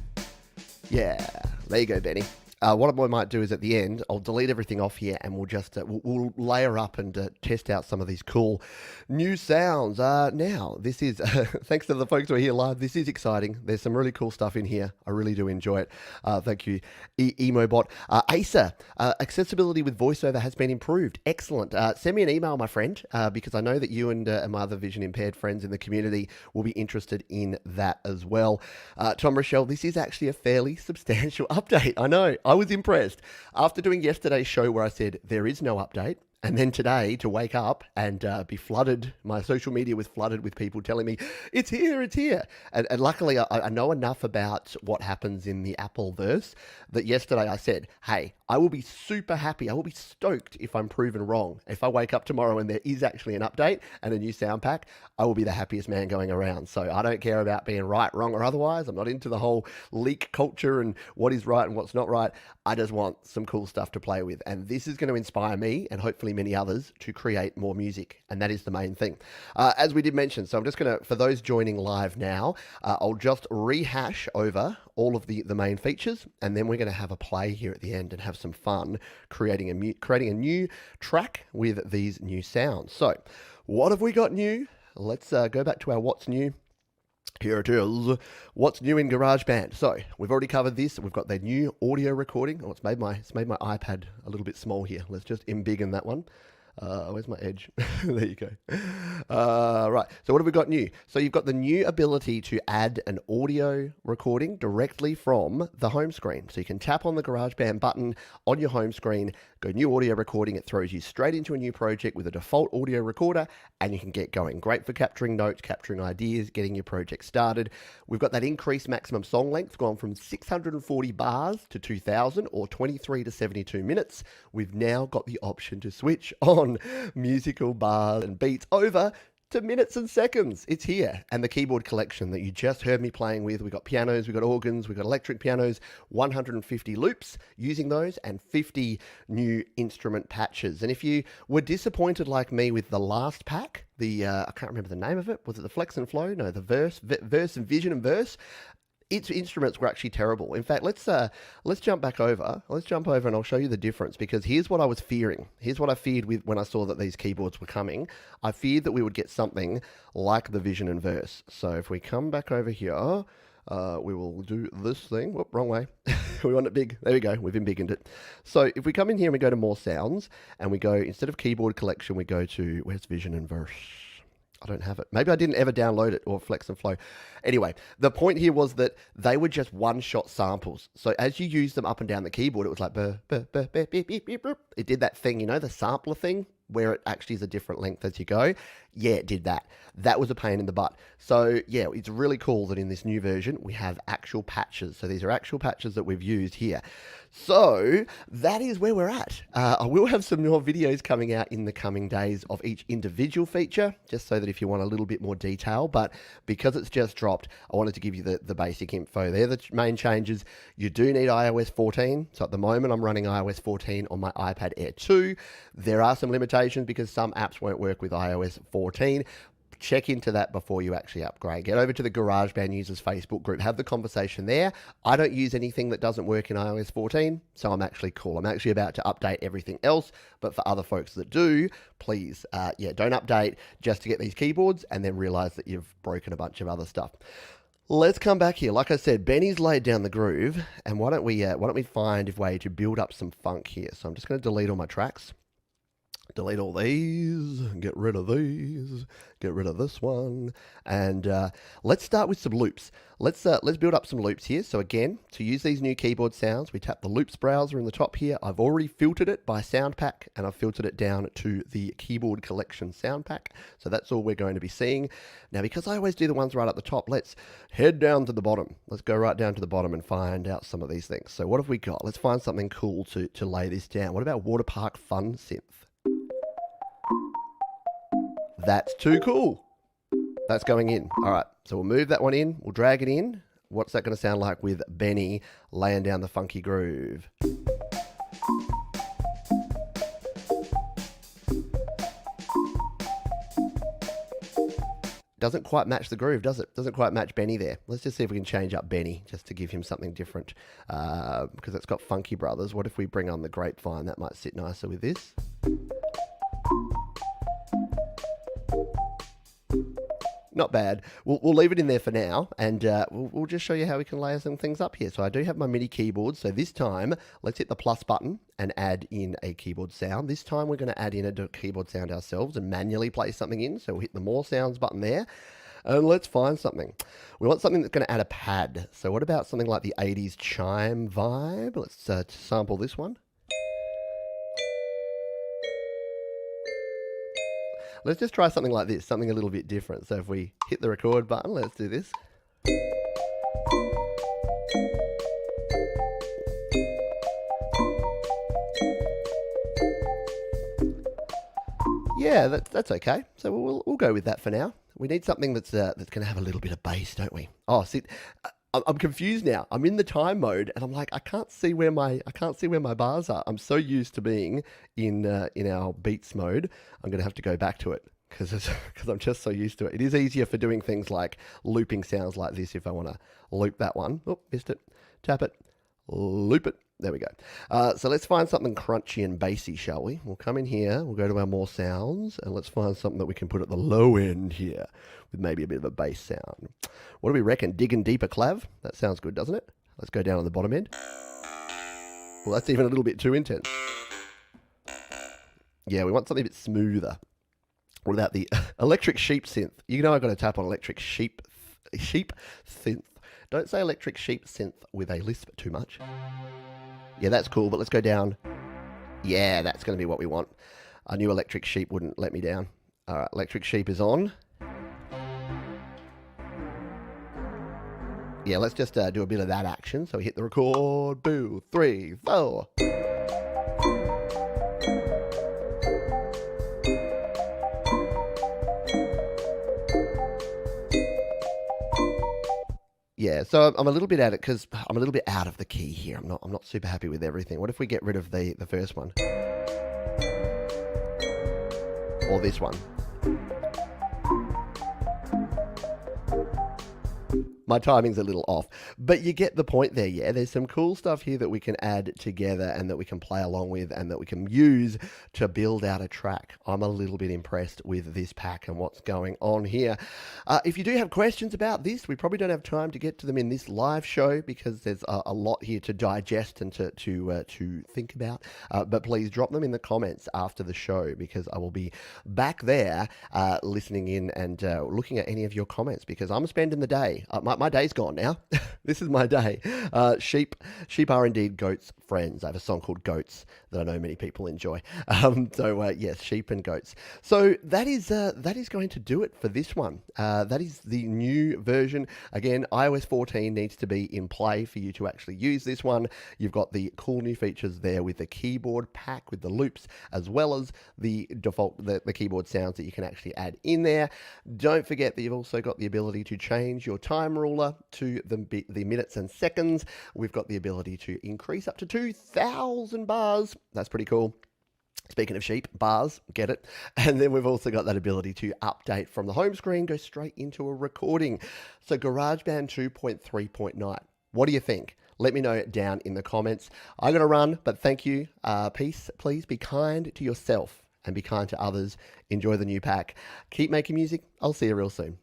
Yeah, there you go, Benny. What I might do is at the end, I'll delete everything off here and we'll just we'll layer up and test out some of these cool new sounds. Now, this is, thanks to the folks who are here live, this is exciting. There's some really cool stuff in here. I really do enjoy it. Thank you, Emobot. Acer, accessibility with VoiceOver has been improved. Excellent. Send me an email, my friend, because I know that you and my other vision impaired friends in the community will be interested in that as well. Tom Rochelle, this is actually a fairly substantial update. I know. I was impressed. After doing yesterday's show where I said there is no update, and then today to wake up and be flooded, my social media was flooded with people telling me, it's here, it's here. And luckily, I know enough about what happens in the Apple verse that yesterday I said, hey, I will be super happy. I will be stoked if I'm proven wrong. If I wake up tomorrow and there is actually an update and a new sound pack, I will be the happiest man going around. So I don't care about being right, wrong, or otherwise. I'm not into the whole leak culture and what is right and what's not right. I just want some cool stuff to play with. And this is going to inspire me and hopefully many others to create more music. And that is the main thing. As we did mention, so I'm just going to, for those joining live now, I'll just rehash over all of the main features, and then we're going to have a play here at the end and have some fun creating a new track with these new sounds. So what have we got new? Let's go back to our what's new. Here it is. What's new in GarageBand? So we've already covered this. We've got the new audio recording. Oh, it's made my iPad a little bit small here. Let's just embiggen that one. Where's my edge? There you go. Right. So what have we got new? So you've got the new ability to add an audio recording directly from the home screen. So you can tap on the GarageBand button on your home screen, go new audio recording. It throws you straight into a new project with a default audio recorder, and you can get going. Great for capturing notes, capturing ideas, getting your project started. We've got that increased maximum song length gone from 640 bars to 2,000 or 23 to 72 minutes. We've now got the option to switch on musical bars and beats over to minutes and seconds. It's here. And the keyboard collection that you just heard me playing with, we got pianos, we got organs, we got electric pianos, 150 loops using those, and 50 new instrument patches. And if you were disappointed like me with the last pack, the I can't remember the name of it, was it the Flex and Flow? No, the Verse and Vision and Verse. Its instruments were actually terrible. In fact, let's jump back over. Let's jump over and I'll show you the difference, because here's what I was fearing. Here's what I feared when I saw that these keyboards were coming. I feared that we would get something like the Vision and Verse. So if we come back over here, we will do this thing. Whoop, wrong way. We want it big. There we go. We've embiggened it. So if we come in here and we go to more sounds and we go, instead of keyboard collection, we go to, where's Vision and Verse? I don't have it. Maybe I didn't ever download it, or Flex and Flow. Anyway, the point here was that they were just one-shot samples. So as you use them up and down the keyboard, it was like, it did that thing, you know, the sampler thing, where it actually is a different length as you go. Yeah, it did that. That was a pain in the butt. So yeah, it's really cool that in this new version, we have actual patches. So these are actual patches that we've used here. So that is where we're at. I will have some more videos coming out in the coming days of each individual feature, just so that if you want a little bit more detail, but because it's just dropped, I wanted to give you the basic info. They're the main changes. You do need iOS 14. So at the moment, I'm running iOS 14 on my iPad Air 2. There are some limitations because some apps won't work with iOS 14. Check into that before you actually upgrade. Get over to the GarageBand users Facebook group. Have the conversation there. I don't use anything that doesn't work in iOS 14, so I'm actually cool. I'm actually about to update everything else, but for other folks that do, please, don't update just to get these keyboards and then realize that you've broken a bunch of other stuff. Let's come back here. Like I said, Benny's laid down the groove, and why don't we find a way to build up some funk here? So I'm just going to delete all my tracks. Delete all these, get rid of these, get rid of this one, and let's start with some loops. Let's build up some loops here. So again, to use these new keyboard sounds, we tap the loops browser in the top here. I've already filtered it by sound pack, and I've filtered it down to the keyboard collection sound pack. So that's all we're going to be seeing. Now, because I always do the ones right at the top, let's head down to the bottom. Let's go right down to the bottom and find out some of these things. So what have we got? Let's find something cool to lay this down. What about Waterpark Fun Synth? That's too cool. That's going in. All right, so we'll move that one in. We'll drag it in. What's that going to sound like with Benny laying down the funky groove? Doesn't quite match the groove, does it? Doesn't quite match Benny there. Let's just see if we can change up Benny just to give him something different because it's got Funky Brothers. What if we bring on the Grapevine? That might sit nicer with this. Not bad. We'll leave it in there for now, and we'll just show you how we can layer some things up here. So I do have my MIDI keyboard. So this time, let's hit the plus button and add in a keyboard sound. This time we're going to add in a keyboard sound ourselves and manually play something in. So we'll hit the More Sounds button there, and let's find something. We want something that's going to add a pad. So what about something like the 80s chime vibe? Let's sample this one. Let's just try something like this, something a little bit different. So if we hit the record button, let's do this. Yeah, that's okay. So we'll go with that for now. We need something that's going to have a little bit of bass, don't we? Oh, see, I'm confused now. I'm in the time mode, and I'm like, I can't see where my bars are. I'm so used to being in our beats mode. I'm going to have to go back to it because I'm just so used to it. It is easier for doing things like looping sounds like this. If I want to loop that one, oh, missed it. Tap it, loop it. There we go. So let's find something crunchy and bassy, shall we? We'll come in here, we'll go to our More Sounds, and let's find something that we can put at the low end here with maybe a bit of a bass sound. What do we reckon? Digging Deeper Clav? That sounds good, doesn't it? Let's go down on the bottom end. Well, that's even a little bit too intense. Yeah, we want something a bit smoother. What about the electric sheep synth? You know I've got to tap on electric sheep synth. Don't say electric sheep synth with a lisp too much. Yeah, that's cool, but let's go down. Yeah, that's going to be what we want. I knew electric sheep wouldn't let me down. All right, electric sheep is on. Yeah, let's just do a bit of that action. So we hit the record. 2, 3, 4. Yeah, so I'm a little bit at it because I'm a little bit out of the key here. I'm not super happy with everything. What if we get rid of the first one? Or this one? My timing's a little off, but you get the point there, yeah? There's some cool stuff here that we can add together and that we can play along with and that we can use to build out a track. I'm a little bit impressed with this pack and what's going on here. If you do have questions about this, we probably don't have time to get to them in this live show because there's a lot here to digest and to think about, but please drop them in the comments after the show because I will be back there listening in and looking at any of your comments because I'm spending the day. My day's gone now. This is my day. Sheep are indeed goats' friends. I have a song called Goats that I know many people enjoy. Yes, sheep and goats. So that is going to do it for this one. That is the new version. Again, iOS 14 needs to be in play for you to actually use this one. You've got the cool new features there with the keyboard pack with the loops as well as the default the keyboard sounds that you can actually add in there. Don't forget that you've also got the ability to change your time ruler to the minutes and seconds. We've got the ability to increase up to 2,000 bars. That's pretty cool. Speaking of sheep, bars, get it. And then we've also got that ability to update from the home screen, go straight into a recording. So GarageBand 2.3.9. What do you think? Let me know down in the comments. I'm going to run, but thank you. Peace. Please be kind to yourself and be kind to others. Enjoy the new pack. Keep making music. I'll see you real soon.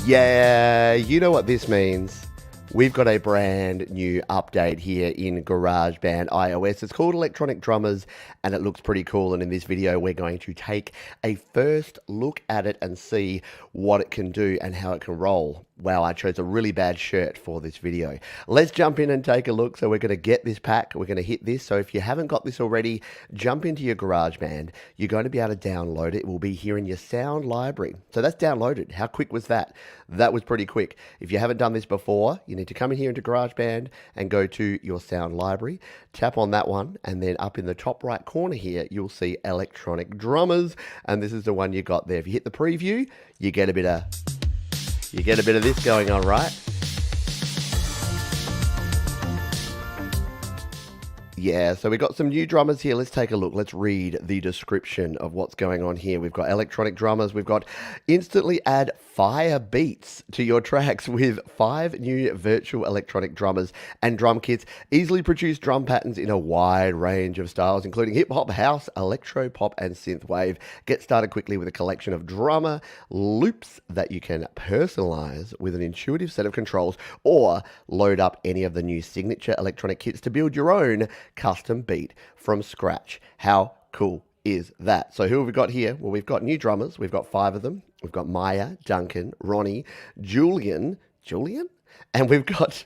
Yeah, you know what this means. We've got a brand new update here in GarageBand iOS. It's called Electronic Drummers and it looks pretty cool. And in this video, we're going to take a first look at it and see what it can do and how it can roll. Wow, I chose a really bad shirt for this video. Let's jump in and take a look. So we're going to get this pack. We're going to hit this. So if you haven't got this already, jump into your GarageBand. You're going to be able to download it. It will be here in your sound library. So that's downloaded. How quick was that? That was pretty quick. If you haven't done this before, you need to come in here into GarageBand and go to your sound library. Tap on that one. And then up in the top right corner here, you'll see Electronic Drummers. And this is the one you got there. If you hit the preview, you get a bit of this going on, right? Yeah, so we've got some new drummers here. Let's take a look. Let's read the description of what's going on here. We've got electronic drummers. We've got instantly add fire beats to your tracks with 5 new virtual electronic drummers and drum kits. Easily produce drum patterns in a wide range of styles, including hip hop, house, electro, pop, and synth wave. Get started quickly with a collection of drummer loops that you can personalize with an intuitive set of controls, or load up any of the new signature electronic kits to build your own custom beat from scratch. How cool is that? So who have we got here? Well, we've got new drummers. We've got 5 of them. We've got Maya, Duncan, Ronnie, Julian, and we've got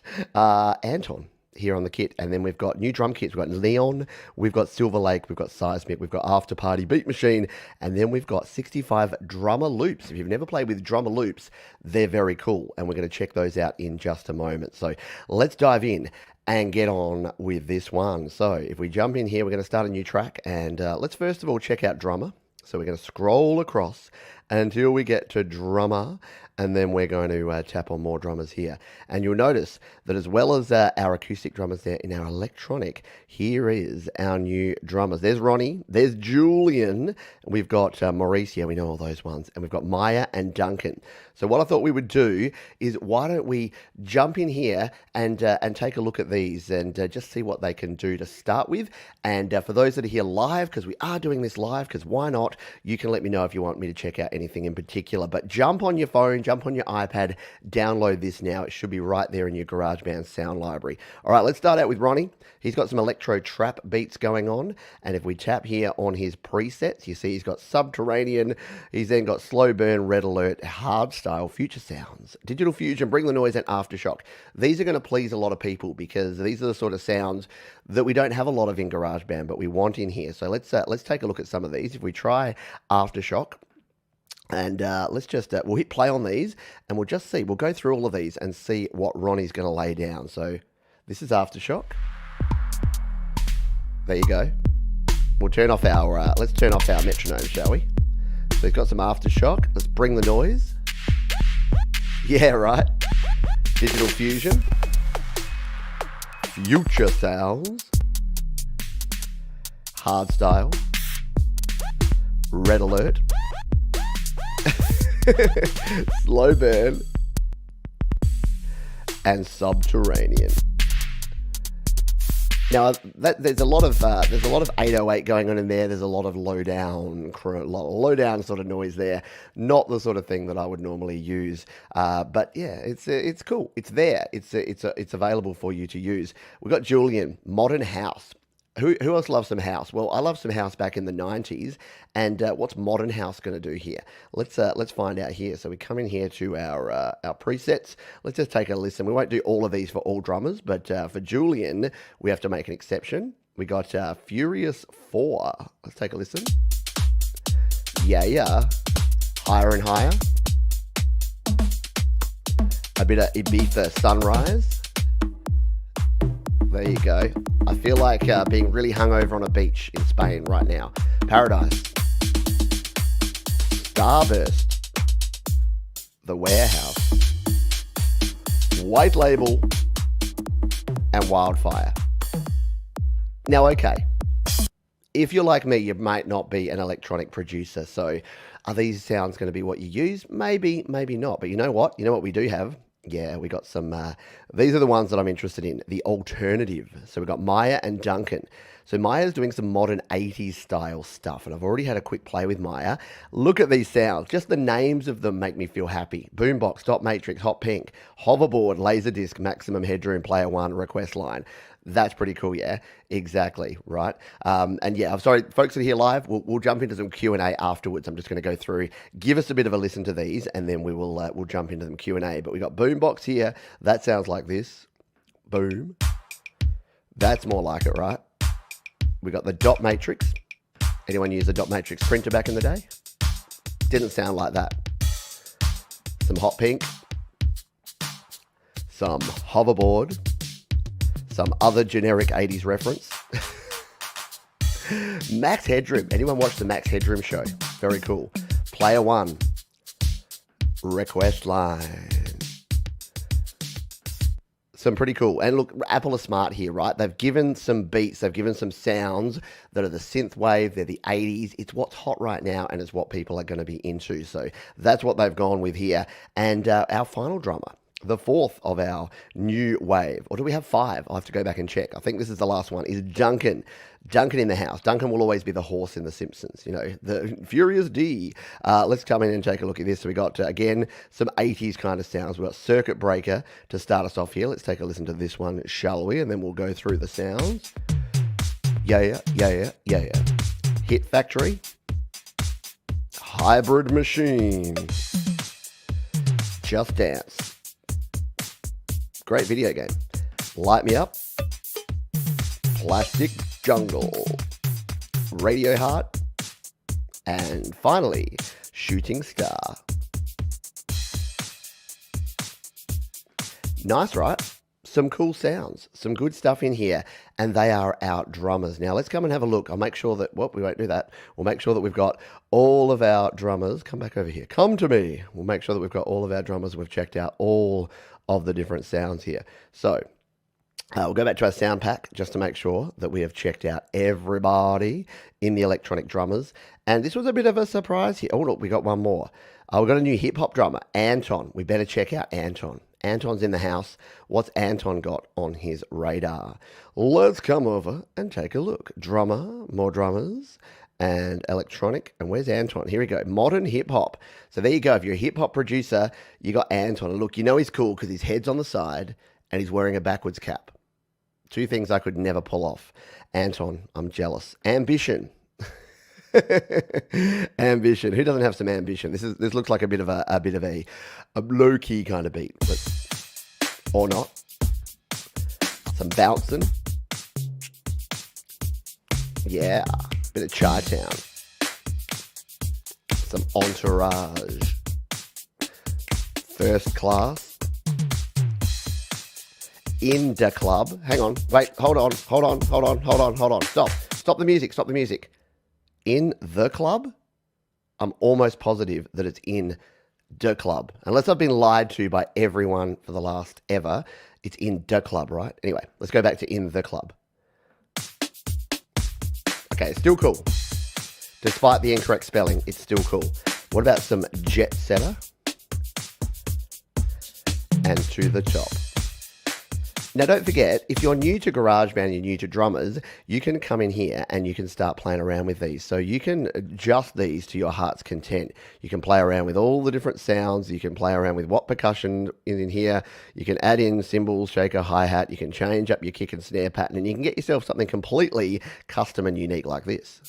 Anton here on the kit. And then we've got new drum kits. We've got Leon, we've got Silver Lake, we've got Seismic, we've got After Party Beat Machine, and then we've got 65 drummer loops. If you've never played with drummer loops, they're very cool, and we're going to check those out in just a moment. So let's dive in and get on with this one. So if we jump in here, we're going to start a new track, and let's first of all check out drummer. So we're going to scroll across until we get to drummer, and then we're going to tap on more drummers here. And you'll notice that as well as our acoustic drummers there in our electronic, here is our new drummers. There's Ronnie, there's Julian, we've got Mauricio, we know all those ones, and we've got Maya and Duncan. So what I thought we would do is, why don't we jump in here and take a look at these and just see what they can do to start with. And for those that are here live, because we are doing this live, because why not, you can let me know if you want me to check out anything in particular. But jump on your phone, jump on your iPad, download this now. It should be right there in your GarageBand sound library. All right, let's start out with Ronnie. He's got some electro trap beats going on. And if we tap here on his presets, you see he's got Subterranean. He's then got Slow Burn, Red Alert, Hardstyle, Future Sounds, Digital Fusion, Bring the Noise, and Aftershock. These are going to please a lot of people because these are the sort of sounds that we don't have a lot of in GarageBand, but we want in here. So let's take a look at some of these. If we try Aftershock, and let's just, we'll hit play on these, and we'll just see. We'll go through all of these and see what Ronnie's going to lay down. So this is Aftershock. There you go. We'll turn off our, let's turn off our metronome, shall we? So he's got some Aftershock. Let's bring the noise. Yeah, right. Digital Fusion. Future Sounds. Hardstyle. Red Alert. Slow Burn. And Subterranean. Now, there's a lot of 808 going on in there. There's a lot of low down sort of noise there. Not the sort of thing that I would normally use. But yeah, it's cool. It's there. It's available for you to use. We've got Julian, Modern House. Who else loves some house? Well, I love some house back in the 90s. And what's Modern House going to do here? Let's find out here. So we come in here to our presets. Let's just take a listen. We won't do all of these for all drummers, but for Julian, we have to make an exception. We got Furious 4. Let's take a listen. Yeah. Higher and Higher. A bit of Ibiza Sunrise. There you go. I feel like being really hungover on a beach in Spain right now. Paradise. Starburst. The Warehouse. White Label. And Wildfire. Now, okay. If you're like me, you might not be an electronic producer. So are these sounds going to be what you use? Maybe, maybe not. But you know what? You know what we do have? Yeah, we got some, these are the ones that I'm interested in, the alternative. So we've got Maya and Duncan. So Maya's doing some modern 80s style stuff, and I've already had a quick play with Maya. Look at these sounds. Just the names of them make me feel happy. Boombox, Dot Matrix, Hot Pink, Hoverboard, Laserdisc, Maximum Headroom, Player One, Request Line. That's pretty cool, yeah, exactly, right? And yeah, I'm sorry, folks that are here live, we'll jump into some Q&A afterwards. I'm just going to go through, give us a bit of a listen to these, and then we'll jump into them Q&A. But we got Boombox here. That sounds like this. Boom. That's more like it, right? We got the Dot Matrix. Anyone use a Dot Matrix printer back in the day? Didn't sound like that. Some Hot Pink. Some Hoverboard. Some other generic 80s reference. Max Headroom. Anyone watch the Max Headroom show? Very cool. Player One. some pretty cool. And look, Apple are smart here, right? They've given some beats, they've given some sounds that are the synth wave, they're the 80s. It's what's hot right now, and it's what people are going to be into. So that's what they've gone with here. And our final drummer, the fourth of our new wave, or do we have five? I'll have to go back and check. I think this is the last one, is Duncan. Duncan in the house. Duncan will always be the horse in The Simpsons, you know, the Furious D. Let's come in and take a look at this. So we got, again, some 80s kind of sounds. We've got Circuit Breaker to start us off here. Let's take a listen to this one, shall we? And then we'll go through the sounds. Yeah. Hit Factory. Hybrid Machine. Just Dance. Great video game. Light Me Up. Plastic Jungle. Radio Heart. And finally, Shooting Star. Nice, right? Some cool sounds, some good stuff in here, and they are our drummers. Now, let's come and have a look. I'll make sure that, well, we won't do that. We'll make sure that we've got all of our drummers. Come back over here. Come to me. We'll make sure that we've got all of our drummers. We've checked out all of the different sounds here. So, we'll go back to our sound pack just to make sure that we have checked out everybody in the electronic drummers. And this was a bit of a surprise here. Oh, look, we got one more. We've got a new hip-hop drummer, Anton. We better check out Anton. Anton's in the house. What's Anton got on his radar? Let's come over and take a look. Drummer, more drummers, and electronic. And where's Anton? Here we go. Modern hip-hop. So there you go. If you're a hip-hop producer, you got Anton. And look, you know he's cool because his head's on the side and he's wearing a backwards cap. Two things I could never pull off. Anton, I'm jealous. Ambition. Ambition. Who doesn't have some ambition? This looks like a bit of a low key kind of beat, but or not. Some bouncing. Yeah, bit of Chi-Town. Some Entourage. First Class. In the Club. Hang on. Wait. Hold on. Stop the music. In the Club? I'm almost positive that it's in the Club. Unless I've been lied to by everyone for the last ever, it's in the Club, right? Anyway, let's go back to In the Club. Okay, it's still cool. Despite the incorrect spelling, it's still cool. What about some Jet Setter? And To the Top. Now, don't forget, if you're new to GarageBand, you're new to Drummers, you can come in here and you can start playing around with these. So you can adjust these to your heart's content. You can play around with all the different sounds. You can play around with what percussion is in here. You can add in cymbals, shaker, hi-hat. You can change up your kick and snare pattern, and you can get yourself something completely custom and unique like this.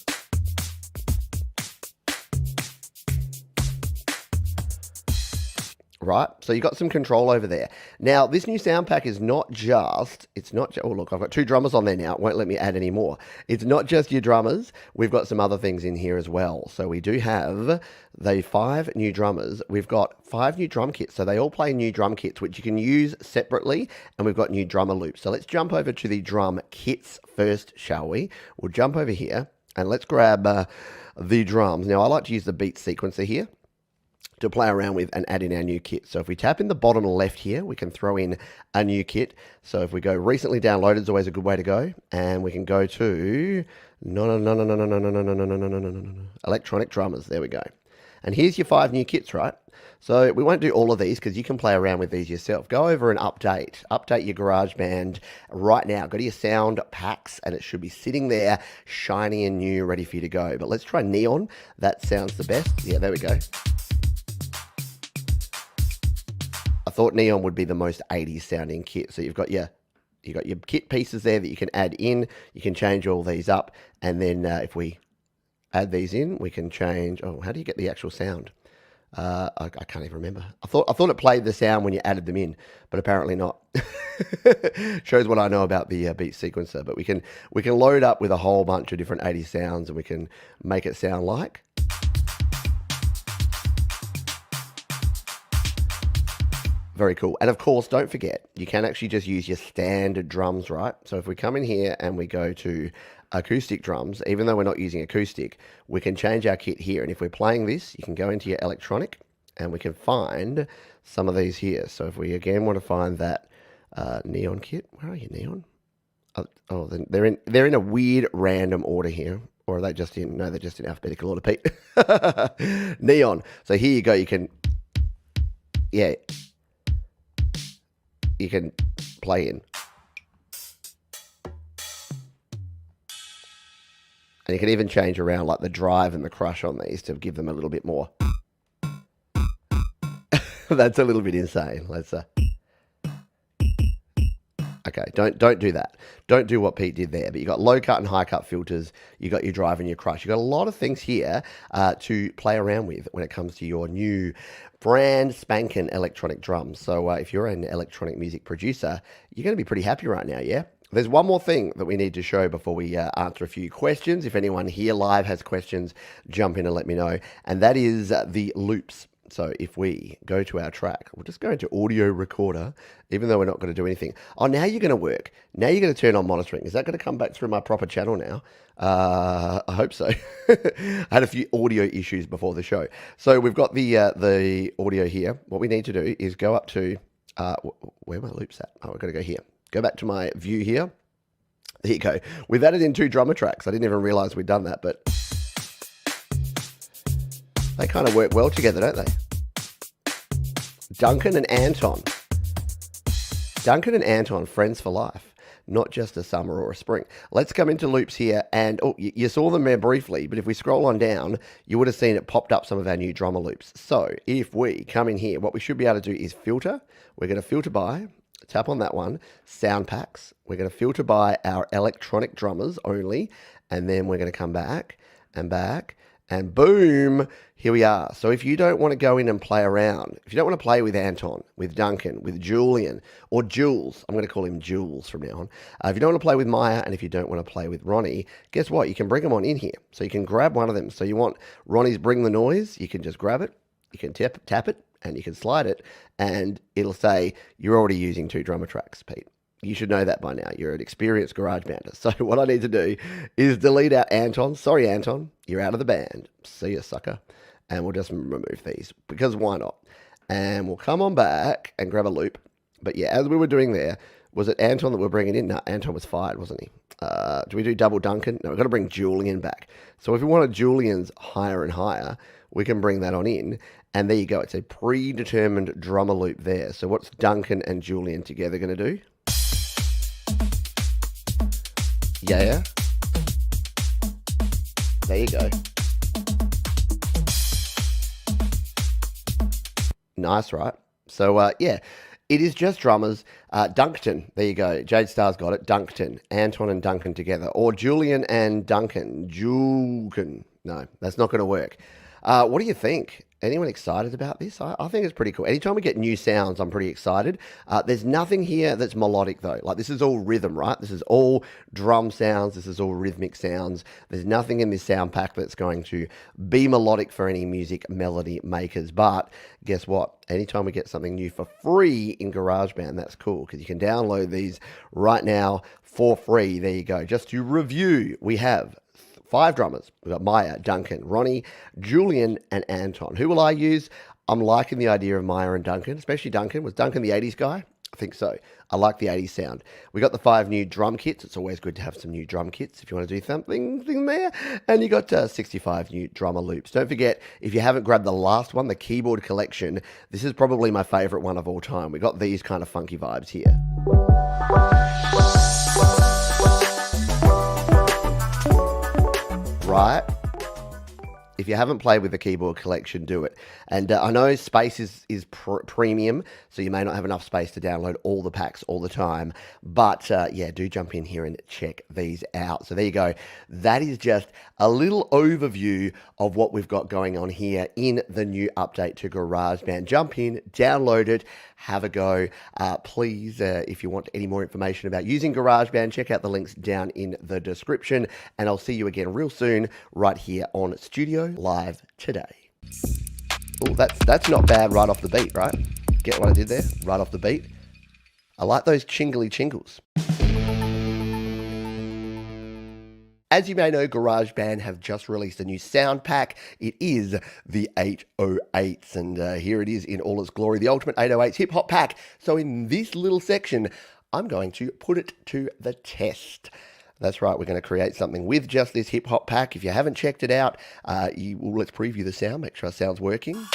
Right, so you've got some control over there. Now, this new sound pack is not just, oh look, I've got two drummers on there now. It won't let me add any more. It's not just your drummers. We've got some other things in here as well. So we do have the 5 new drummers. We've got 5 new drum kits. So they all play new drum kits, which you can use separately. And we've got new drummer loops. So let's jump over to the drum kits first, shall we? We'll jump over here and let's grab the drums. Now, I like to use the beat sequencer here to play around with and add in our new kit. So if we tap in the bottom left here, we can throw in a new kit. So if we go recently downloaded is always a good way to go. And we can go to electronic drummers. There we go. And here's your 5 new kits, right? So we won't do all of these because you can play around with these yourself. Go over and update your GarageBand right now. Go to your sound packs and it should be sitting there shiny and new, ready for you to go. But let's try Neon. That sounds the best. Yeah, there we go. I thought Neon would be the most 80s sounding kit. So you've got your kit pieces there that you can add in. You can change all these up. And then if we add these in, we can change. Oh, how do you get the actual sound? I can't even remember. I thought it played the sound when you added them in, but apparently not. Shows what I know about the beat sequencer. But we can load up with a whole bunch of different 80s sounds and we can make it sound like. Very cool. And of course, don't forget, you can actually just use your standard drums, right? So if we come in here and we go to acoustic drums, even though we're not using acoustic, we can change our kit here. And if we're playing this, you can go into your electronic and we can find some of these here. So if we again want to find that Neon kit. Where are you, Neon? Oh, they're in a weird random order here. Or are they just in? No, they're just in alphabetical order, Pete. Neon. So here you go. You can, yeah, you can play in. And you can even change around like the drive and the crush on these to give them a little bit more. That's a little bit insane. Let's okay, don't do that. Don't do what Pete did there. But you got low cut and high cut filters. You got your drive and your crush. You got a lot of things here to play around with when it comes to your new brand spanking electronic drums. So if you're an electronic music producer, you're going to be pretty happy right now, yeah? There's one more thing that we need to show before we answer a few questions. If anyone here live has questions, jump in and let me know. And that is the loops. So if we go to our track, we'll just go into audio recorder, even though we're not going to do anything. Oh, now you're going to work. Now you're going to turn on monitoring. Is that going to come back through my proper channel now? I hope so. I had a few audio issues before the show. So we've got the audio here. What we need to do is go up to, where are my loops at? Oh, we've got to go here. Go back to my view here. There you go. We've added in 2 drummer tracks. I didn't even realize we'd done that, but they kind of work well together, don't they? Duncan and Anton. Duncan and Anton, friends for life, not just a summer or a spring. Let's come into loops here, and you saw them there briefly, but if we scroll on down, you would have seen it popped up some of our new drummer loops. So if we come in here, what we should be able to do is filter. We're going to filter by, tap on that one, sound packs. We're going to filter by our electronic drummers only, and then we're going to come back, and boom, here we are. So if you don't want to go in and play around, if you don't want to play with Anton, with Duncan, with Julian, or Jules, I'm going to call him Jules from now on. If you don't want to play with Maya, and if you don't want to play with Ronnie, guess what? You can bring them on in here. So you can grab one of them. So you want Ronnie's Bring the Noise, you can just grab it, you can tap it, and you can slide it, and it'll say, you're already using 2 drummer tracks, Pete. You should know that by now. You're an experienced GarageBander. So what I need to do is delete out Anton. Sorry, Anton. You're out of the band. See ya, sucker. And we'll just remove these, because why not? And we'll come on back and grab a loop. But yeah, as we were doing there, was it Anton that we're bringing in? No, Anton was fired, wasn't he? Do we do double Duncan? No, we've got to bring Julian back. So if we wanted Julian's higher and higher, we can bring that on in. And there you go. It's a predetermined drummer loop there. So what's Duncan and Julian together going to do? Yeah. There you go. Nice, right? So, yeah, it is just drummers. Duncton, there you go. Jade Star's got it. Duncton. Anton and Duncan together. Or Julian and Duncan. Julcan. No, that's not going to work. What do you think? Anyone excited about this? I think it's pretty cool. Anytime we get new sounds, I'm pretty excited. There's nothing here that's melodic, though. Like, this is all rhythm, right? This is all drum sounds. This is all rhythmic sounds. There's nothing in this sound pack that's going to be melodic for any music melody makers. But guess what? Anytime we get something new for free in GarageBand, that's cool, because you can download these right now for free. There you go. Just to review, we have 5 drummers. We've got Maya, Duncan, Ronnie, Julian, and Anton. Who will I use? I'm liking the idea of Maya and Duncan, especially Duncan. Was Duncan the 80s guy? I think so. I like the 80s sound. We got the 5 new drum kits. It's always good to have some new drum kits if you want to do something there. And you got 65 new drummer loops. Don't forget, if you haven't grabbed the last one, the keyboard collection, this is probably my favorite one of all time. We got these kind of funky vibes here. Right? If you haven't played with the keyboard collection, do it. And I know space is premium, so you may not have enough space to download all the packs all the time. But yeah, do jump in here and check these out. So there you go. That is just a little overview of what we've got going on here in the new update to GarageBand. Jump in, download it, have a go. Please, if you want any more information about using GarageBand, check out the links down in the description. And I'll see you again real soon right here on Studio Live today. Oh, that's not bad right off the beat, right? Get what I did there? Right off the beat. I like those chingly chingles. As you may know, GarageBand have just released a new sound pack. It is the 808s, and here it is in all its glory, the Ultimate 808s Hip Hop Pack. So in this little section, I'm going to put it to the test. That's right, we're going to create something with just this hip hop pack. If you haven't checked it out, let's preview the sound, make sure our sound's working.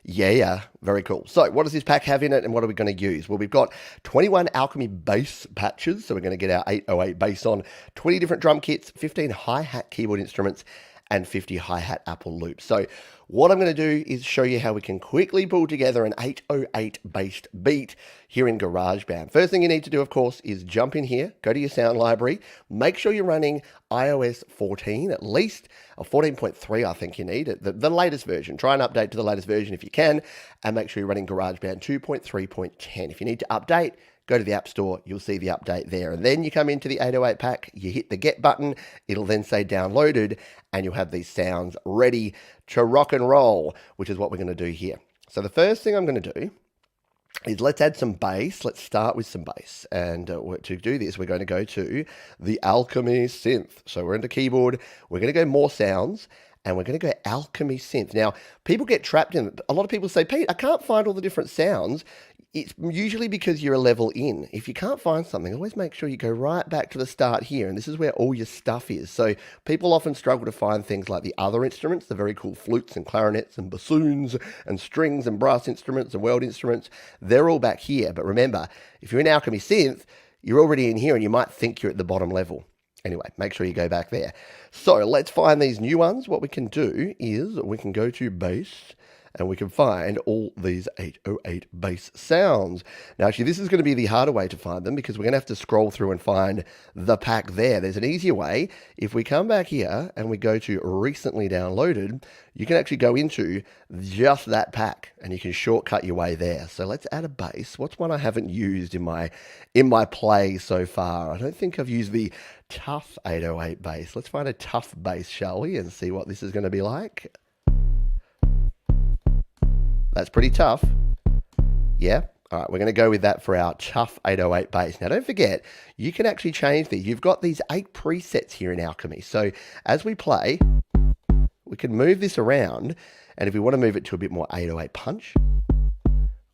Yeah, very cool. So what does this pack have in it and what are we going to use? Well, we've got 21 Alchemy bass patches. So we're going to get our 808 bass on, 20 different drum kits, 15 hi-hat keyboard instruments, and 50 hi-hat Apple loops. So what I'm going to do is show you how we can quickly pull together an 808 based beat here in GarageBand. First thing you need to do, of course, is jump in here, go to your sound library, make sure you're running iOS 14 at least, or 14.3 I think you need, the latest version. Try and update to the latest version if you can, and make sure you're running GarageBand 2.3.10. If you need to update, go to the App Store, you'll see the update there. And then you come into the 808 pack, you hit the get button, it'll then say downloaded, and you'll have these sounds ready to rock and roll, which is what we're going to do here. So the first thing I'm going to do is let's add some bass. Let's start with some bass. And to do this, we're going to go to the Alchemy Synth. So we're into keyboard, we're going to go more sounds, and we're going to go Alchemy Synth. Now, people get trapped in it. A lot of people say, Pete, I can't find all the different sounds. It's usually because you're a level in. If you can't find something, always make sure you go right back to the start here, and this is where all your stuff is. So people often struggle to find things like the other instruments, the very cool flutes and clarinets and bassoons and strings and brass instruments and world instruments. They're all back here. But remember, if you're in Alchemy Synth, you're already in here and you might think you're at the bottom level. Anyway, make sure you go back there. So let's find these new ones. What we can do is we can go to bass, and we can find all these 808 bass sounds. Now, actually, this is going to be the harder way to find them because we're going to have to scroll through and find the pack there. There's an easier way. If we come back here and we go to recently downloaded, you can actually go into just that pack and you can shortcut your way there. So let's add a bass. What's one I haven't used in my play so far? I don't think I've used the tough 808 bass. Let's find a tough bass, shall we, and see what this is going to be like. That's pretty tough. Yeah. All right, we're going to go with that for our tough 808 bass. Now, don't forget, you can actually change these. You've got these 8 presets here in Alchemy. So as we play, we can move this around. And if we want to move it to a bit more 808 punch,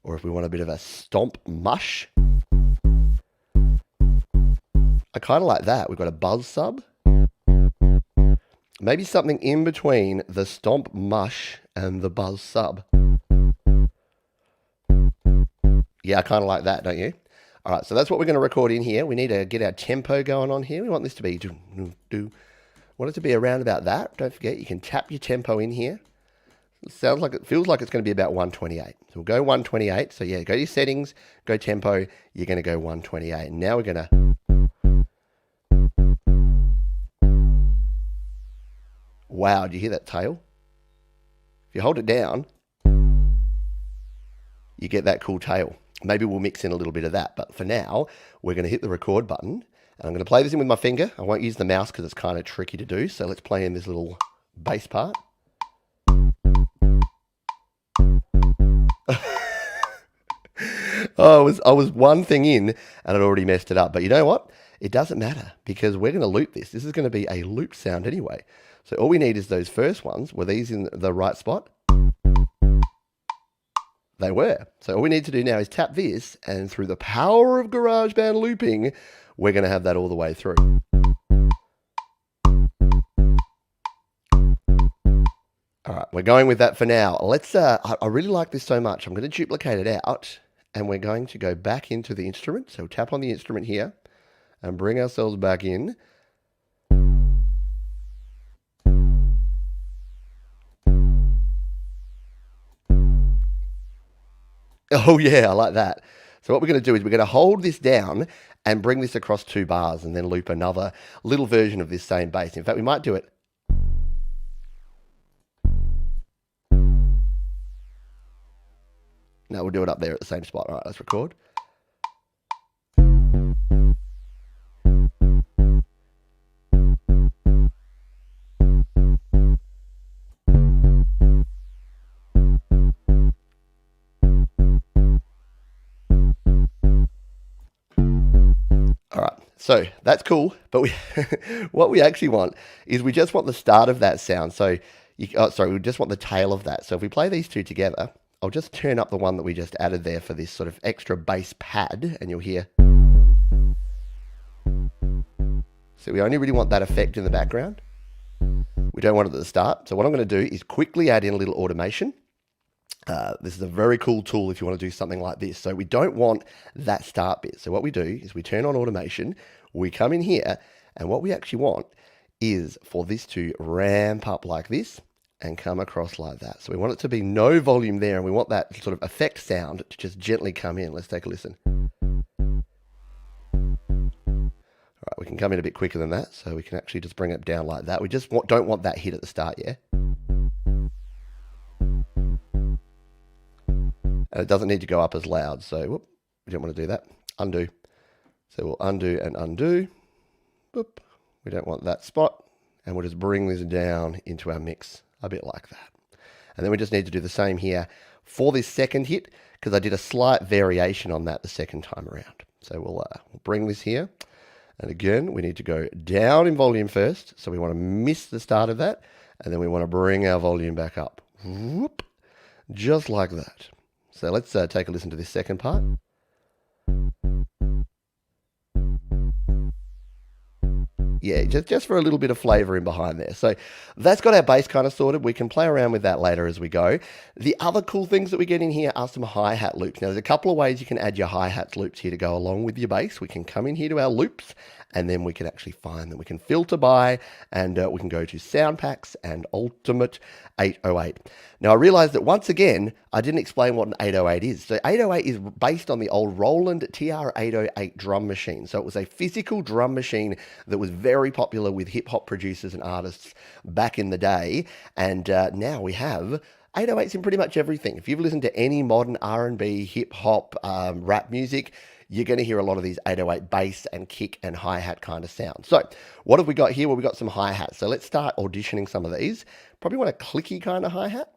or if we want a bit of a stomp mush, I kind of like that. We've got a buzz sub. Maybe something in between the stomp mush and the buzz sub. Yeah, I kind of like that, don't you? All right, so that's what we're going to record in here. We need to get our tempo going on here. We want this to be, want it to be around about that. Don't forget, you can tap your tempo in here. It feels like it's going to be about 128. So we'll go 128. So yeah, go to your settings, go tempo. You're going to go 128. And now we're going to... Wow, do you hear that tail? If you hold it down, you get that cool tail. Maybe we'll mix in a little bit of that, but for now, we're going to hit the record button, and I'm going to play this in with my finger. I won't use the mouse because it's kind of tricky to do, so let's play in this little bass part. Oh, I was one thing in, and I'd already messed it up, but you know what? It doesn't matter, because we're going to loop this. This is going to be a loop sound anyway. So all we need is those first ones. Were these in the right spot? They were. So all we need to do now is tap this, and through the power of GarageBand looping, we're going to have that all the way through. All right, we're going with that for now. Let's. I really like this so much. I'm going to duplicate it out, and we're going to go back into the instrument. So tap on the instrument here, and bring ourselves back in. Oh yeah, I like that. So what we're going to do is we're going to hold this down and bring this across 2 bars and then loop another little version of this same bass. In fact, we might do it. No, we'll do it up there at the same spot. All right, let's record. All right, so that's cool, but what we actually want is we just want the start of that sound. So, we just want the tail of that. So if we play these two together, I'll just turn up the one that we just added there for this sort of extra bass pad, and you'll hear. So we only really want that effect in the background. We don't want it at the start. So what I'm going to do is quickly add in a little automation. This is a very cool tool if you want to do something like this. So we don't want that start bit. So what we do is we turn on automation, we come in here, and what we actually want is for this to ramp up like this and come across like that. So we want it to be no volume there, and we want that sort of effect sound to just gently come in. Let's take a listen. All right, we can come in a bit quicker than that, so we can actually just bring it down like that. We just don't want that hit at the start, yeah? And it doesn't need to go up as loud, so whoop, we don't want to do that. Undo. So we'll undo and undo. Whoop. We don't want that spot, and we'll just bring this down into our mix, a bit like that. And then we just need to do the same here for this second hit, because I did a slight variation on that the second time around. So we'll bring this here, and again, we need to go down in volume first, so we want to miss the start of that, and then we want to bring our volume back up. Whoop. Just like that. So let's take a listen to this second part. Yeah, just for a little bit of flavor in behind there. So that's got our bass kind of sorted. We can play around with that later as we go. The other cool things that we get in here are some hi-hat loops. Now, there's a couple of ways you can add your hi-hat loops here to go along with your bass. We can come in here to our loops, and then we can actually find them. We can filter by, and we can go to Sound Packs and Ultimate 808. Now, I realized that once again, I didn't explain what an 808 is. So 808 is based on the old Roland TR-808 drum machine. So it was a physical drum machine that was very popular with hip-hop producers and artists back in the day. And now we have 808s in pretty much everything. If you've listened to any modern R&B, hip-hop, rap music, you're going to hear a lot of these 808 bass and kick and hi-hat kind of sounds. So what have we got here? Well, we've got some hi-hats. So let's start auditioning some of these. Probably want a clicky kind of hi-hat.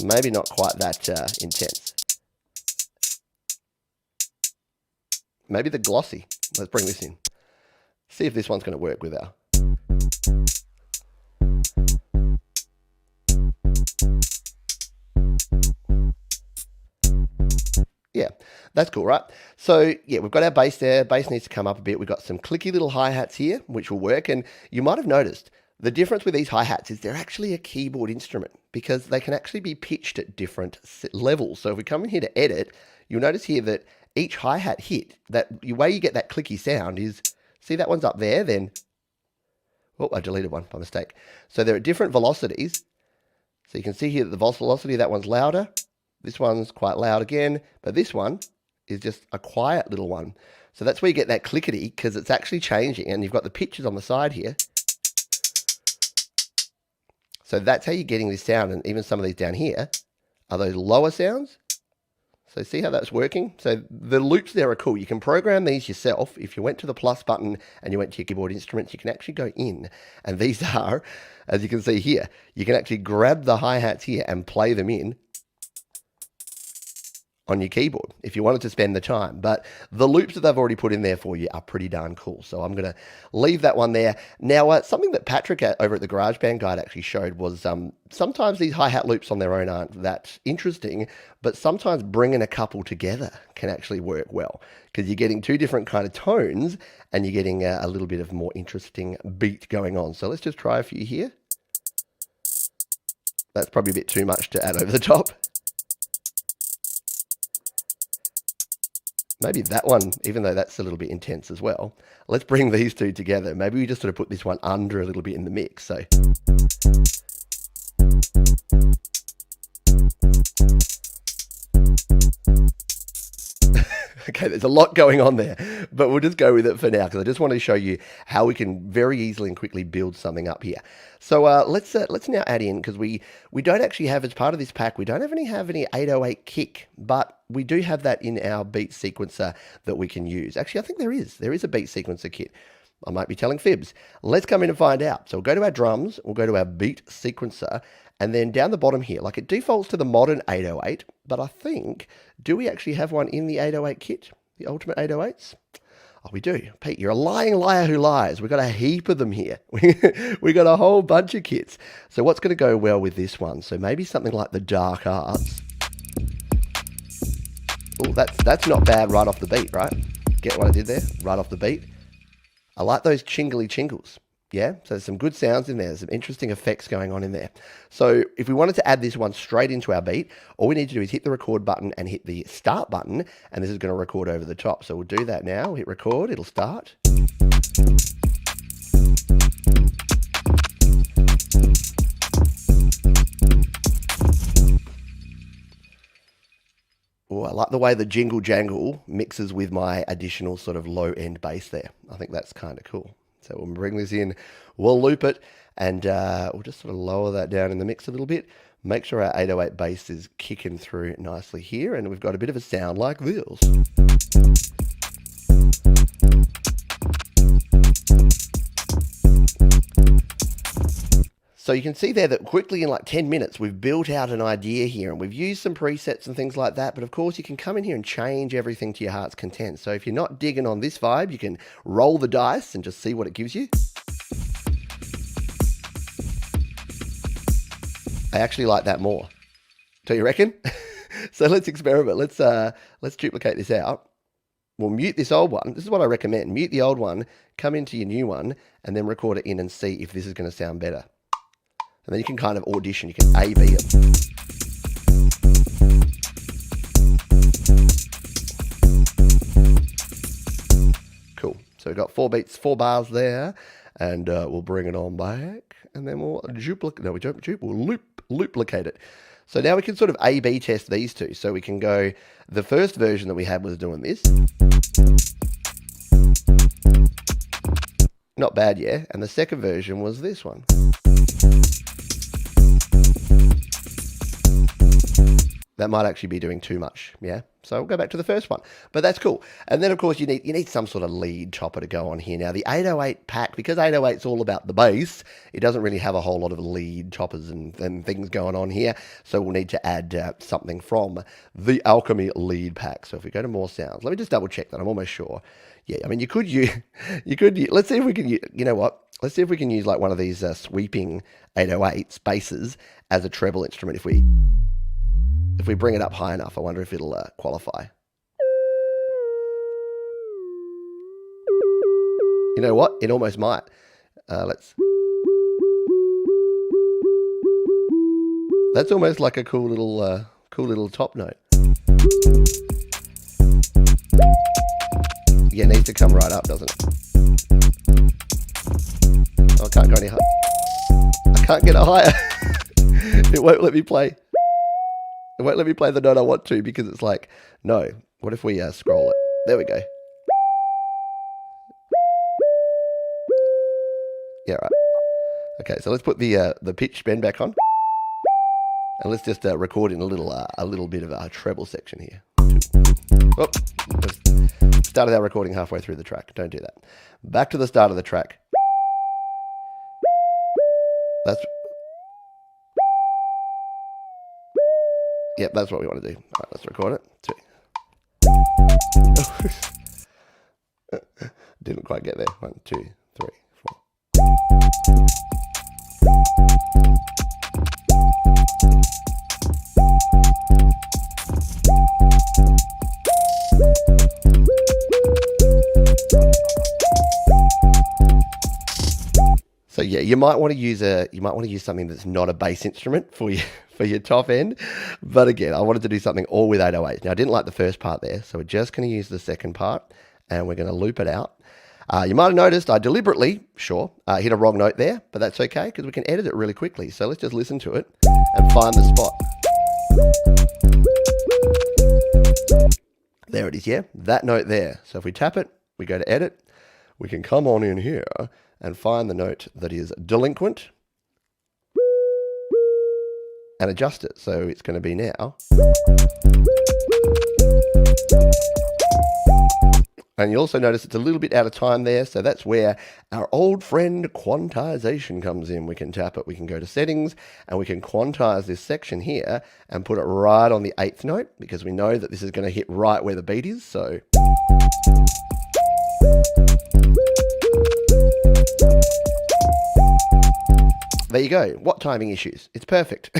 Maybe not quite that intense. Maybe the glossy. Let's bring this in. See if this one's going to work with our... Yeah, that's cool, right? So, yeah, we've got our bass there. Bass needs to come up a bit. We've got some clicky little hi-hats here, which will work. And you might have noticed the difference with these hi-hats is they're actually a keyboard instrument because they can actually be pitched at different levels. So if we come in here to edit, you'll notice here that each hi-hat hit, that the way you get that clicky sound is, see that one's up there, then, oh, I deleted one by mistake. So they're at different velocities. So you can see here that the velocity of that one's louder. This one's quite loud again, but this one is just a quiet little one. So that's where you get that clickety, because it's actually changing, and you've got the pitches on the side here. So that's how you're getting this sound, and even some of these down here are those lower sounds. So see how that's working? So the loops there are cool. You can program these yourself. If you went to the plus button and you went to your keyboard instruments, you can actually go in. And these are, as you can see here, you can actually grab the hi-hats here and play them in on your keyboard if you wanted to spend the time. But the loops that they've already put in there for you are pretty darn cool. So I'm going to leave that one there. Now, something that Patrick over at the GarageBand guide actually showed was sometimes these hi-hat loops on their own aren't that interesting, but sometimes bringing a couple together can actually work well because you're getting two different kind of tones and you're getting a little bit of more interesting beat going on. So let's just try a few here. That's probably a bit too much to add over the top. Maybe that one, even though that's a little bit intense as well. Let's bring these two together. Maybe we just sort of put this one under a little bit in the mix. So. Okay, there's a lot going on there, but we'll just go with it for now because I just want to show you how we can very easily and quickly build something up here. So let's now add in, because we don't actually have, as part of this pack, we don't have any 808 kick, but we do have that in our beat sequencer that we can use. Actually, I think there is a beat sequencer kit. I might be telling fibs. Let's come in and find out. So we'll go to our drums, we'll go to our beat sequencer, and then down the bottom here, like it defaults to the modern 808, but I think, do we actually have one in the 808 kit? The Ultimate 808s? Oh, we do. Pete, you're a lying liar who lies. We've got a heap of them here. We got a whole bunch of kits. So what's going to go well with this one? So maybe something like the Dark Arts. Oh, that's not bad right off the beat, right? Get what I did there? Right off the beat. I like those chingly chingles. Yeah, so there's some good sounds in there. There's some interesting effects going on in there. So if we wanted to add this one straight into our beat, all we need to do is hit the record button and hit the start button, and this is going to record over the top. So we'll do that now. We'll hit record, it'll start. Oh, I like the way the jingle jangle mixes with my additional sort of low end bass there. I think that's kind of cool. So we'll bring this in, we'll loop it, and we'll just sort of lower that down in the mix a little bit. Make sure our 808 bass is kicking through nicely here, and we've got a bit of a sound like this. So you can see there that quickly in like 10 minutes, we've built out an idea here, and we've used some presets and things like that. But of course, you can come in here and change everything to your heart's content. So if you're not digging on this vibe, you can roll the dice and just see what it gives you. I actually like that more. Do you reckon? So let's experiment. Let's duplicate this out. We'll mute this old one. This is what I recommend. Mute the old one, come into your new one, and then record it in and see if this is going to sound better. And then you can kind of audition, you can A-B it. Cool. So we've got 4 beats, 4 bars there, and we'll bring it on back, and then we'll duplicate, no, we don't dupe, we'll looplicate it. So now we can sort of A-B test these two. So we can go, the first version that we had was doing this. Not bad, yeah. And the second version was this one. That might actually be doing too much, yeah? So we'll go back to the first one. But that's cool. And then, of course, you need some sort of lead chopper to go on here. Now, the 808 pack, because 808 is all about the bass, it doesn't really have a whole lot of lead choppers and things going on here. So we'll need to add something from the Alchemy lead pack. So if we go to more sounds, let me just double check that. I'm almost sure. Yeah, I mean, you could use, let's see if we can, you know what? Let's see if we can use like one of these sweeping 808s basses as a treble instrument. If we bring it up high enough, I wonder if it'll qualify. You know what? It almost might. That's almost like a cool little top note. Yeah, it needs to come right up, doesn't it? Oh, I can't go any higher. I can't get it higher. It won't let me play. It won't let me play the note I want to because it's like, no. What if we scroll it? There we go. Yeah, right. Okay, so let's put the pitch bend back on, and let's just record in a little bit of a treble section here. Oh, started our recording halfway through the track. Don't do that. Back to the start of the track. Yep, that's what we want to do. All right, let's record it. 2. Didn't quite get there. 1, 2, 3, 4. So yeah, you might want to use something that's not a bass instrument for your top end. But again, I wanted to do something all with 808s. Now, I didn't like the first part there, so we're just going to use the second part, and we're going to loop it out. You might have noticed I deliberately, hit a wrong note there, but that's okay because we can edit it really quickly. So let's just listen to it and find the spot. There it is, yeah? That note there. So if we tap it, we go to edit, we can come on in here and find the note that is delinquent and adjust it. So it's going to be now. And you also notice it's a little bit out of time there, so that's where our old friend quantization comes in. We can tap it, we can go to settings, and we can quantize this section here and put it right on the 8th note, because we know that this is going to hit right where the beat is, so... There you go. What timing issues? It's perfect.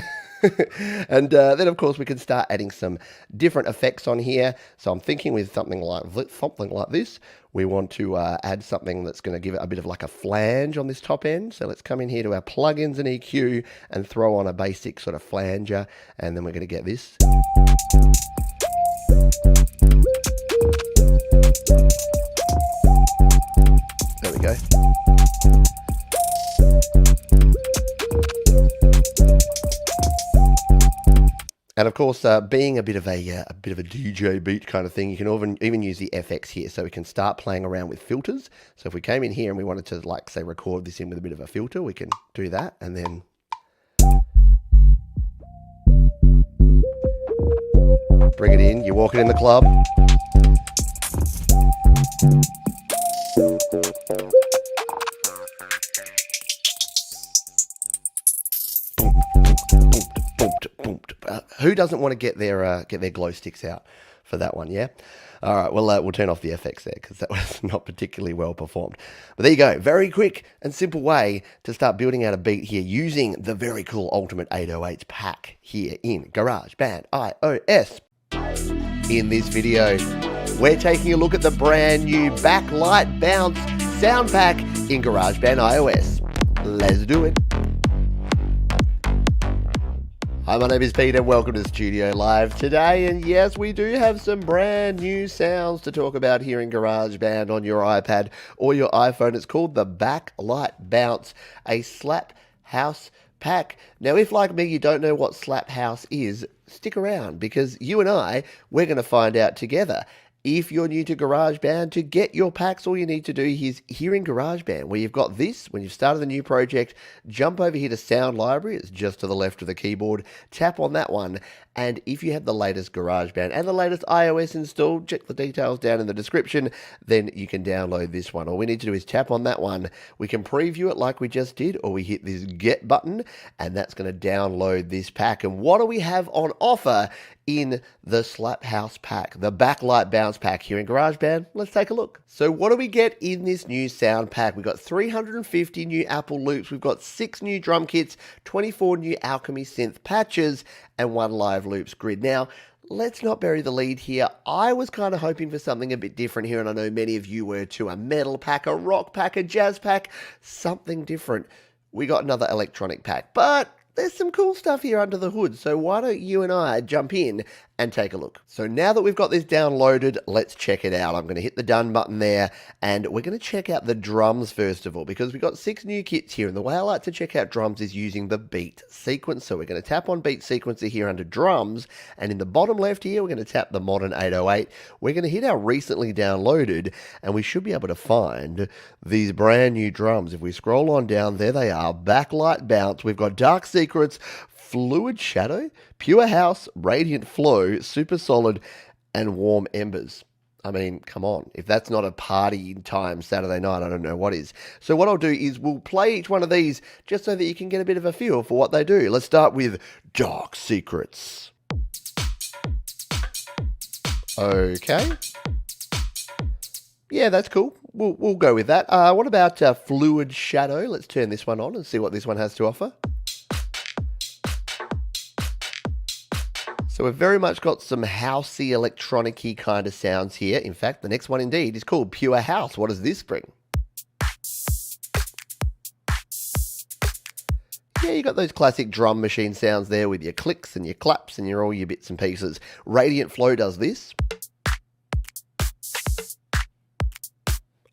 And then, of course, we can start adding some different effects on here. So I'm thinking with something like this, we want to add something that's going to give it a bit of like a flange on this top end. So let's come in here to our plugins and EQ and throw on a basic sort of flanger. And then we're going to get this. There we go. And of course, being a bit of a DJ beat kind of thing, you can even use the FX here, so we can start playing around with filters. So if we came in here and we wanted to, like, say, record this in with a bit of a filter, we can do that, and then bring it in. You walk it in the club. Who doesn't want to get their glow sticks out for that one, yeah? All right, well, we'll turn off the FX there because that was not particularly well performed. But there you go. Very quick and simple way to start building out a beat here using the very cool Ultimate 808s pack here in GarageBand iOS. In this video, we're taking a look at the brand new Backlight Bounce sound pack in GarageBand iOS. Let's do it. Hi, my name is Pete and welcome to Studio Live today, and yes, we do have some brand new sounds to talk about here in GarageBand on your iPad or your iPhone. It's called the Backlight Bounce, a slap house pack. Now, if like me, you don't know what slap house is, stick around because you and we're going to find out together. If you're new to GarageBand, to get your packs, all you need to do is here in GarageBand, where you've got this, when you've started the new project, jump over here to Sound Library. It's just to the left of the keyboard. Tap on that one. And if you have the latest GarageBand and the latest iOS installed, check the details down in the description, then you can download this one. All we need to do is tap on that one. We can preview it like we just did, or we hit this Get button, and that's going to download this pack. And what do we have on offer in the Slap House pack, the Backlight Bounce pack here in GarageBand? Let's take a look. So what do we get in this new sound pack? We've got 350 new Apple loops, we've got 6 new drum kits, 24 new Alchemy synth patches, and 1 live loops grid. Now, let's not bury the lead here. I was kind of hoping for something a bit different here, and I know many of you were too. A metal pack, a rock pack, a jazz pack, something different. We got another electronic pack, but there's some cool stuff here under the hood, so why don't you and I jump in and take a look. So now that we've got this downloaded, let's check it out. I'm going to hit the done button there, and we're going to check out the drums first of all, because we've got 6 new kits here, and the way I like to check out drums is using the beat sequence. So we're going to tap on beat sequencer here under drums, and in the bottom left here, we're going to tap the modern 808. We're going to hit our recently downloaded, and we should be able to find these brand new drums. If we scroll on down, there they are, Backlight Bounce. We've got Dark Secrets, Fluid Shadow, Pure House, Radiant Flow, Super Solid, and Warm Embers. I mean, come on. If that's not a party time Saturday night, I don't know what is. So what I'll do is we'll play each one of these just so that you can get a bit of a feel for what they do. Let's start with Dark Secrets. Okay. Yeah, that's cool. We'll go with that. What about Fluid Shadow? Let's turn this one on and see what this one has to offer. So we've very much got some housey, electronic-y kind of sounds here. In fact, the next one indeed is called Pure House. What does this bring? Yeah, you got those classic drum machine sounds there with your clicks and your claps and all your bits and pieces. Radiant Flow does this.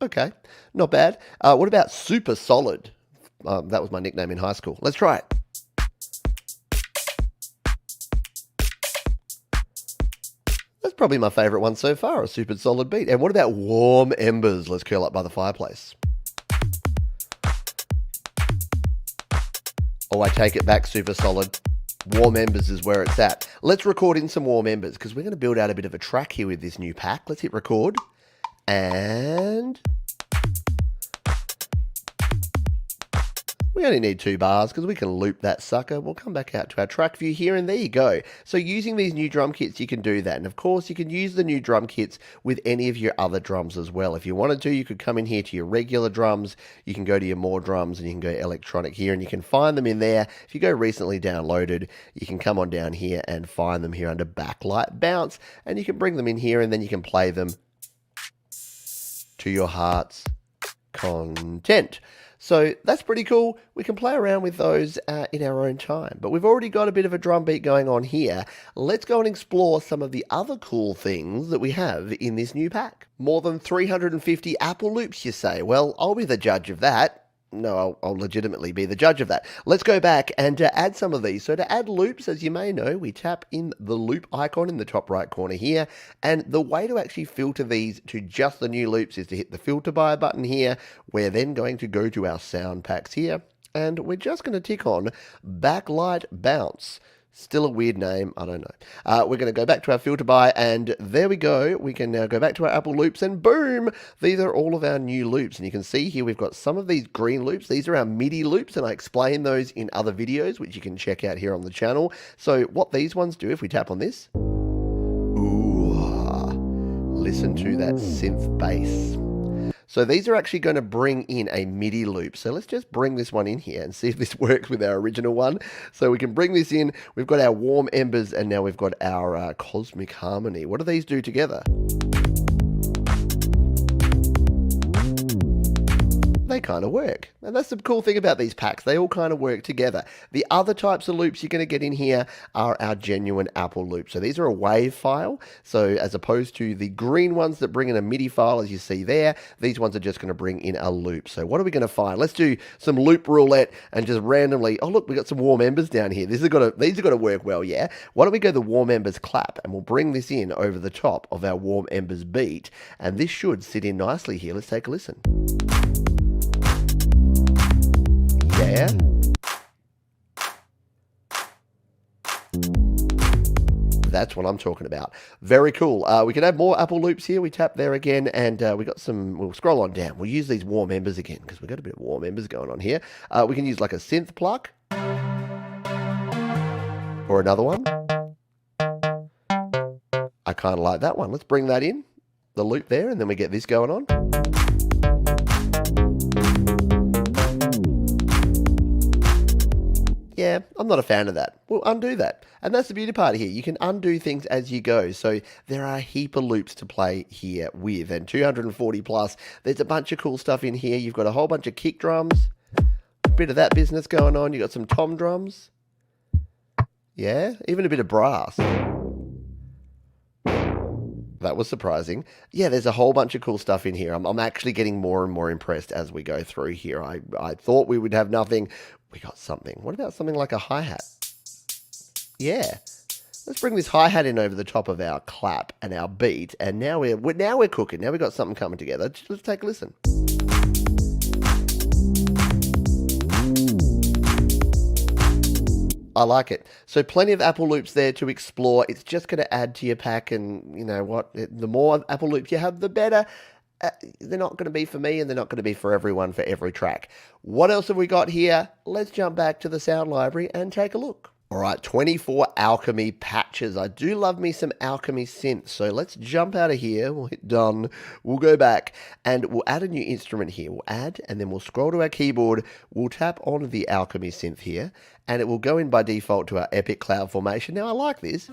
Okay, not bad. What about Super Solid? That was my nickname in high school. Let's try it. Probably my favourite one so far, a super solid beat. And what about Warm Embers? Let's curl up by the fireplace. Oh, I take it back, super solid. Warm Embers is where it's at. Let's record in some Warm Embers because we're going to build out a bit of a track here with this new pack. Let's hit record. And we only need 2 bars because we can loop that sucker. We'll come back out to our track view here, and there you go. So using these new drum kits, you can do that. And of course, you can use the new drum kits with any of your other drums as well. If you wanted to, you could come in here to your regular drums. You can go to your more drums and you can go electronic here, and you can find them in there. If you go recently downloaded, you can come on down here and find them here under Backlight Bounce, and you can bring them in here, and then you can play them to your heart's content. So that's pretty cool. We can play around with those in our own time. But we've already got a bit of a drum beat going on here. Let's go and explore some of the other cool things that we have in this new pack. More than 350 Apple loops, you say? Well, I'll be the judge of that. No, I'll legitimately be the judge of that. Let's go back and add some of these. So to add loops, as you may know, we tap in the loop icon in the top right corner here. And the way to actually filter these to just the new loops is to hit the filter by button here. We're then going to go to our sound packs here, and we're just going to tick on Backlight Bounce. Still a weird name, I don't know. We're going to go back to our filter by, and there we go. We can now go back to our Apple loops, and boom, these are all of our new loops. And you can see here we've got some of these green loops. These are our MIDI loops, and I explain those in other videos, which you can check out here on the channel. So what these ones do, if we tap on this, ooh, listen to that synth bass. So these are actually going to bring in a MIDI loop. So let's just bring this one in here and see if this works with our original one. So we can bring this in. We've got our warm embers, and now we've got our cosmic harmony. What do these do together? They kind of work. And that's the cool thing about these packs. They all kind of work together. The other types of loops you're going to get in here are our genuine Apple loops. So these are a WAV file. So as opposed to the green ones that bring in a MIDI file, as you see there, these ones are just going to bring in a loop. So what are we going to find? Let's do some loop roulette and just randomly, oh look, we got some warm embers down here. These have got to work well, yeah? Why don't we go the warm embers clap, and we'll bring this in over the top of our warm embers beat, and this should sit in nicely here. Let's take a listen. Yeah. That's what I'm talking about. Very cool. We can add more Apple loops here. We tap there again, and we got some. We'll scroll on down. We'll use these warm embers again because we've got a bit of warm embers going on here. We can use like a synth pluck or another one. I kind of like that one. Let's bring that in, the loop there, and then we get this going on. Yeah, I'm not a fan of that. We'll undo that. And that's the beauty part here. You can undo things as you go. So there are a heap of loops to play here with. And 240 plus, there's a bunch of cool stuff in here. You've got a whole bunch of kick drums. A bit of that business going on. You've got some tom drums. Yeah, even a bit of brass. That was surprising. Yeah, there's a whole bunch of cool stuff in here. I'm actually getting more and more impressed as we go through here. I thought we would have nothing. We got something. What about something like a hi-hat? Yeah. Let's bring this hi-hat in over the top of our clap and our beat, and now we're cooking. Now we've got something coming together. Let's take a listen. I like it. So plenty of Apple loops there to explore. It's just going to add to your pack, and you know what? The more Apple loops you have, the better. They're not going to be for me, and they're not going to be for everyone for every track. What else have we got here? Let's jump back to the sound library and take a look. All right, 24 Alchemy patches. I do love me some Alchemy synths. So let's jump out of here. We'll hit done. We'll go back and we'll add a new instrument here. We'll add, and then we'll scroll to our keyboard. We'll tap on the Alchemy synth here, and it will go in by default to our Epic Cloud Formation. Now I like this.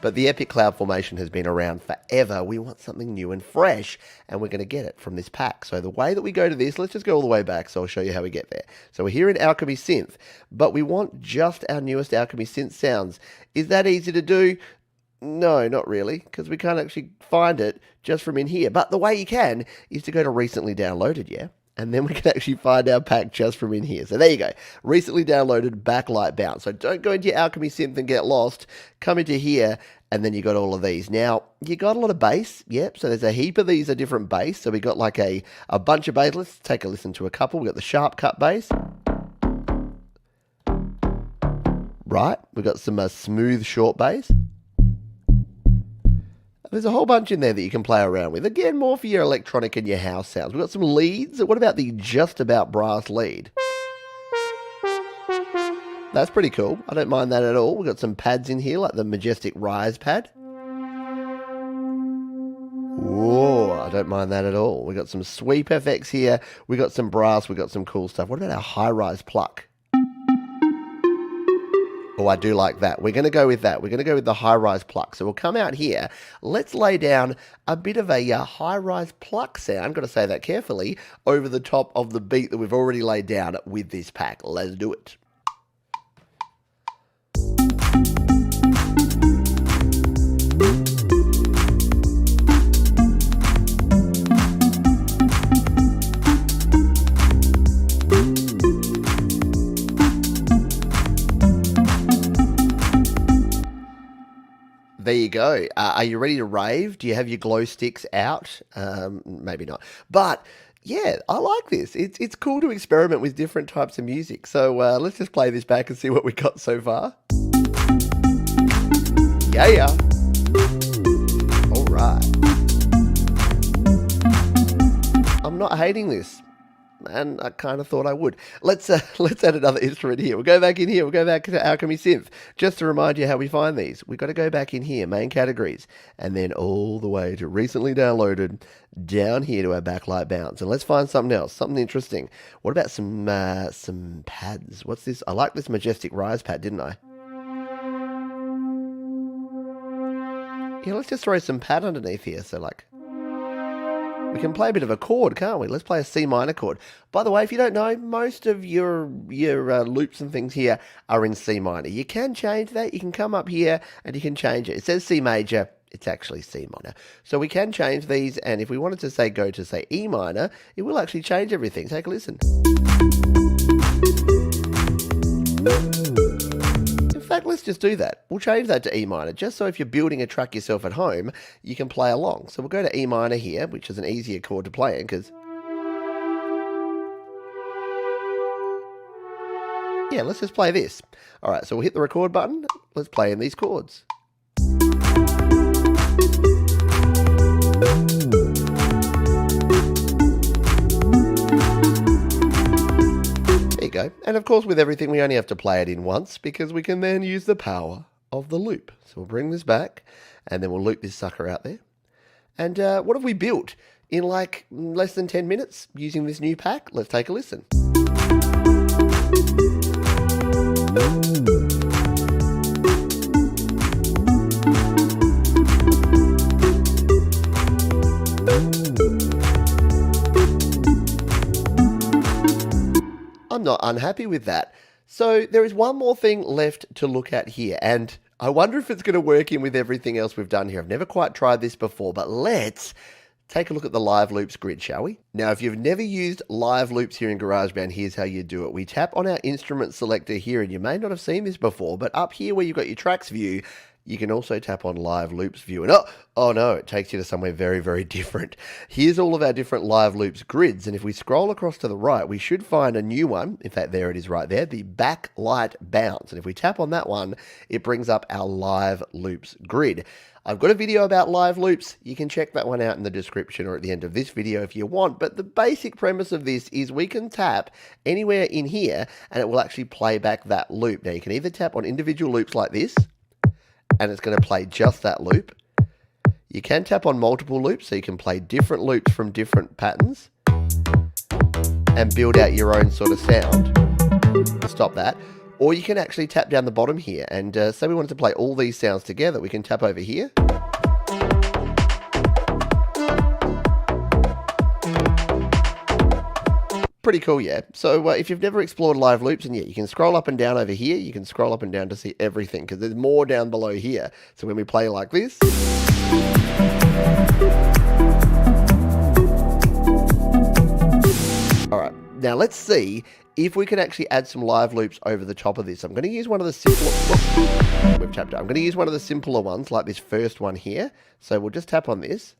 But the Epic Cloud Formation has been around forever. We want something new and fresh, and we're going to get it from this pack. So the way that we go to this, let's just go all the way back, so I'll show you how we get there. So we're here in Alchemy Synth, but we want just our newest Alchemy Synth sounds. Is that easy to do? No, not really, because we can't actually find it just from in here. But the way you can is to go to Recently Downloaded, yeah? And then we can actually find our pack just from in here. So there you go. Recently downloaded Backlight Bounce. So don't go into your Alchemy Synth and get lost. Come into here, and then you got all of these. Now, you got a lot of bass. Yep, so there's a heap of these are different bass. So we got like a bunch of bass. Let's take a listen to a couple. We got the sharp cut bass. Right. We got some smooth short bass. There's a whole bunch in there that you can play around with. Again, more for your electronic and your house sounds. We've got some leads. What about the just about brass lead? That's pretty cool. I don't mind that at all. We've got some pads in here, like the Majestic Rise pad. Whoa, I don't mind that at all. We've got some sweep FX here. We've got some brass. We've got some cool stuff. What about our high-rise pluck? Oh, I do like that. We're going to go with that. We're going to go with the high-rise pluck. So we'll come out here. Let's lay down a bit of a high-rise pluck sound, got to say that carefully, over the top of the beat that we've already laid down with this pack. Let's do it. There you go. Are you ready to rave? Do you have your glow sticks out? Maybe not. But yeah, I like this. It's cool to experiment with different types of music. So let's just play this back and see what we got so far. Yeah. All right. I'm not hating this. And I kind of thought I would. Let's add another instrument here. We'll go back in here. We'll go back to Alchemy Synth. Just to remind you how we find these. We've got to go back in here, main categories, and then all the way to recently downloaded, down here to our Backlight bounce. And let's find something else, something interesting. What about some pads? What's this? I like this Majestic Rise pad, didn't I? Yeah, let's just throw some pad underneath here. So like, we can play a bit of a chord, can't we? Let's play a C minor chord. By the way, if you don't know, most of your loops and things here are in C minor. You can change that. You can come up here and you can change it. It says C major. It's actually C minor. So we can change these, and if we wanted to say go to say E minor, it will actually change everything. Take a listen. In fact, let's just do that. We'll change that to E minor, just so if you're building a track yourself at home, you can play along. So we'll go to E minor here, which is an easier chord to play in, because yeah, let's just play this. All right, so we'll hit the record button. Let's play in these chords. Go. And of course, with everything, we only have to play it in once because we can then use the power of the loop. So we'll bring this back and then we'll loop this sucker out there. And what have we built in like less than 10 minutes using this new pack? Let's take a listen. I'm not unhappy with that. So there is one more thing left to look at here, and I wonder if it's going to work in with everything else we've done here. I've never quite tried this before, but let's take a look at the live loops grid, shall we? Now, if you've never used live loops here in GarageBand, here's how you do it. We tap on our instrument selector here, and you may not have seen this before, but up here where you've got your tracks view, you can also tap on live loops view, and oh no, it takes you to somewhere very, very different. Here's all of our different live loops grids, and if we scroll across to the right, we should find a new one. In fact, there it is right there, the Backlight bounce. And if we tap on that one, it brings up our live loops grid. I've got a video about live loops. You can check that one out in the description or at the end of this video if you want. But the basic premise of this is we can tap anywhere in here and it will actually play back that loop. Now, you can either tap on individual loops like this, and it's going to play just that loop. You can tap on multiple loops, so you can play different loops from different patterns and build out your own sort of sound. Stop that. Or you can actually tap down the bottom here, and say we wanted to play all these sounds together, we can tap over here. Pretty cool, yeah. So if you've never explored live loops, and yeah, you can scroll up and down over here. You can scroll up and down to see everything because there's more down below here. So when we play like this, all right. Now let's see if we can actually add some live loops over the top of this. I'm going to use one of the simpler. We've tapped it. I'm going to use one of the simpler ones, like this first one here. So we'll just tap on this,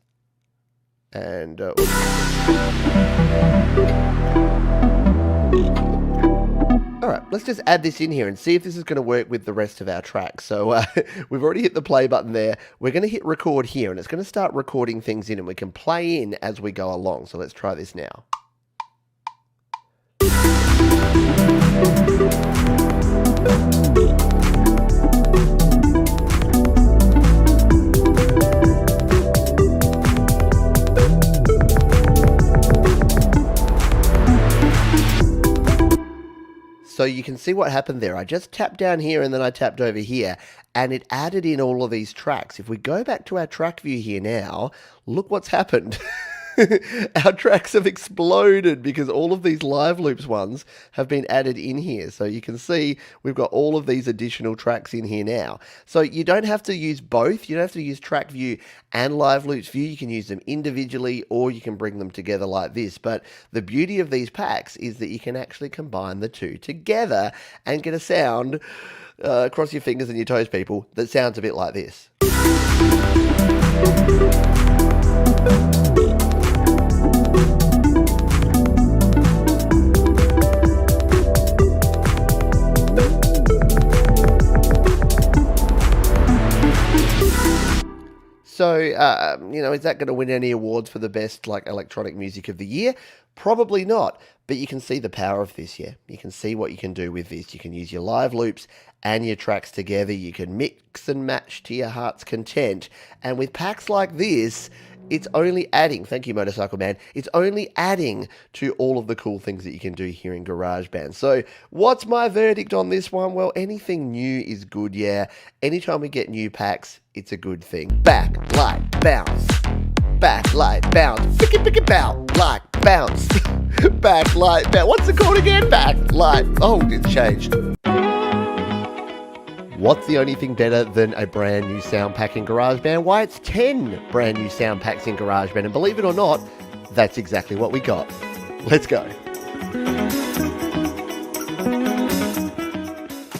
and All right, let's just add this in here and see if this is going to work with the rest of our tracks. So we've already hit the play button there. We're going to hit record here, and it's going to start recording things in, and we can play in as we go along. So let's try this now. So you can see what happened there. I just tapped down here and then I tapped over here and it added in all of these tracks. If we go back to our track view here now, look what's happened. Our tracks have exploded because all of these live loops ones have been added in here. So you can see we've got all of these additional tracks in here now. So you don't have to use both. You don't have to use track view and live loops view. You can use them individually or you can bring them together like this. But the beauty of these packs is that you can actually combine the two together and get a sound, cross your fingers and your toes people, that sounds a bit like this. So, is that going to win any awards for the best electronic music of the year? Probably not. But you can see the power of this, yeah? You can see what you can do with this. You can use your live loops and your tracks together. You can mix and match to your heart's content. And with packs like this, it's only adding, thank you Motorcycle Man, it's only adding to all of the cool things that you can do here in GarageBand. So what's my verdict on this one? Well, anything new is good, yeah. Anytime we get new packs, it's a good thing. Backlight, bounce. Backlight, bounce. Pick it, bounce. Like, bounce. Backlight, bounce. What's it called again? Backlight. Oh, it's changed. What's the only thing better than a brand new sound pack in GarageBand? Why, it's 10 brand new sound packs in GarageBand. And believe it or not, that's exactly what we got. Let's go.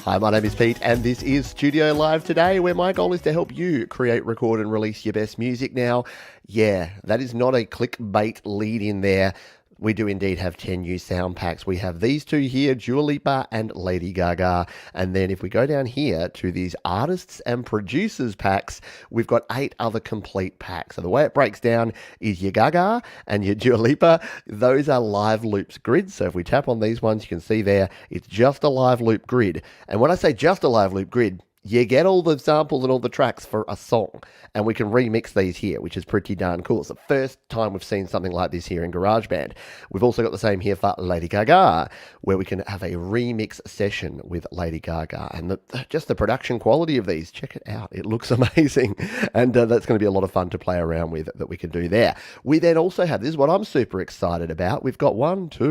Hi, my name is Pete, and this is Studio Live Today, where my goal is to help you create, record, and release your best music. Now, yeah, that is not a clickbait lead in there. We do indeed have 10 new sound packs. We have these two here, Dua Lipa and Lady Gaga. And then if we go down here to these artists and producers packs, we've got 8 other complete packs. So the way it breaks down is your Gaga and your Dua Lipa. Those are live loops grids. So if we tap on these ones, you can see there, it's just a live loop grid. And when I say just a live loop grid, you get all the samples and all the tracks for a song, and we can remix these here, which is pretty darn cool. It's the first time we've seen something like this here in GarageBand. We've also got the same here for Lady Gaga, where we can have a remix session with Lady Gaga, and just the production quality of these, check it out. It looks amazing, and that's going to be a lot of fun to play around with that we can do there. We then also have, this is what I'm super excited about, we've got 8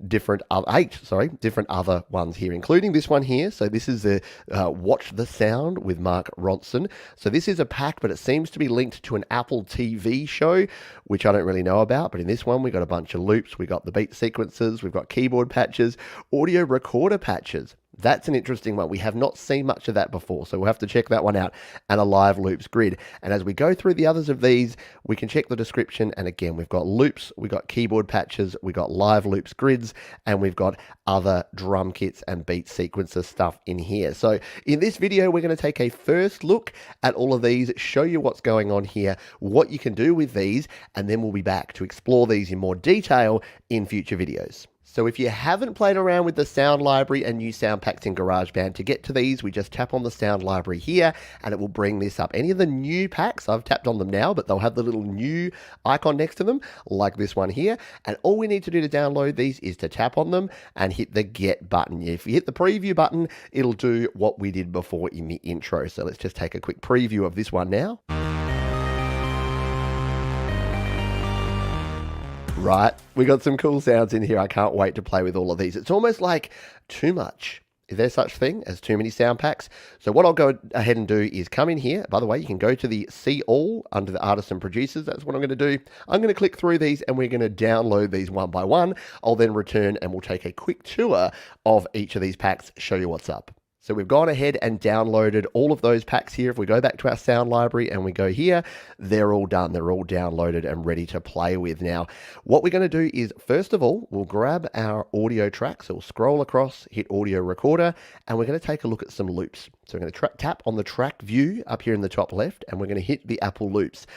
different other ones here, including this one here. So this is the Watch the Sound with Mark Ronson. So this is a pack, but it seems to be linked to an Apple TV show, which I don't really know about. But in this one, we got a bunch of loops. We got the beat sequences. We've got keyboard patches, audio recorder patches. That's an interesting one. We have not seen much of that before, so we'll have to check that one out, and a live loops grid. And as we go through the others of these, we can check the description, and again, we've got loops, we've got keyboard patches, we've got live loops grids, and we've got other drum kits and beat sequencer stuff in here. So in this video, we're going to take a first look at all of these, show you what's going on here, what you can do with these, and then we'll be back to explore these in more detail in future videos. So if you haven't played around with the sound library and new sound packs in GarageBand, to get to these, we just tap on the sound library here and it will bring this up. Any of the new packs, I've tapped on them now, but they'll have the little new icon next to them, like this one here. And all we need to do to download these is to tap on them and hit the get button. If you hit the preview button, it'll do what we did before in the intro. So let's just take a quick preview of this one now. Right, we got some cool sounds in here. I can't wait to play with all of these. It's almost like too much. Is there such thing as too many sound packs? So what I'll go ahead and do is come in here. By the way, you can go to the See All under the Artists and Producers. That's what I'm going to do. I'm going to click through these and we're going to download these one by one. I'll then return and we'll take a quick tour of each of these packs, show you what's up. So we've gone ahead and downloaded all of those packs here. If we go back to our sound library and we go here, they're all done. They're all downloaded and ready to play with. Now, what we're going to do is, first of all, we'll grab our audio track. So we'll scroll across, hit audio recorder, and we're going to take a look at some loops. So we're going to tap on the track view up here in the top left, and we're going to hit the Apple loops.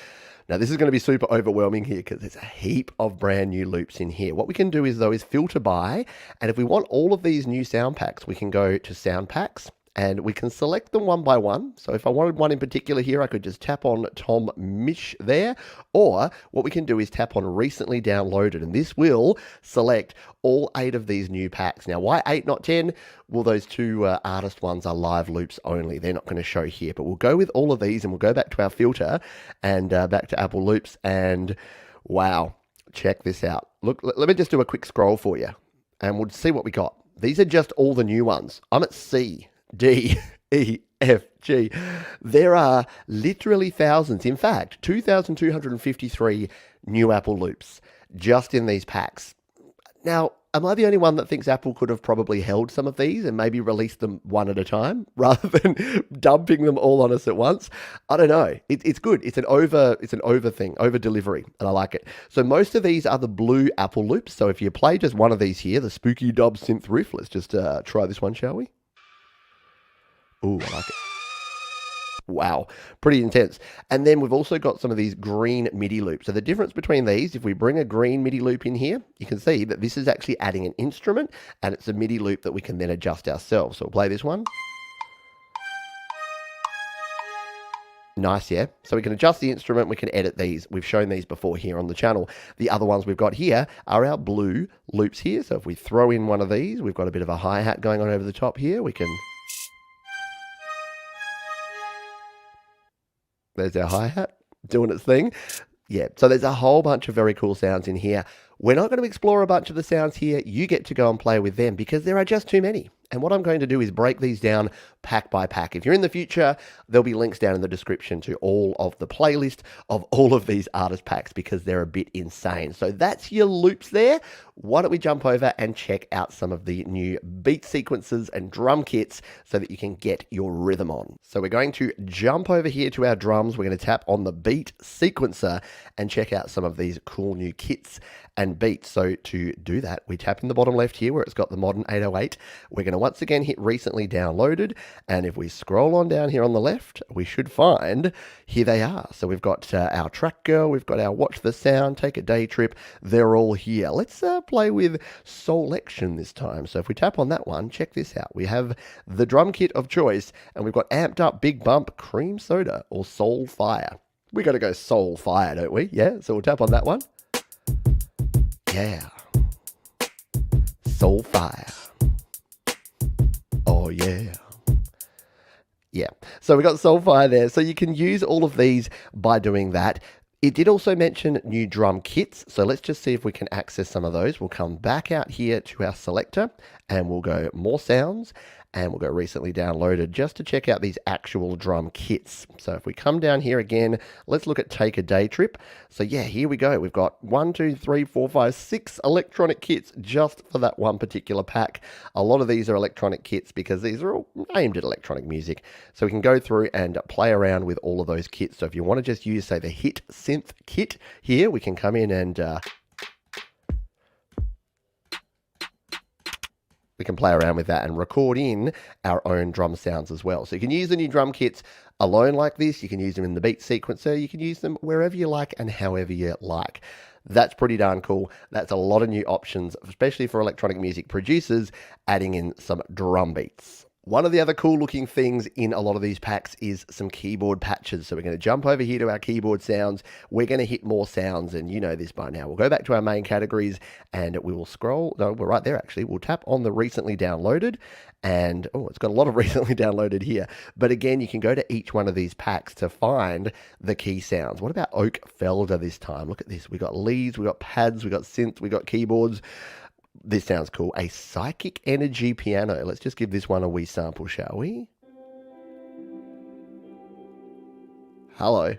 Now, this is going to be super overwhelming here because there's a heap of brand new loops in here. What we can do is, though, is filter by, and if we want all of these new sound packs, we can go to sound packs and we can select them one by one. So if I wanted one in particular here, I could just tap on Tom Mish there, or what we can do is tap on recently downloaded, and this will select all 8 of these new packs. Now, why 8, not 10? Well, those 2 artist ones are live loops only. They're not going to show here, but we'll go with all of these and we'll go back to our filter and back to Apple loops, and wow, check this out. Look, let me just do a quick scroll for you and we'll see what we got. These are just all the new ones. I'm at C, D, E, F, G. There are literally thousands. In fact, 2,253 new Apple loops just in these packs. Now, am I the only one that thinks Apple could have probably held some of these and maybe released them one at a time rather than dumping them all on us at once? I don't know. It's good. It's an over thing, over delivery, and I like it. So most of these are the blue Apple loops. So if you play just one of these here, the spooky dub synth riff, let's just try this one, shall we? Ooh, I like it. Wow, pretty intense. And then we've also got some of these green MIDI loops. So the difference between these, if we bring a green MIDI loop in here, you can see that this is actually adding an instrument, and it's a MIDI loop that we can then adjust ourselves. So we'll play this one. Nice, yeah? So we can adjust the instrument, we can edit these. We've shown these before here on the channel. The other ones we've got here are our blue loops here. So if we throw in one of these, we've got a bit of a hi-hat going on over the top here. We can... There's our hi-hat doing its thing. Yeah, so there's a whole bunch of very cool sounds in here. We're not going to explore a bunch of the sounds here. You get to go and play with them because there are just too many. And what I'm going to do is break these down pack by pack. If you're in the future, there'll be links down in the description to all of the playlist of all of these artist packs because they're a bit insane. So that's your loops there. Why don't we jump over and check out some of the new beat sequences and drum kits so that you can get your rhythm on. So we're going to jump over here to our drums. We're going to tap on the beat sequencer and check out some of these cool new kits and beats. So to do that, we tap in the bottom left here where it's got the modern 808. We're going to once again hit recently downloaded, and if we scroll on down here on the left, we should find, here they are. So we've got our track girl, we've got our watch the sound, take a day trip, they're all here. Let's play with selection this time. So if we tap on that one, check this out. We have the drum kit of choice, and we've got amped up big bump, cream soda, or soul fire. We got to go soul fire, don't we? Yeah, so we'll tap on that one. Yeah. Soul fire. Oh, yeah. Yeah. So we got Soulfire there. So you can use all of these by doing that. It did also mention new drum kits. So let's just see if we can access some of those. We'll come back out here to our selector and we'll go more sounds and we'll go recently downloaded just to check out these actual drum kits. So if we come down here again, let's look at Take a Day Trip. So yeah, here we go. We've got 1, 2, 3, 4, 5, 6 electronic kits just for that one particular pack. A lot of these are electronic kits because these are all aimed at electronic music. So we can go through and play around with all of those kits. So if you want to just use, say, the Hit Synth kit here, we can come in and we can play around with that and record in our own drum sounds as well. So you can use the new drum kits alone like this. You can use them in the beat sequencer. You can use them wherever you like and however you like. That's pretty darn cool. That's a lot of new options, especially for electronic music producers, adding in some drum beats. One of the other cool looking things in a lot of these packs is some keyboard patches. So we're going to jump over here to our keyboard sounds. We're going to hit more sounds, and you know this by now. We'll go back to our main categories and we will scroll. No, we're right there actually. We'll tap on the recently downloaded and, oh, it's got a lot of recently downloaded here. But again, you can go to each one of these packs to find the key sounds. What about Oak Felder this time? Look at this. We got leads, we got pads, we got synth, we got keyboards. This sounds cool. A Psychic Energy piano. Let's just give this one a wee sample, shall we? Hello.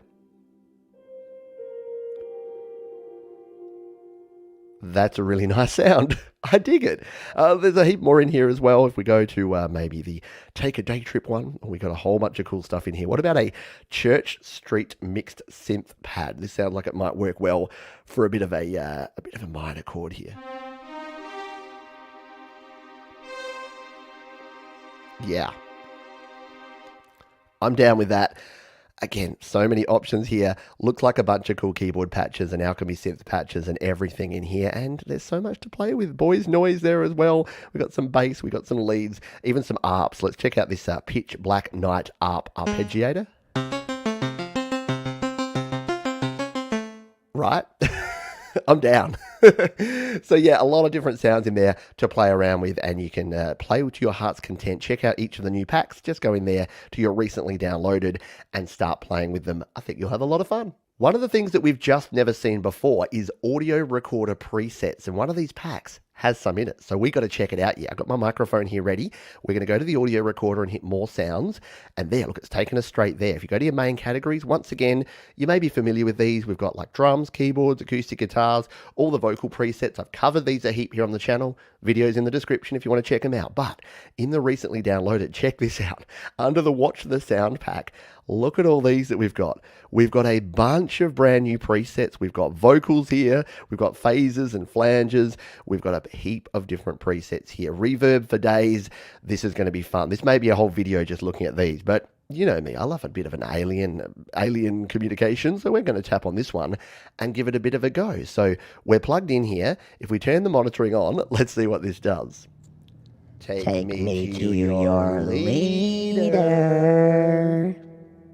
That's a really nice sound. I dig it. There's a heap more in here as well. If we go to maybe the Take a Day Trip one, we got a whole bunch of cool stuff in here. What about a Church Street mixed synth pad? This sounds like it might work well for a bit of a minor chord here. Yeah, I'm down with that. Again, so many options here. Looks like a bunch of cool keyboard patches and Alchemy synth patches and everything in here. And there's so much to play with. Boys noise there as well. We got some bass, we got some leads, even some arps. Let's check out this Pitch Black Night ARP arpeggiator. Right? I'm down. So yeah, a lot of different sounds in there to play around with, and you can play to your heart's content. Check out each of the new packs. Just go in there to your recently downloaded and start playing with them. I think you'll have a lot of fun. One of the things that we've just never seen before is audio recorder presets, and one of these packs has some in it. So we got to check it out. Yeah, I've got my microphone here ready. We're going to go to the audio recorder and hit more sounds. And there, look, it's taken us straight there. If you go to your main categories, once again, you may be familiar with these. We've got like drums, keyboards, acoustic guitars, all the vocal presets. I've covered these a heap here on the channel. Videos in the description if you want to check them out. But in the recently downloaded, check this out. Under the Watch the Sound pack, look at all these that we've got. We've got a bunch of brand new presets. We've got vocals here. We've got phases and flanges. We've got a heap of different presets here. Reverb for days. This is going to be fun. This may be a whole video just looking at these, but you know me, I love a bit of an alien communication, so we're going to tap on this one and give it a bit of a go. So we're plugged in here. If we turn the monitoring on, let's see what this does. Take me to your leader.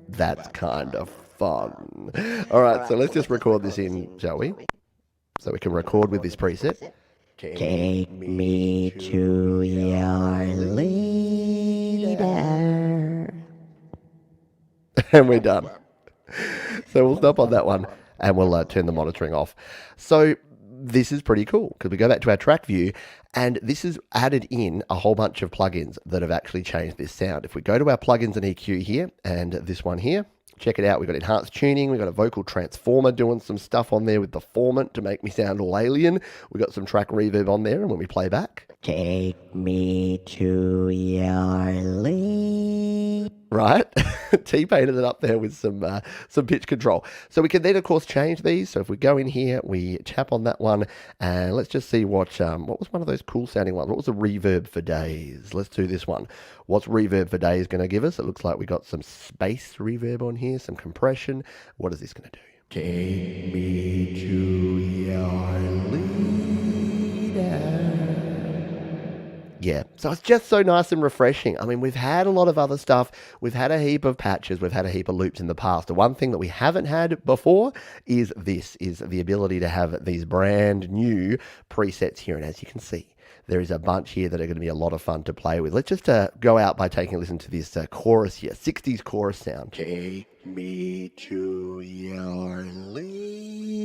That's kind of fun. All right, so let's just record this in, shall we? So we can record with this preset. Take me to your leader. And we're done. So we'll stop on that one and we'll turn the monitoring off. So this is pretty cool because we go back to our track view and this is added in a whole bunch of plugins that have actually changed this sound. If we go to our plugins and EQ here and this one here, check it out. We've got enhanced tuning. We've got a vocal transformer doing some stuff on there with the formant to make me sound all alien. We've got some track reverb on there, and when we play back, take me to your lead. Right? T-painted it up there with some pitch control. So we can then, of course, change these. So if we go in here, we tap on that one, and let's just see what was one of those cool sounding ones. What was the reverb for days? Let's do this one. What's reverb for days going to give us? It looks like we got some space reverb on here, some compression. What is this going to do? Take me to your leader. Yeah, so it's just so nice and refreshing. I mean, we've had a lot of other stuff. We've had a heap of patches. We've had a heap of loops in the past. The one thing that we haven't had before is the ability to have these brand new presets here. And as you can see, there is a bunch here that are going to be a lot of fun to play with. Let's just go out by taking a listen to this chorus here, 60s chorus sound. Take me to your leader.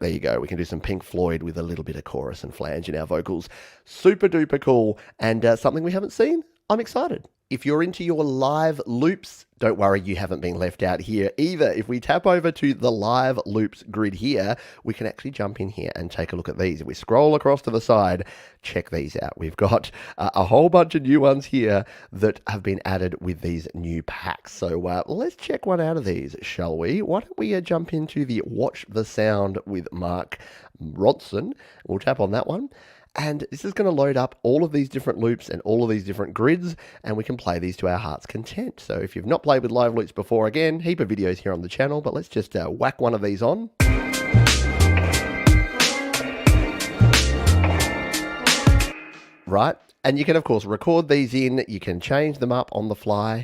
There you go. We can do some Pink Floyd with a little bit of chorus and flange in our vocals. Super duper cool and something we haven't seen. I'm excited. If you're into your live loops, don't worry, you haven't been left out here either. If we tap over to the live loops grid here, we can actually jump in here and take a look at these. If we scroll across to the side, check these out. We've got a whole bunch of new ones here that have been added with these new packs. So let's check one out of these, shall we? Why don't we jump into the Watch the Sound with Mark Rodson. We'll tap on that one. And this is going to load up all of these different loops and all of these different grids, and we can play these to our heart's content. So if you've not played with live loops before, again, heap of videos here on the channel, but let's just whack one of these on. Right, and you can, of course, record these in. You can change them up on the fly.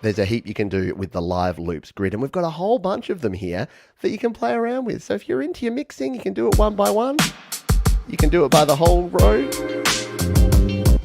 There's a heap you can do with the live loops grid, and we've got a whole bunch of them here that you can play around with. So if you're into your mixing, you can do it one by one. You can do it by the whole row.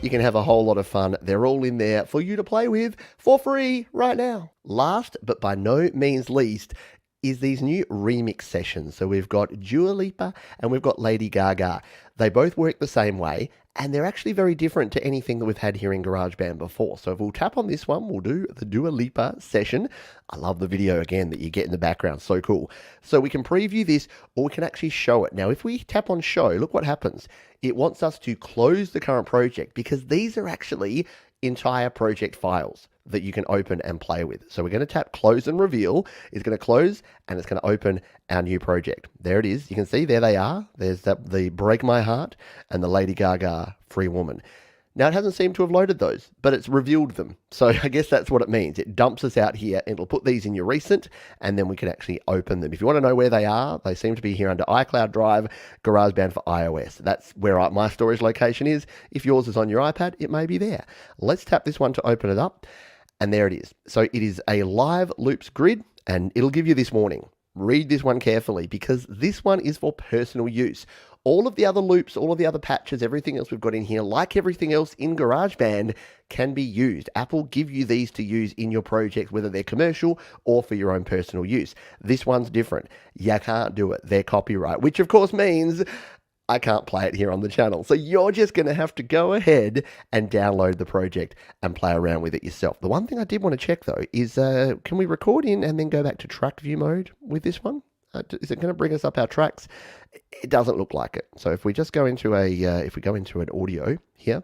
You can have a whole lot of fun. They're all in there for you to play with for free right now. Last, but by no means least, is these new remix sessions. So we've got Dua Lipa and we've got Lady Gaga. They both work the same way, and they're actually very different to anything that we've had here in GarageBand before. So if we'll tap on this one, we'll do the Dua Lipa session. I love the video again that you get in the background, so cool. So we can preview this, or we can actually show it. Now, if we tap on show, look what happens. It wants us to close the current project because these are actually entire project files that you can open and play with. So we're going to tap close and reveal. It's going to close and it's going to open our new project. There it is. You can see there they are. There's the Break My Heart and the Lady Gaga Free Woman. Now it hasn't seemed to have loaded those, but it's revealed them. So I guess that's what it means. It dumps us out here. It'll put these in your recent and then we can actually open them. If you want to know where they are, they seem to be here under iCloud Drive, GarageBand for iOS. That's where my storage location is. If yours is on your iPad, it may be there. Let's tap this one to open it up. And there it is. So it is a live loops grid and it'll give you this warning. Read this one carefully because this one is for personal use. All of the other loops, all of the other patches, everything else we've got in here, like everything else in GarageBand, can be used. Apple give you these to use in your project, whether they're commercial or for your own personal use. This one's different. You can't do it. They're copyright, which of course means I can't play it here on the channel. So you're just going to have to go ahead and download the project and play around with it yourself. The one thing I did want to check though is, can we record in and then go back to track view mode with this one? Is it going to bring us up our tracks? It doesn't look like it. So if we just go into if we go into an audio here,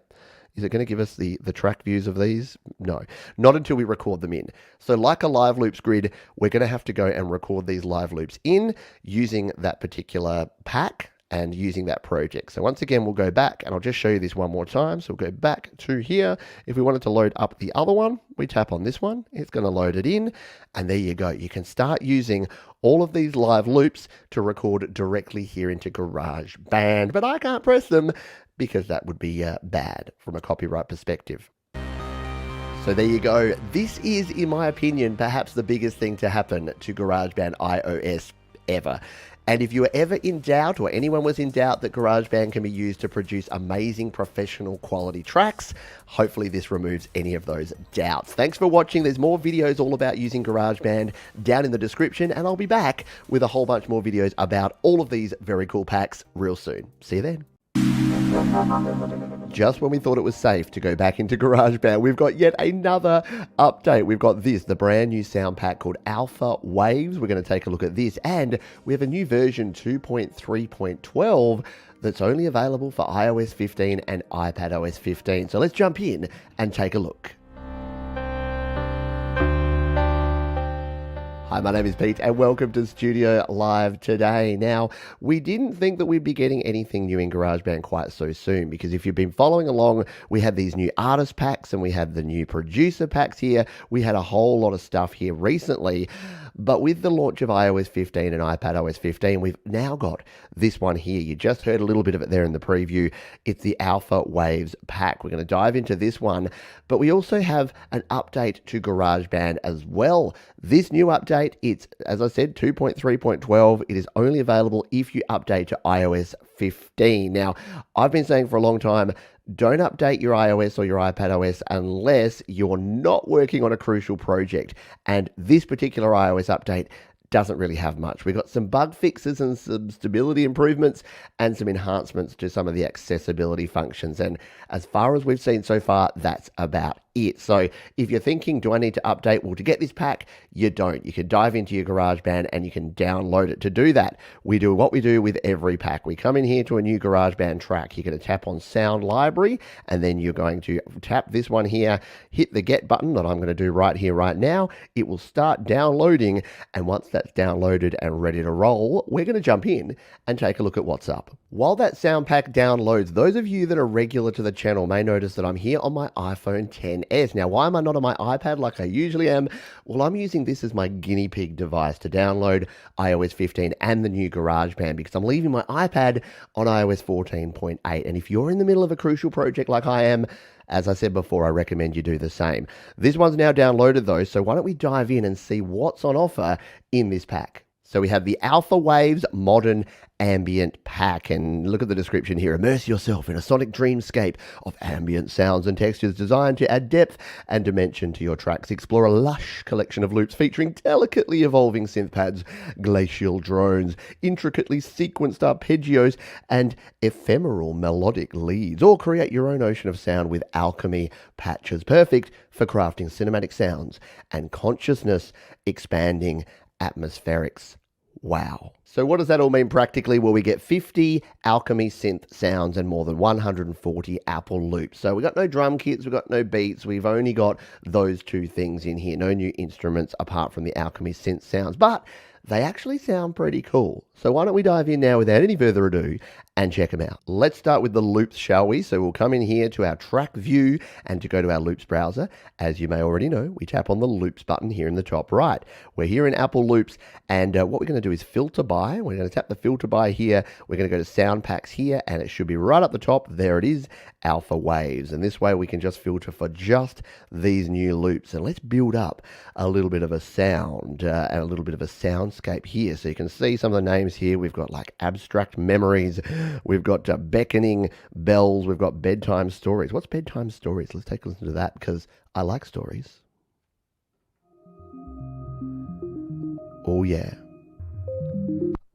is it going to give us the track views of these? No, not until we record them in. So like a live loops grid, we're going to have to go and record these live loops in using that particular pack and using that project. So once again, we'll go back and I'll just show you this one more time. So we'll go back to here. If we wanted to load up the other one, we tap on this one, it's going to load it in. And there you go. You can start using all of these live loops to record directly here into GarageBand, but I can't press them because that would be bad from a copyright perspective. So there you go. This is, in my opinion, perhaps the biggest thing to happen to GarageBand iOS ever. And if you were ever in doubt, or anyone was in doubt that GarageBand can be used to produce amazing professional quality tracks, hopefully this removes any of those doubts. Thanks for watching. There's more videos all about using GarageBand down in the description, and I'll be back with a whole bunch more videos about all of these very cool packs real soon. See you then. Just when we thought it was safe to go back into GarageBand, we've got yet another update. We've got the brand new sound pack called Alpha Waves. We're going to take a look at this, and we have a new version 2.3.12 that's only available for iOS 15 and iPadOS 15. So let's jump in and take a look. Hi, my name is Pete and welcome to Studio Live today. Now, we didn't think that we'd be getting anything new in GarageBand quite so soon, because if you've been following along, we had these new artist packs and we had the new producer packs here. We had a whole lot of stuff here recently. But with the launch of iOS 15 and iPadOS 15, we've now got this one here. You just heard a little bit of it there in the preview. It's the Alpha Waves pack. We're going to dive into this one, but we also have an update to GarageBand as well. This new update, it's, as I said, 2.3.12. It is only available if you update to iOS 15. Now, I've been saying for a long time, don't update your iOS or your iPadOS unless you're not working on a crucial project. And this particular iOS update doesn't really have much. We've got some bug fixes and some stability improvements and some enhancements to some of the accessibility functions. And as far as we've seen so far, that's about it. So if you're thinking, do I need to update? Well, to get this pack, you don't. You can dive into your GarageBand and you can download it. To do that, we do what we do with every pack. We come in here to a new GarageBand track. You're going to tap on Sound Library, and then you're going to tap this one here, hit the Get button that I'm going to do right here, right now. It will start downloading, and once that's downloaded and ready to roll, we're going to jump in and take a look at what's up. While that sound pack downloads, those of you that are regular to the channel may notice that I'm here on my iPhone XS. Now, why am I not on my iPad like I usually am? Well, I'm using this as my guinea pig device to download iOS 15 and the new GarageBand, because I'm leaving my iPad on iOS 14.8. And if you're in the middle of a crucial project like I am, as I said before, I recommend you do the same. This one's now downloaded though, so why don't we dive in and see what's on offer in this pack. So we have the Alpha Waves Modern Ambient Pack, and look at the description here. Immerse yourself in a sonic dreamscape of ambient sounds and textures designed to add depth and dimension to your tracks. Explore a lush collection of loops featuring delicately evolving synth pads, glacial drones, intricately sequenced arpeggios, and ephemeral melodic leads. Or create your own ocean of sound with alchemy patches, perfect for crafting cinematic sounds and consciousness expanding atmospherics. Wow. So what does that all mean practically? Well, we get 50 Alchemy synth sounds and more than 140 Apple loops. So we've got no drum kits, we've got no beats, we've only got those two things in here. No new instruments apart from the Alchemy synth sounds, but they actually sound pretty cool. So why don't we dive in now without any further ado and check them out. Let's start with the loops, shall we? So we'll come in here to our track view, and to go to our loops browser, as you may already know, we tap on the loops button here in the top right. We're here in Apple Loops, and what we're going to do is filter by. We're going to tap the filter by here. We're going to go to sound packs here, and it should be right up the top. There it is, Alpha Waves. And this way we can just filter for just these new loops. And let's build up a little bit of a sound and a little bit of a soundscape here. So you can see some of the names here. We've got like Abstract Memories. We've got Beckoning Bells. We've got Bedtime Stories. What's Bedtime Stories? Let's take a listen to that because I like stories. Oh yeah.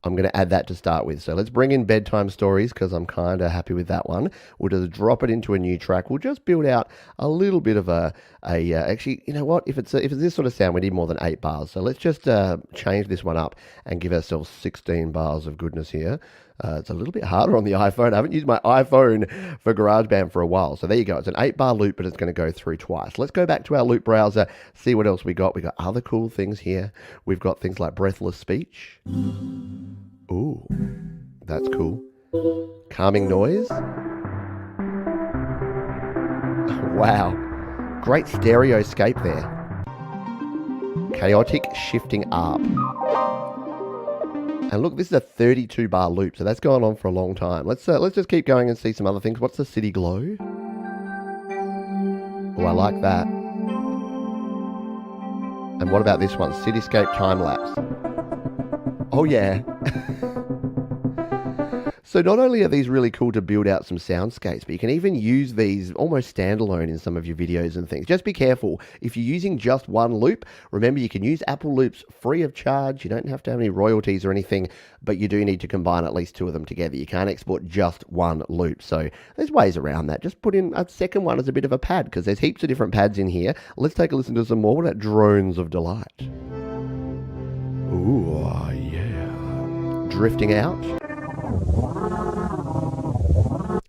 I'm going to add that to start with. So let's bring in Bedtime Stories because I'm kind of happy with that one. We'll just drop it into a new track. We'll just build out a little bit of actually, you know what? If it's this sort of sound, we need more than 8 bars. So let's just change this one up and give ourselves 16 bars of goodness here. It's a little bit harder on the iPhone. I haven't used my iPhone for GarageBand for a while. So there you go. It's an 8-bar loop, but it's going to go through twice. Let's go back to our loop browser, see what else we got. We got other cool things here. We've got things like breathless speech. Ooh, that's cool. Calming noise. Wow. Great stereoscape there. Chaotic shifting arp. And look, this is a 32-bar loop, so that's gone on for a long time. Let's just keep going and see some other things. What's the City Glow? Oh, I like that. And what about this one? Cityscape Time Lapse. Oh, yeah. So not only are these really cool to build out some soundscapes, but you can even use these almost standalone in some of your videos and things. Just be careful. If you're using just one loop, remember you can use Apple Loops free of charge. You don't have to have any royalties or anything, but you do need to combine at least 2 of them together. You can't export just one loop. So there's ways around that. Just put in a second one as a bit of a pad because there's heaps of different pads in here. Let's take a listen to some more. What about Drones of Delight? Ooh, yeah. Drifting Out.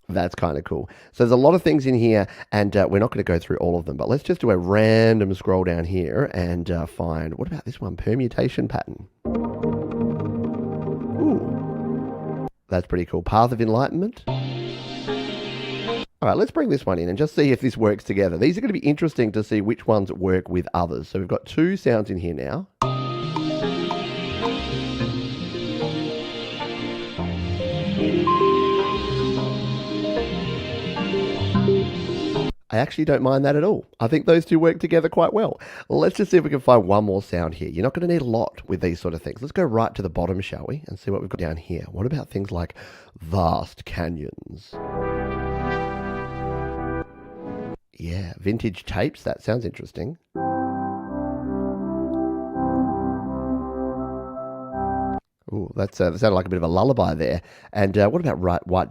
That's kind of cool. So there's a lot of things in here, and we're not going to go through all of them, but let's just do a random scroll down here and find, what about this one? Permutation pattern. Ooh, that's pretty cool. Path of Enlightenment. All right, let's bring this one in and just see if this works together. These are going to be interesting to see which ones work with others. So we've got 2 sounds in here now. I actually don't mind that at all. I think those 2 work together quite well. Let's just see if we can find one more sound here. You're not going to need a lot with these sort of things. Let's go right to the bottom, shall we? And see what we've got down here. What about things like vast canyons? Yeah, vintage tapes. That sounds interesting. Ooh, that sounded like a bit of a lullaby there. And what about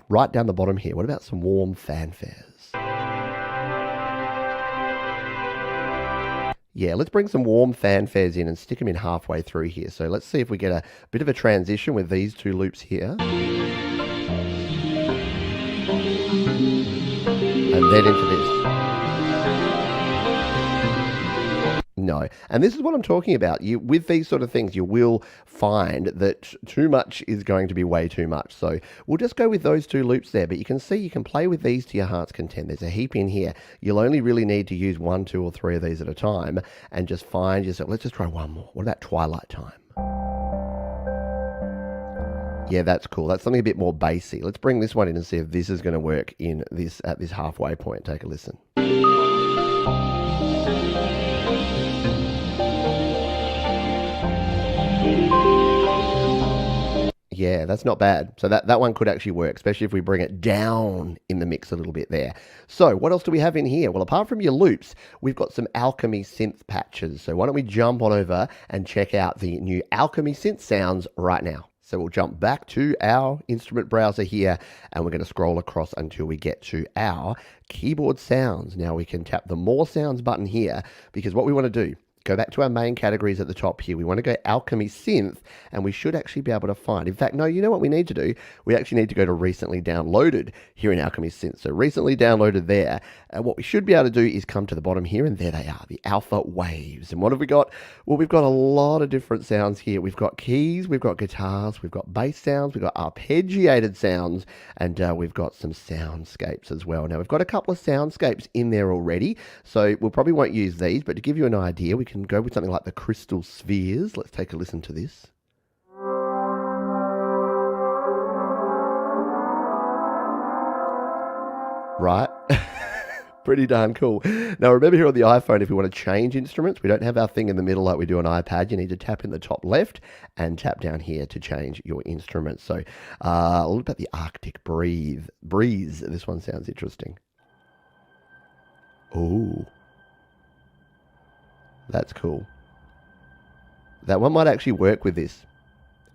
right down the bottom here? What about some warm fanfares? Yeah, let's bring some warm fanfares in and stick them in halfway through here. So let's see if we get a bit of a transition with these 2 loops here. And then into this. No. And this is what I'm talking about. With these sort of things, you will find that too much is going to be way too much. So we'll just go with those 2 loops there. But you can see you can play with these to your heart's content. There's a heap in here. You'll only really need to use 1, 2, or 3 of these at a time and just find yourself. Let's just try one more. What about Twilight Time? Yeah, that's cool. That's something a bit more bassy. Let's bring this one in and see if this is going to work in this at this halfway point. Take a listen. Yeah, that's not bad. So that one could actually work, especially if we bring it down in the mix a little bit there. So what else do we have in here? Well, apart from your loops, we've got some Alchemy synth patches. So why don't we jump on over and check out the new Alchemy synth sounds right now. So we'll jump back to our instrument browser here, and we're going to scroll across until we get to our keyboard sounds. Now we can tap the More Sounds button here, because what we want to do, go back to our main categories at the top here. We want to go Alchemy Synth, and we should actually be able to find. In fact, no, you know what we need to do? We actually need to go to Recently Downloaded here in Alchemy Synth. So Recently Downloaded there. And what we should be able to do is come to the bottom here, and there they are, the Alpha Waves. And what have we got? Well, we've got a lot of different sounds here. We've got keys, we've got guitars, we've got bass sounds, we've got arpeggiated sounds, and we've got some soundscapes as well. Now, we've got a couple of soundscapes in there already, so we probably won't use these, but to give you an idea, we can go with something like the Crystal Spheres. Let's take a listen to this. Right? Pretty darn cool. Now remember, here on the iPhone, if we want to change instruments, we don't have our thing in the middle like we do on iPad. You need to tap in the top left and tap down here to change your instrument. So look about the Arctic Breeze. This one sounds interesting. Oh, that's cool. That one might actually work with this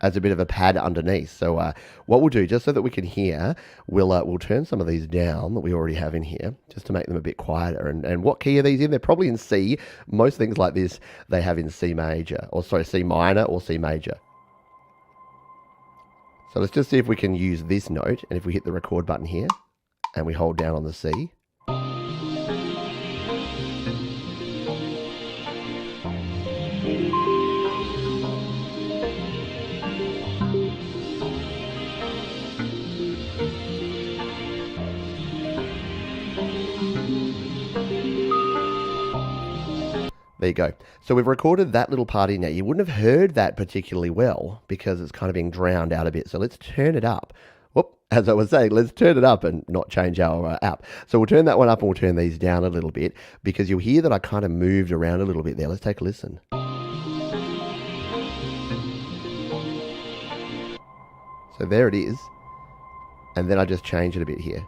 as a bit of a pad underneath. So what we'll do, just so that we can hear, we'll turn some of these down that we already have in here, just to make them a bit quieter. And what key are these in? They're probably in C. Most things like this, they have in C major, or sorry, C minor or C major. So let's just see if we can use this note, and if we hit the record button here, and we hold down on the C. There you go. So we've recorded that little part in there. You wouldn't have heard that particularly well because it's kind of being drowned out a bit. So let's turn it up. Whoop, as I was saying, let's turn it up and not change our app. So we'll turn that one up and we'll turn these down a little bit because you'll hear that I kind of moved around a little bit there. Let's take a listen. So there it is. And then I just change it a bit here.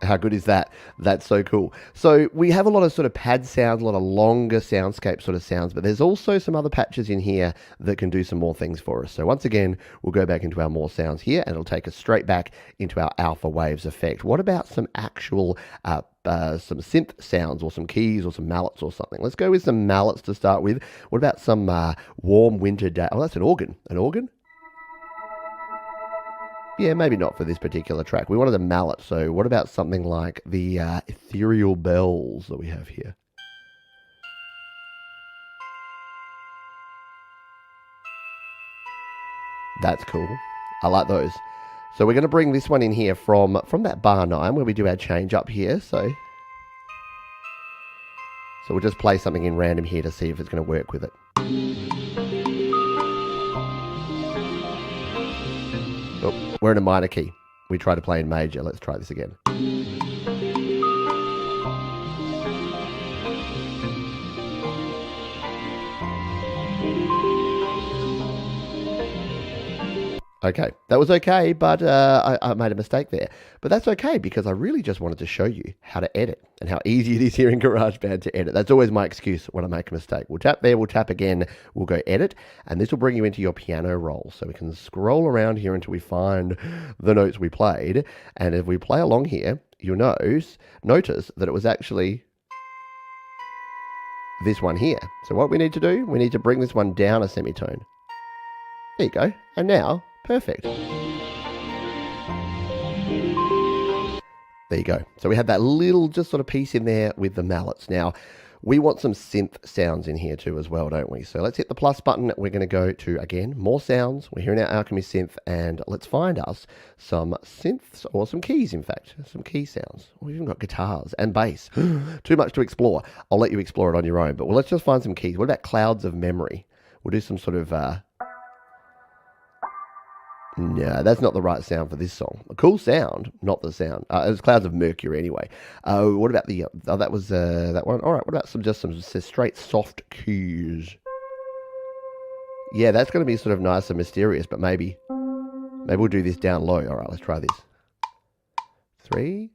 How good is that? That's so cool. So we have a lot of sort of pad sounds, a lot of longer soundscape sort of sounds, but there's also some other patches in here that can do some more things for us. So once again, we'll go back into our more sounds here, and it'll take us straight back into our alpha waves effect. What about some actual some synth sounds or some keys or some mallets or something? Let's go with some mallets to start with. What about some warm winter day? Oh, that's an organ. An organ? Yeah, maybe not for this particular track. We wanted a mallet, so what about something like the ethereal bells that we have here? That's cool. I like those. So we're going to bring this one in here from that bar 9 where we do our change up here. So we'll just play something in random here to see if it's going to work with it. Oh, we're in a minor key. We try to play in major. Let's try this again. Okay, that was okay, but I made a mistake there. But that's okay, because I really just wanted to show you how to edit and how easy it is here in GarageBand to edit. That's always my excuse when I make a mistake. We'll tap there, we'll tap again, we'll go edit, and this will bring you into your piano roll. So we can scroll around here until we find the notes we played. And if we play along here, you'll notice that it was actually this one here. So what we need to do, we need to bring this one down a semitone. There you go. And now, perfect. There you go. So we had that little just sort of piece in there with the mallets. Now, we want some synth sounds in here too as well, don't we? So let's hit the plus button. We're going to go to, again, more sounds. We're here in our Alchemy Synth, and let's find us some synths, or some keys, in fact. Some key sounds. We've even got guitars and bass. Too much to explore. I'll let you explore it on your own. But let's just find some keys. What about clouds of memory? We'll do some sort of... No, that's not the right sound for this song. A cool sound, not the sound. It's Clouds of Mercury anyway. What about the, that was that one. All right, what about some straight soft cues? Yeah, that's going to be sort of nice and mysterious, but maybe we'll do this down low. All right, let's try this. 3.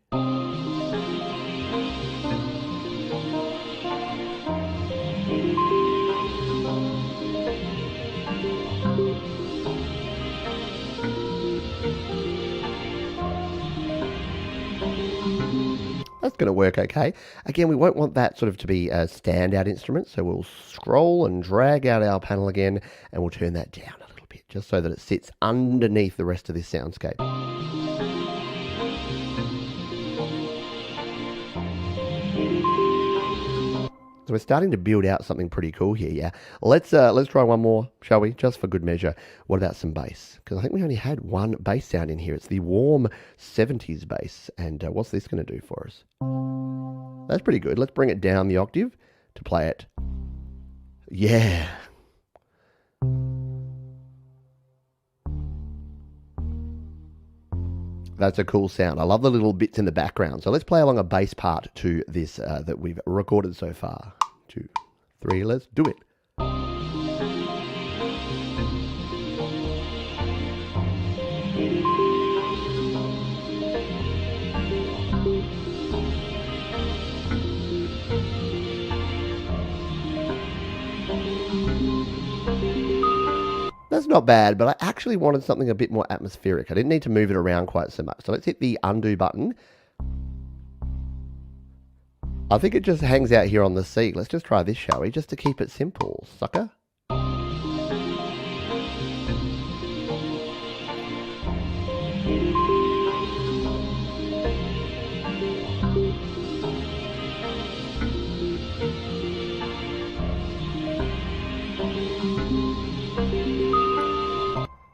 That's going to work okay. Again, we won't want that sort of to be a standout instrument, so we'll scroll and drag out our panel again, and we'll turn that down a little bit, just so that it sits underneath the rest of this soundscape. So we're starting to build out something pretty cool here, yeah? Let's try one more, shall we? Just for good measure. What about some bass? Because I think we only had one bass sound in here. It's the warm 70s bass. And what's this going to do for us? That's pretty good. Let's bring it down the octave to play it. Yeah. That's a cool sound. I love the little bits in the background. So let's play along a bass part to this that we've recorded so far. 2, 3, let's do it. That's not bad, but I actually wanted something a bit more atmospheric. I didn't need to move it around quite so much. So let's hit the undo button. I think it just hangs out here on the C. Let's just try this, shall we? Just to keep it simple, sucker.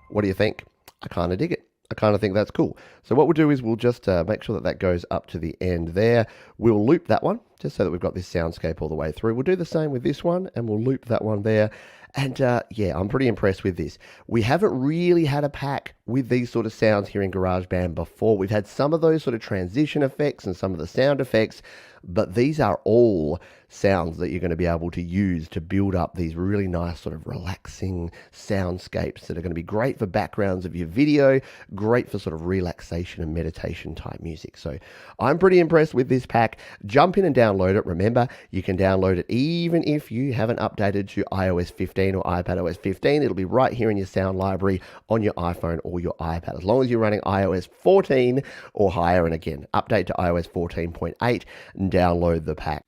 What do you think? I kind of dig it. I kind of think that's cool. So what we'll do is we'll just make sure that that goes up to the end there. We'll loop that one, just so that we've got this soundscape all the way through. We'll do the same with this one, and we'll loop that one there. And yeah, I'm pretty impressed with this. We haven't really had a pack with these sort of sounds here in GarageBand before. We've had some of those sort of transition effects and some of the sound effects, but these are all sounds that you're going to be able to use to build up these really nice sort of relaxing soundscapes that are going to be great for backgrounds of your video, great for sort of relaxation and meditation type music. So I'm pretty impressed with this pack. Jump in and download it. Remember, you can download it even if you haven't updated to iOS 15 or iPadOS 15. It'll be right here in your sound library on your iPhone or your iPad, as long as you're running iOS 14 or higher. And again, update to iOS 14.8 and download the pack.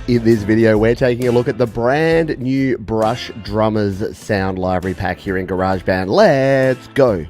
In this video, we're taking a look at the brand new Brush Drummers sound library pack here in GarageBand. Let's go.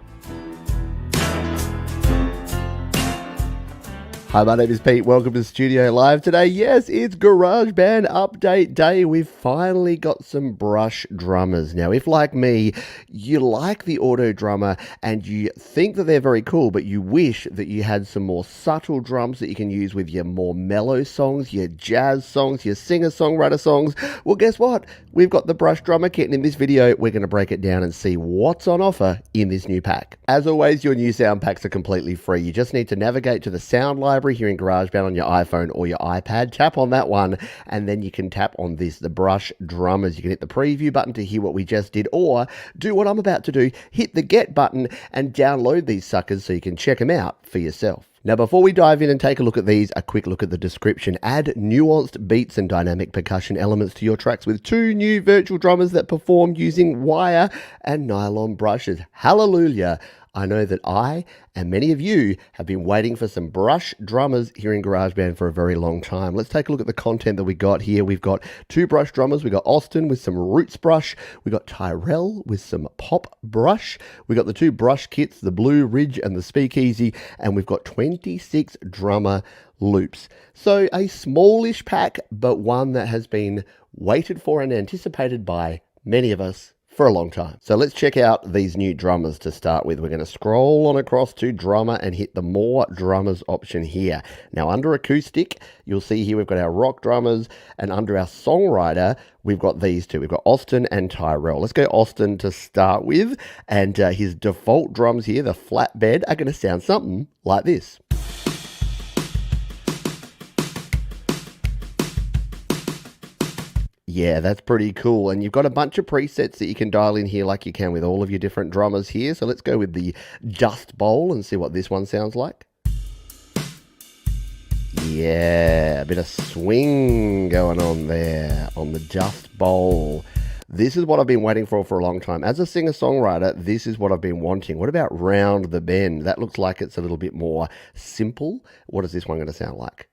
Hi, my name is Pete. Welcome to Studio Live today. Yes, it's GarageBand update day. We've finally got some Brush Drummers. Now, if like me, you like the Auto Drummer and you think that they're very cool, but you wish that you had some more subtle drums that you can use with your more mellow songs, your jazz songs, your singer-songwriter songs, well, guess what? We've got the Brush Drummer kit, and in this video, we're going to break it down and see what's on offer in this new pack. As always, your new sound packs are completely free. You just need to navigate to the sound library here in GarageBand on your iPhone or your iPad. Tap on that one, and then you can tap on this, the Brush Drummers. You can hit the preview button to hear what we just did, or do what I'm about to do, hit the get button and download these suckers so you can check them out for yourself. Now, before we dive in and take a look at these, a quick look at the description. Add nuanced beats and dynamic percussion elements to your tracks with 2 new virtual drummers that perform using wire and nylon brushes. Hallelujah! I know that I and many of you have been waiting for some Brush Drummers here in GarageBand for a very long time. Let's take a look at the content that we got here. We've got 2 Brush Drummers. We've got Austin with some Roots Brush. We've got Tyrell with some Pop Brush. We've got the 2 brush kits, the Blue Ridge and the Speakeasy. And we've got 26 drummer loops. So a smallish pack, but one that has been waited for and anticipated by many of us for a long time. So let's check out these new drummers to start with. We're going to scroll on across to drummer and hit the more drummers option here. Now under acoustic, you'll see here we've got our rock drummers, and under our songwriter, we've got these two. We've got Austin and Tyrell. Let's go Austin to start with, and his default drums here, the flatbed, are going to sound something like this. Yeah, that's pretty cool. And you've got a bunch of presets that you can dial in here like you can with all of your different drummers here. So let's go with the Dust Bowl and see what this one sounds like. Yeah, a bit of swing going on there on the Dust Bowl. This is what I've been waiting for a long time. As a singer-songwriter, this is what I've been wanting. What about Round the Bend? That looks like it's a little bit more simple. What is this one going to sound like?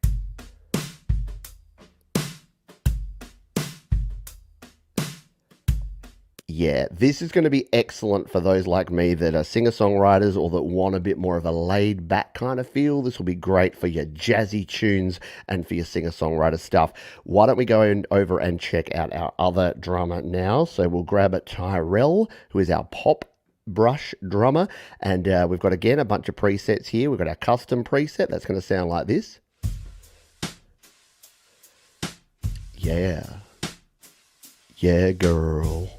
Yeah, this is going to be excellent for those like me that are singer-songwriters or that want a bit more of a laid-back kind of feel. This will be great for your jazzy tunes and for your singer-songwriter stuff. Why don't we go over and check out our other drummer now? So we'll grab a Tyrell, who is our pop brush drummer. And we've got, again, a bunch of presets here. We've got our custom preset. That's going to sound like this. Yeah. Yeah, girl.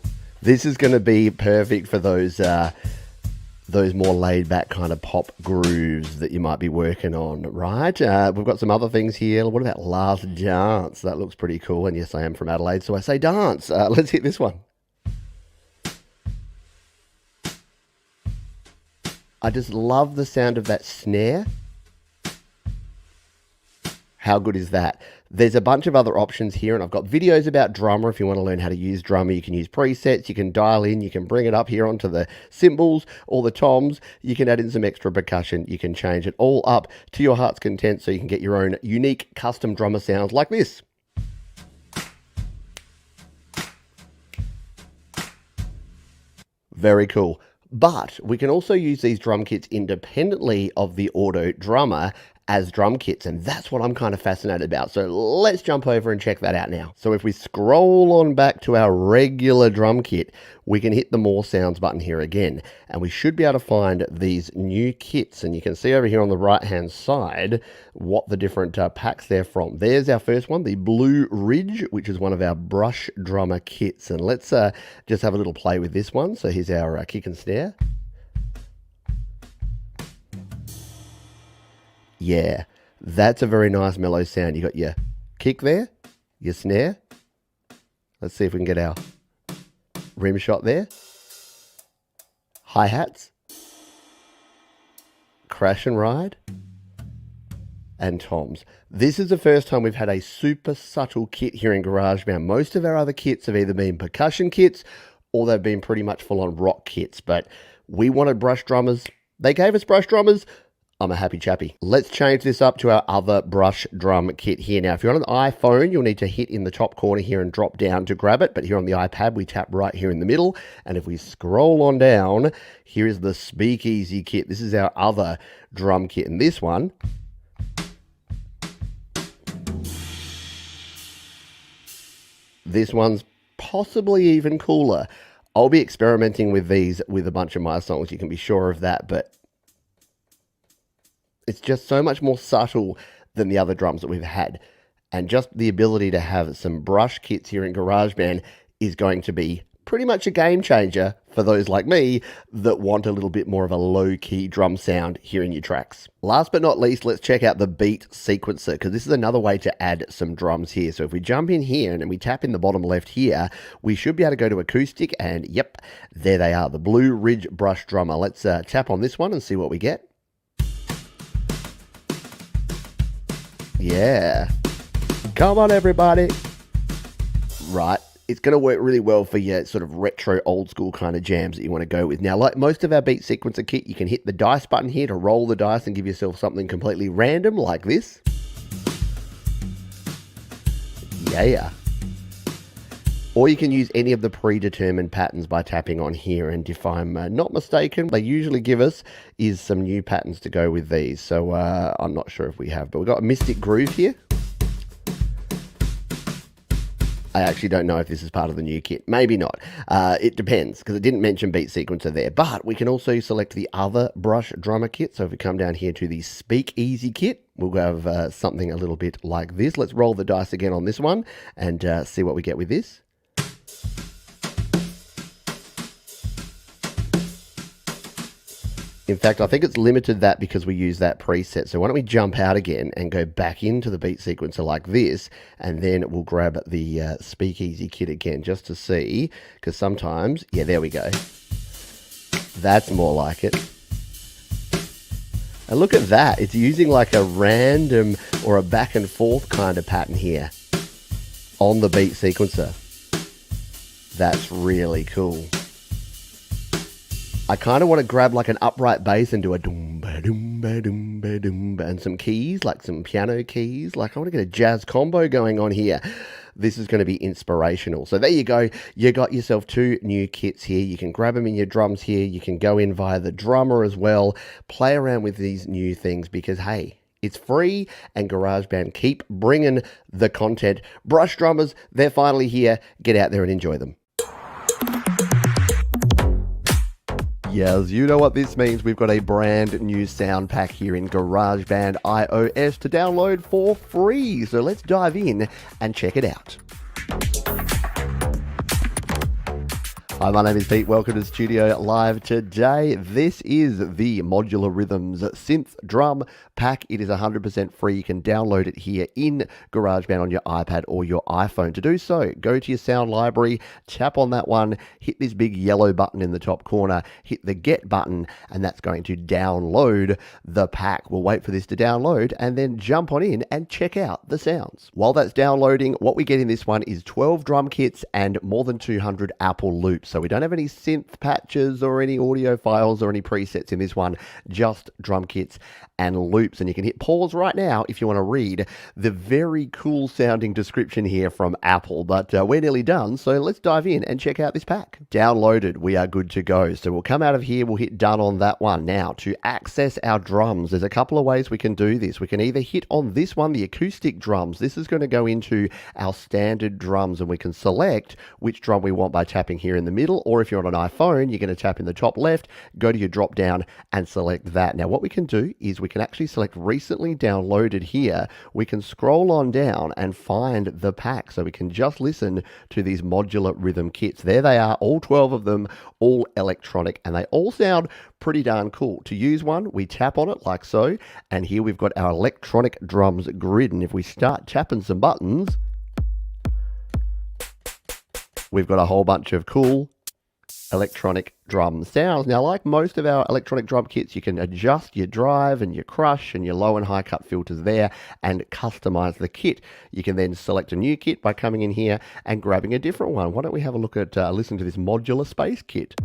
This is going to be perfect for those more laid-back kind of pop grooves that you might be working on, right? We've got some other things here. What about Last Dance? That looks pretty cool. And yes, I am from Adelaide, so I say dance. Let's hit this one. I just love the sound of that snare. How good is that? There's a bunch of other options here, and I've got videos about Drummer. If you want to learn how to use Drummer, you can use presets, you can dial in, you can bring it up here onto the cymbals or the toms, you can add in some extra percussion, you can change it all up to your heart's content so you can get your own unique custom drummer sounds like this. Very cool. But we can also use these drum kits independently of the Auto Drummer as drum kits, and that's what I'm kind of fascinated about. So let's jump over and check that out now. So if we scroll on back to our regular drum kit, we can hit the More Sounds button here again, and we should be able to find these new kits. And you can see over here on the right-hand side what the different packs they're from. There's our first one, the Blue Ridge, which is one of our brush drummer kits. And let's just have a little play with this one. So here's our kick and snare. Yeah, that's a very nice mellow sound. You got your kick there, your snare. Let's see if we can get our rim shot there. Hi-hats. Crash and ride. And toms. This is the first time we've had a super subtle kit here in GarageBand. Most of our other kits have either been percussion kits or they've been pretty much full-on rock kits. But we wanted brush drummers. They gave us brush drummers. I'm a happy chappy. Let's change this up to our other brush drum kit here. Now, if you're on an iPhone, you'll need to hit in the top corner here and drop down to grab it. But here on the iPad, we tap right here in the middle. And if we scroll on down, here is the Speakeasy kit. This is our other drum kit. And this one, this one's possibly even cooler. I'll be experimenting with these with a bunch of my songs. You can be sure of that. But it's just so much more subtle than the other drums that we've had. And just the ability to have some brush kits here in GarageBand is going to be pretty much a game changer for those like me that want a little bit more of a low-key drum sound here in your tracks. Last but not least, let's check out the beat sequencer, because this is another way to add some drums here. So if we jump in here and we tap in the bottom left here, we should be able to go to acoustic, and yep, there they are, the Blue Ridge brush drummer. Let's tap on this one and see what we get. Yeah. Come on, everybody. Right. It's going to work really well for your sort of retro old school kind of jams that you want to go with. Now, like most of our beat sequencer kit, you can hit the dice button here to roll the dice and give yourself something completely random like this. Yeah. Or you can use any of the predetermined patterns by tapping on here. And if I'm not mistaken, they usually give us is some new patterns to go with these. So I'm not sure if we have, but we've got a Mystic Groove here. I actually don't know if this is part of the new kit. Maybe not. It depends, because it didn't mention beat sequencer there. But we can also select the other brush drummer kit. So if we come down here to the Speakeasy kit, we'll have something a little bit like this. Let's roll the dice again on this one and see what we get with this. In fact, I think it's limited that because we use that preset. So why don't we jump out again and go back into the beat sequencer like this, and then we'll grab the Speakeasy kit again just to see, because sometimes, yeah, there we go. That's more like it. And look at that. It's using like a random or a back and forth kind of pattern here on the beat sequencer. That's really cool. I kind of want to grab like an upright bass and do a doom-ba, doom-ba, doom-ba, doom-ba, and some keys, like some piano keys. Like I want to get a jazz combo going on here. This is going to be inspirational. So there you go. You got yourself 2 new kits here. You can grab them in your drums here. You can go in via the drummer as well. Play around with these new things because, hey, it's free, and GarageBand keep bringing the content. Brush drummers, they're finally here. Get out there and enjoy them. Yes, you know what this means. We've got a brand new sound pack here in GarageBand iOS to download for free. So let's dive in and check it out. Hi, my name is Pete. Welcome to Studio Live today. This is the Modular Rhythms Synth Drum Pack. It is 100% free. You can download it here in GarageBand on your iPad or your iPhone. To do so, go to your sound library, tap on that one, hit this big yellow button in the top corner, hit the Get button, and that's going to download the pack. We'll wait for this to download and then jump on in and check out the sounds. While that's downloading, what we get in this one is 12 drum kits and more than 200 Apple loops. So we don't have any synth patches or any audio files or any presets in this one, just drum kits and loops. And you can hit pause right now if you want to read the very cool sounding description here from Apple. But we're nearly done, so let's dive in and check out this pack. Downloaded, we are good to go. So we'll come out of here, we'll hit done on that one. Now, to access our drums, there's a couple of ways we can do this. We can either hit on this one, the acoustic drums. This is going to go into our standard drums, and we can select which drum we want by tapping here in the middle, or if you're on an iPhone, you're going to tap in the top left, go to your drop down and select that. Now what we can do is we can actually select recently downloaded here. We can scroll on down and find the pack, so we can just listen to these modular rhythm kits. There they are, all 12 of them, all electronic, and they all sound pretty darn cool. To use one, we tap on it like so, and here we've got our electronic drums grid, and if we start tapping some buttons, we've got a whole bunch of cool electronic drum sounds. Now, like most of our electronic drum kits, you can adjust your drive and your crush and your low and high cut filters there and customize the kit. You can then select a new kit by coming in here and grabbing a different one. Why don't we have a look at, listen to this modular space kit.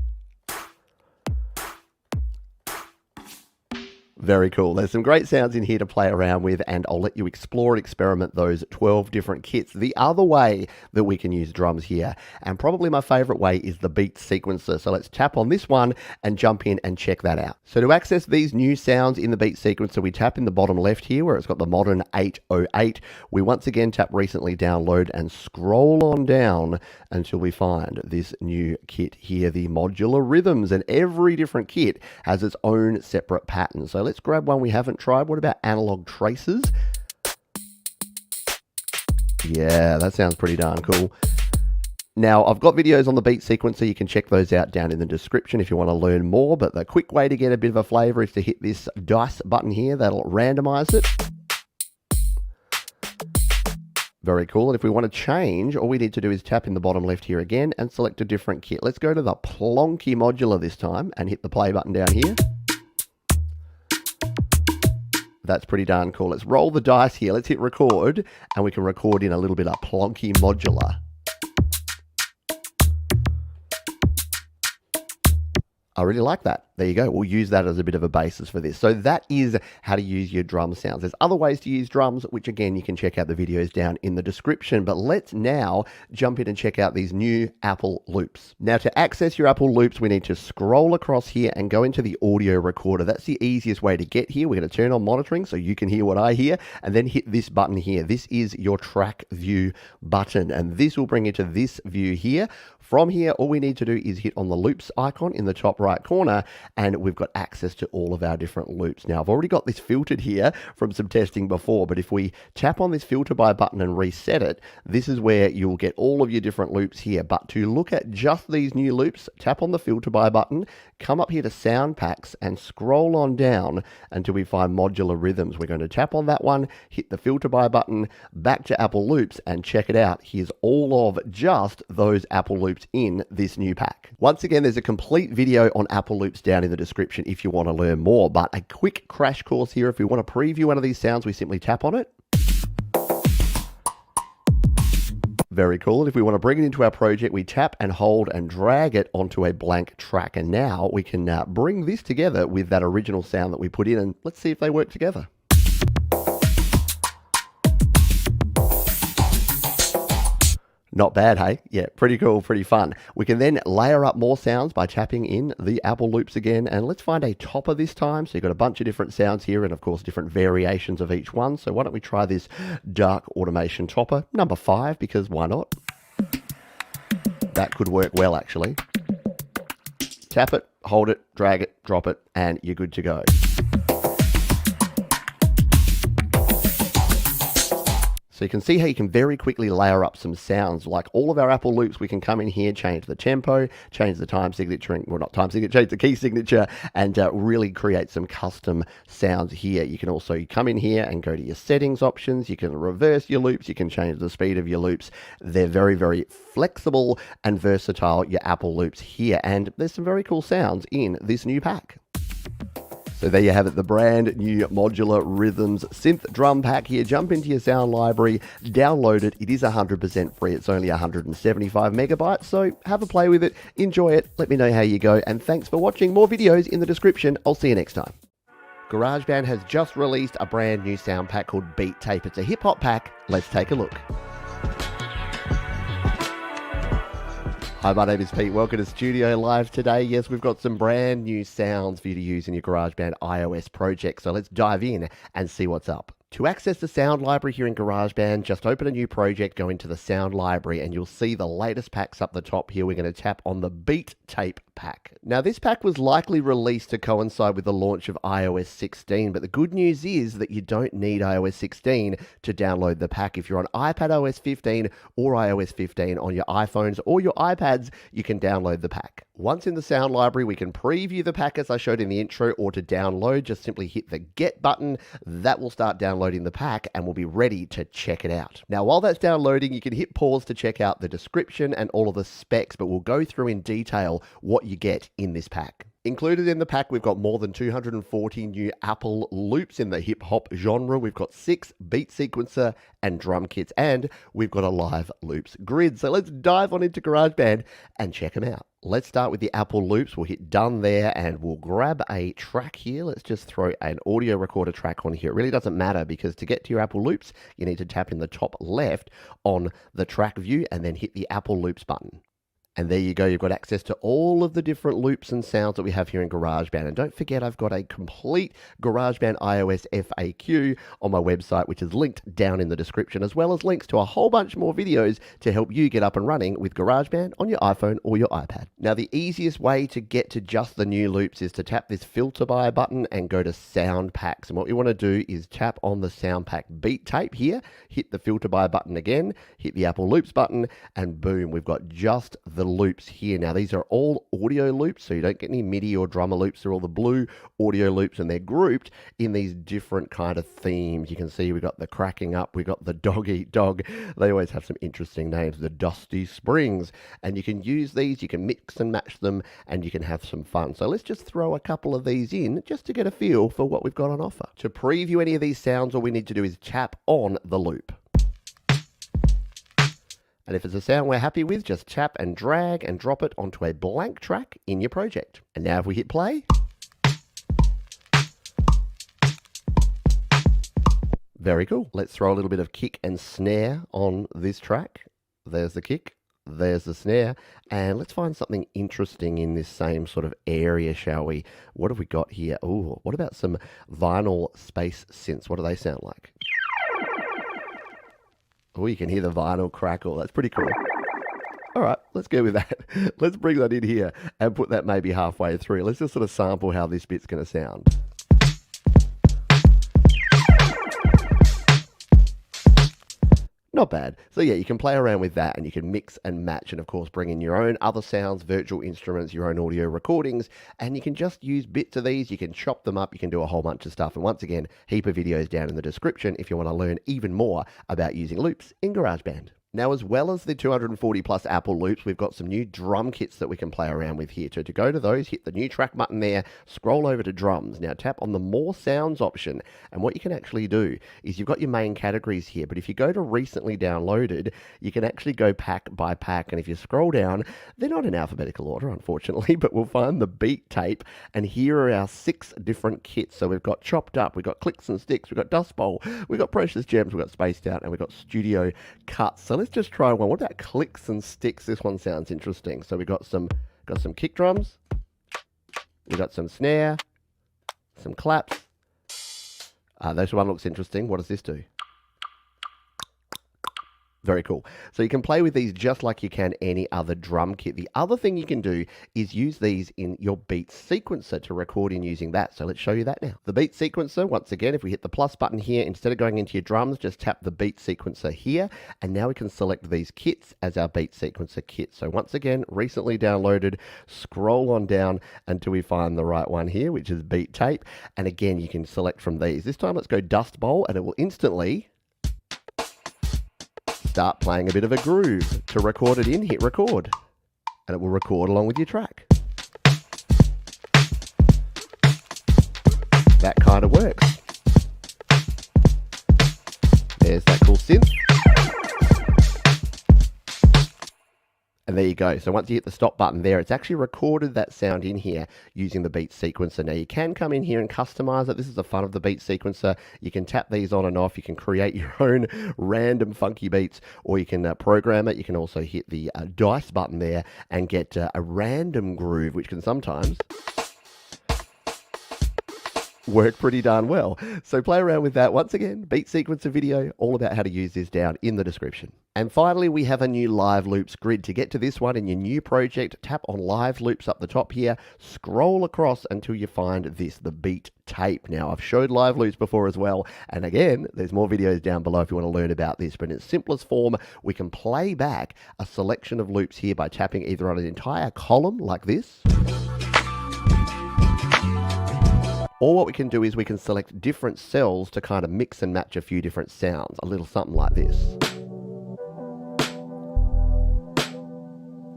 Very cool. There's some great sounds in here to play around with, and I'll let you explore and experiment those 12 different kits. The other way that we can use drums here, and probably my favorite way, is the beat sequencer. So let's tap on this one and jump in and check that out. So to access these new sounds in the beat sequencer, we tap in the bottom left here where it's got the modern 808. We once again tap recently download and scroll on down until we find this new kit here, the Modular Rhythms, and every different kit has its own separate pattern. So let's grab one we haven't tried. What about Analog Traces? Yeah, that sounds pretty darn cool. Now, I've got videos on the beat sequencer. You can check those out down in the description if you want to learn more. But the quick way to get a bit of a flavor is to hit this dice button here. That'll randomize it. Very cool. And if we want to change, all we need to do is tap in the bottom left here again and select a different kit. Let's go to the plonky modular this time and hit the play button down here. That's pretty darn cool. Let's roll the dice here. Let's hit record, and we can record in a little bit of plonky modular. I really like that. There you go. We'll use that as a bit of a basis for this. So that is how to use your drum sounds. There's other ways to use drums, which again, you can check out the videos down in the description. But let's now jump in and check out these new Apple loops. Now, to access your Apple loops, we need to scroll across here and go into the audio recorder. That's the easiest way to get here. We're going to turn on monitoring so you can hear what I hear, and then hit this button here. This is your track view button, and this will bring you to this view here. From here, all we need to do is hit on the loops icon in the top right corner, and we've got access to all of our different loops. Now, I've already got this filtered here from some testing before, but if we tap on this filter by button and reset it, this is where you'll get all of your different loops here. But to look at just these new loops, tap on the filter by button, come up here to sound packs, and scroll on down until we find modular rhythms. We're going to tap on that one, hit the filter by button, back to Apple loops, and check it out. Here's all of just those Apple loops in this new pack. Once again, there's a complete video on Apple loops down in the description if you want to learn more, but a quick crash course here. If we want to preview one of these sounds, we simply tap on it. Very cool. And if we want to bring it into our project, we tap and hold and drag it onto a blank track. And now we can bring this together with that original sound that we put in, and let's see if they work together. Not bad, hey? Yeah, pretty cool, pretty fun. We can then layer up more sounds by tapping in the Apple loops again, and let's find a topper this time. So you've got a bunch of different sounds here, and of course different variations of each one. So why don't we try this dark automation topper, number 5, because why not? That could work well, actually. Tap it, hold it, drag it, drop it, and you're good to go. So you can see how you can very quickly layer up some sounds. Like all of our Apple loops, we can come in here, change the tempo, change the time signature, well not time signature, change the key signature, and really create some custom sounds here. You can also come in here and go to your settings options. You can reverse your loops. You can change the speed of your loops. They're very, very flexible and versatile, your Apple loops here. And there's some very cool sounds in this new pack. So there you have it, the brand new Modular Rhythms Synth Drum Pack here. Jump into your sound library, download it. It is 100% free. It's only 175 megabytes, so have a play with it, enjoy it, let me know how you go, and thanks for watching. More videos in the description. I'll see you next time. GarageBand has just released a brand new sound pack called Beat Tape. It's a hip-hop pack. Let's take a look. Hi, my name is Pete. Welcome to Studio Live today. Yes, we've got some brand new sounds for you to use in your GarageBand iOS project. So let's dive in and see what's up. To access the sound library here in GarageBand, just open a new project, go into the sound library, and you'll see the latest packs up the top here. We're going to tap on the Beat Tape pack. Now, this pack was likely released to coincide with the launch of iOS 16, but the good news is that you don't need iOS 16 to download the pack. If you're on iPadOS 15 or iOS 15 on your iPhones or your iPads, you can download the pack. Once in the sound library, we can preview the pack as I showed in the intro, or to download, just simply hit the Get button. That will start downloading the pack and we'll be ready to check it out. Now, while that's downloading, you can hit pause to check out the description and all of the specs, but we'll go through in detail what you get in this pack. Included in the pack, we've got more than 240 new Apple loops in the hip-hop genre. We've got 6 beat sequencer and drum kits, and we've got a live loops grid. So let's dive on into GarageBand and check them out. Let's start with the Apple loops. We'll hit done there, and we'll grab a track here. Let's just throw an audio recorder track on here. It really doesn't matter, because to get to your Apple loops, you need to tap in the top left on the track view and then hit the Apple loops button. And there you go, you've got access to all of the different loops and sounds that we have here in GarageBand. And don't forget, I've got a complete GarageBand iOS FAQ on my website, which is linked down in the description, as well as links to a whole bunch more videos to help you get up and running with GarageBand on your iPhone or your iPad. Now, the easiest way to get to just the new loops is to tap this filter by button and go to sound packs. And what you want to do is tap on the sound pack Beat Tape here, hit the filter by button again, hit the Apple loops button, and boom, we've got just the loops here. Now, these are all audio loops, so you don't get any MIDI or drummer loops. They're all the blue audio loops, and they're grouped in these different kind of themes. You can see we've got the cracking up, we've got the dog eat dog. They always have some interesting names, the Dusty Springs, and you can use these, you can mix and match them, and you can have some fun. So let's just throw a couple of these in just to get a feel for what we've got on offer. To preview any of these sounds, all we need to do is tap on the loop. And if it's a sound we're happy with, just tap and drag and drop it onto a blank track in your project. And now if we hit play, very cool. Let's throw a little bit of kick and snare on this track. There's the kick, there's the snare, and let's find something interesting in this same sort of area, shall we? What have we got here? Oh, what about some vinyl space synths? What do they sound like? Oh, you can hear the vinyl crackle. That's pretty cool. All right, let's go with that. Let's bring that in here and put that maybe halfway through. Let's just sort of sample how this bit's going to sound. Not bad. So yeah, you can play around with that and you can mix and match and of course bring in your own other sounds, virtual instruments, your own audio recordings, and you can just use bits of these, you can chop them up, you can do a whole bunch of stuff. And once again, heap of videos down in the description if you want to learn even more about using loops in GarageBand. Now, as well as the 240 plus Apple loops, we've got some new drum kits that we can play around with here. So to go to those, hit the new track button there, scroll over to drums. Now tap on the more sounds option. And what you can actually do is you've got your main categories here, but if you go to recently downloaded, you can actually go pack by pack. And if you scroll down, they're not in alphabetical order, unfortunately, but we'll find the beat tape. And here are our 6 different kits. So we've got chopped up, we've got clicks and sticks, we've got dust bowl, we've got precious gems, we've got spaced out, and we've got studio cuts. So let's just try one. What about clicks and sticks? This one sounds interesting. So we got some kick drums, we got some snare, some claps. This one looks interesting. What does this do? Very cool. So you can play with these just like you can any other drum kit. The other thing you can do is use these in your beat sequencer to record in using that. So let's show you that now. The beat sequencer, once again, if we hit the plus button here, instead of going into your drums, just tap the beat sequencer here. And now we can select these kits as our beat sequencer kit. So once again, recently downloaded, scroll on down until we find the right one here, which is beat tape. And again, you can select from these. This time let's go dust bowl and it will instantly start playing a bit of a groove. To record it in, hit record, and it will record along with your track. That kind of works. There's that cool synth. And there you go. So once you hit the stop button there, it's actually recorded that sound in here using the beat sequencer. Now you can come in here and customize it. This is the fun of the beat sequencer. You can tap these on and off. You can create your own random funky beats, or you can program it. You can also hit the dice button there and get a random groove, which can sometimes work pretty darn well. So play around with that. Once again, beat sequencer video, all about how to use this down in the description. And finally, we have a new live loops grid. To get to this one in your new project, tap on live loops up the top here, scroll across until you find this, the beat tape. Now, I've showed live loops before as well. And again, there's more videos down below if you want to learn about this. But in its simplest form, we can play back a selection of loops here by tapping either on an entire column like this, or what we can do is we can select different cells to kind of mix and match a few different sounds. A little something like this.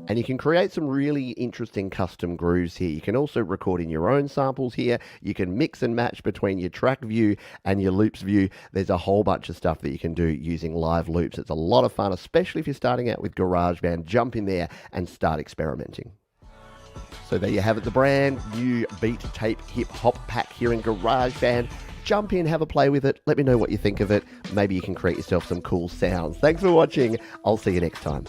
And you can create some really interesting custom grooves here. You can also record in your own samples here. You can mix and match between your track view and your loops view. There's a whole bunch of stuff that you can do using live loops. It's a lot of fun, especially if you're starting out with GarageBand. Jump in there and start experimenting. So there you have it, the brand new beat tape hip hop pack here in GarageBand. Jump in, have a play with it. Let me know what you think of it. Maybe you can create yourself some cool sounds. Thanks for watching. I'll see you next time.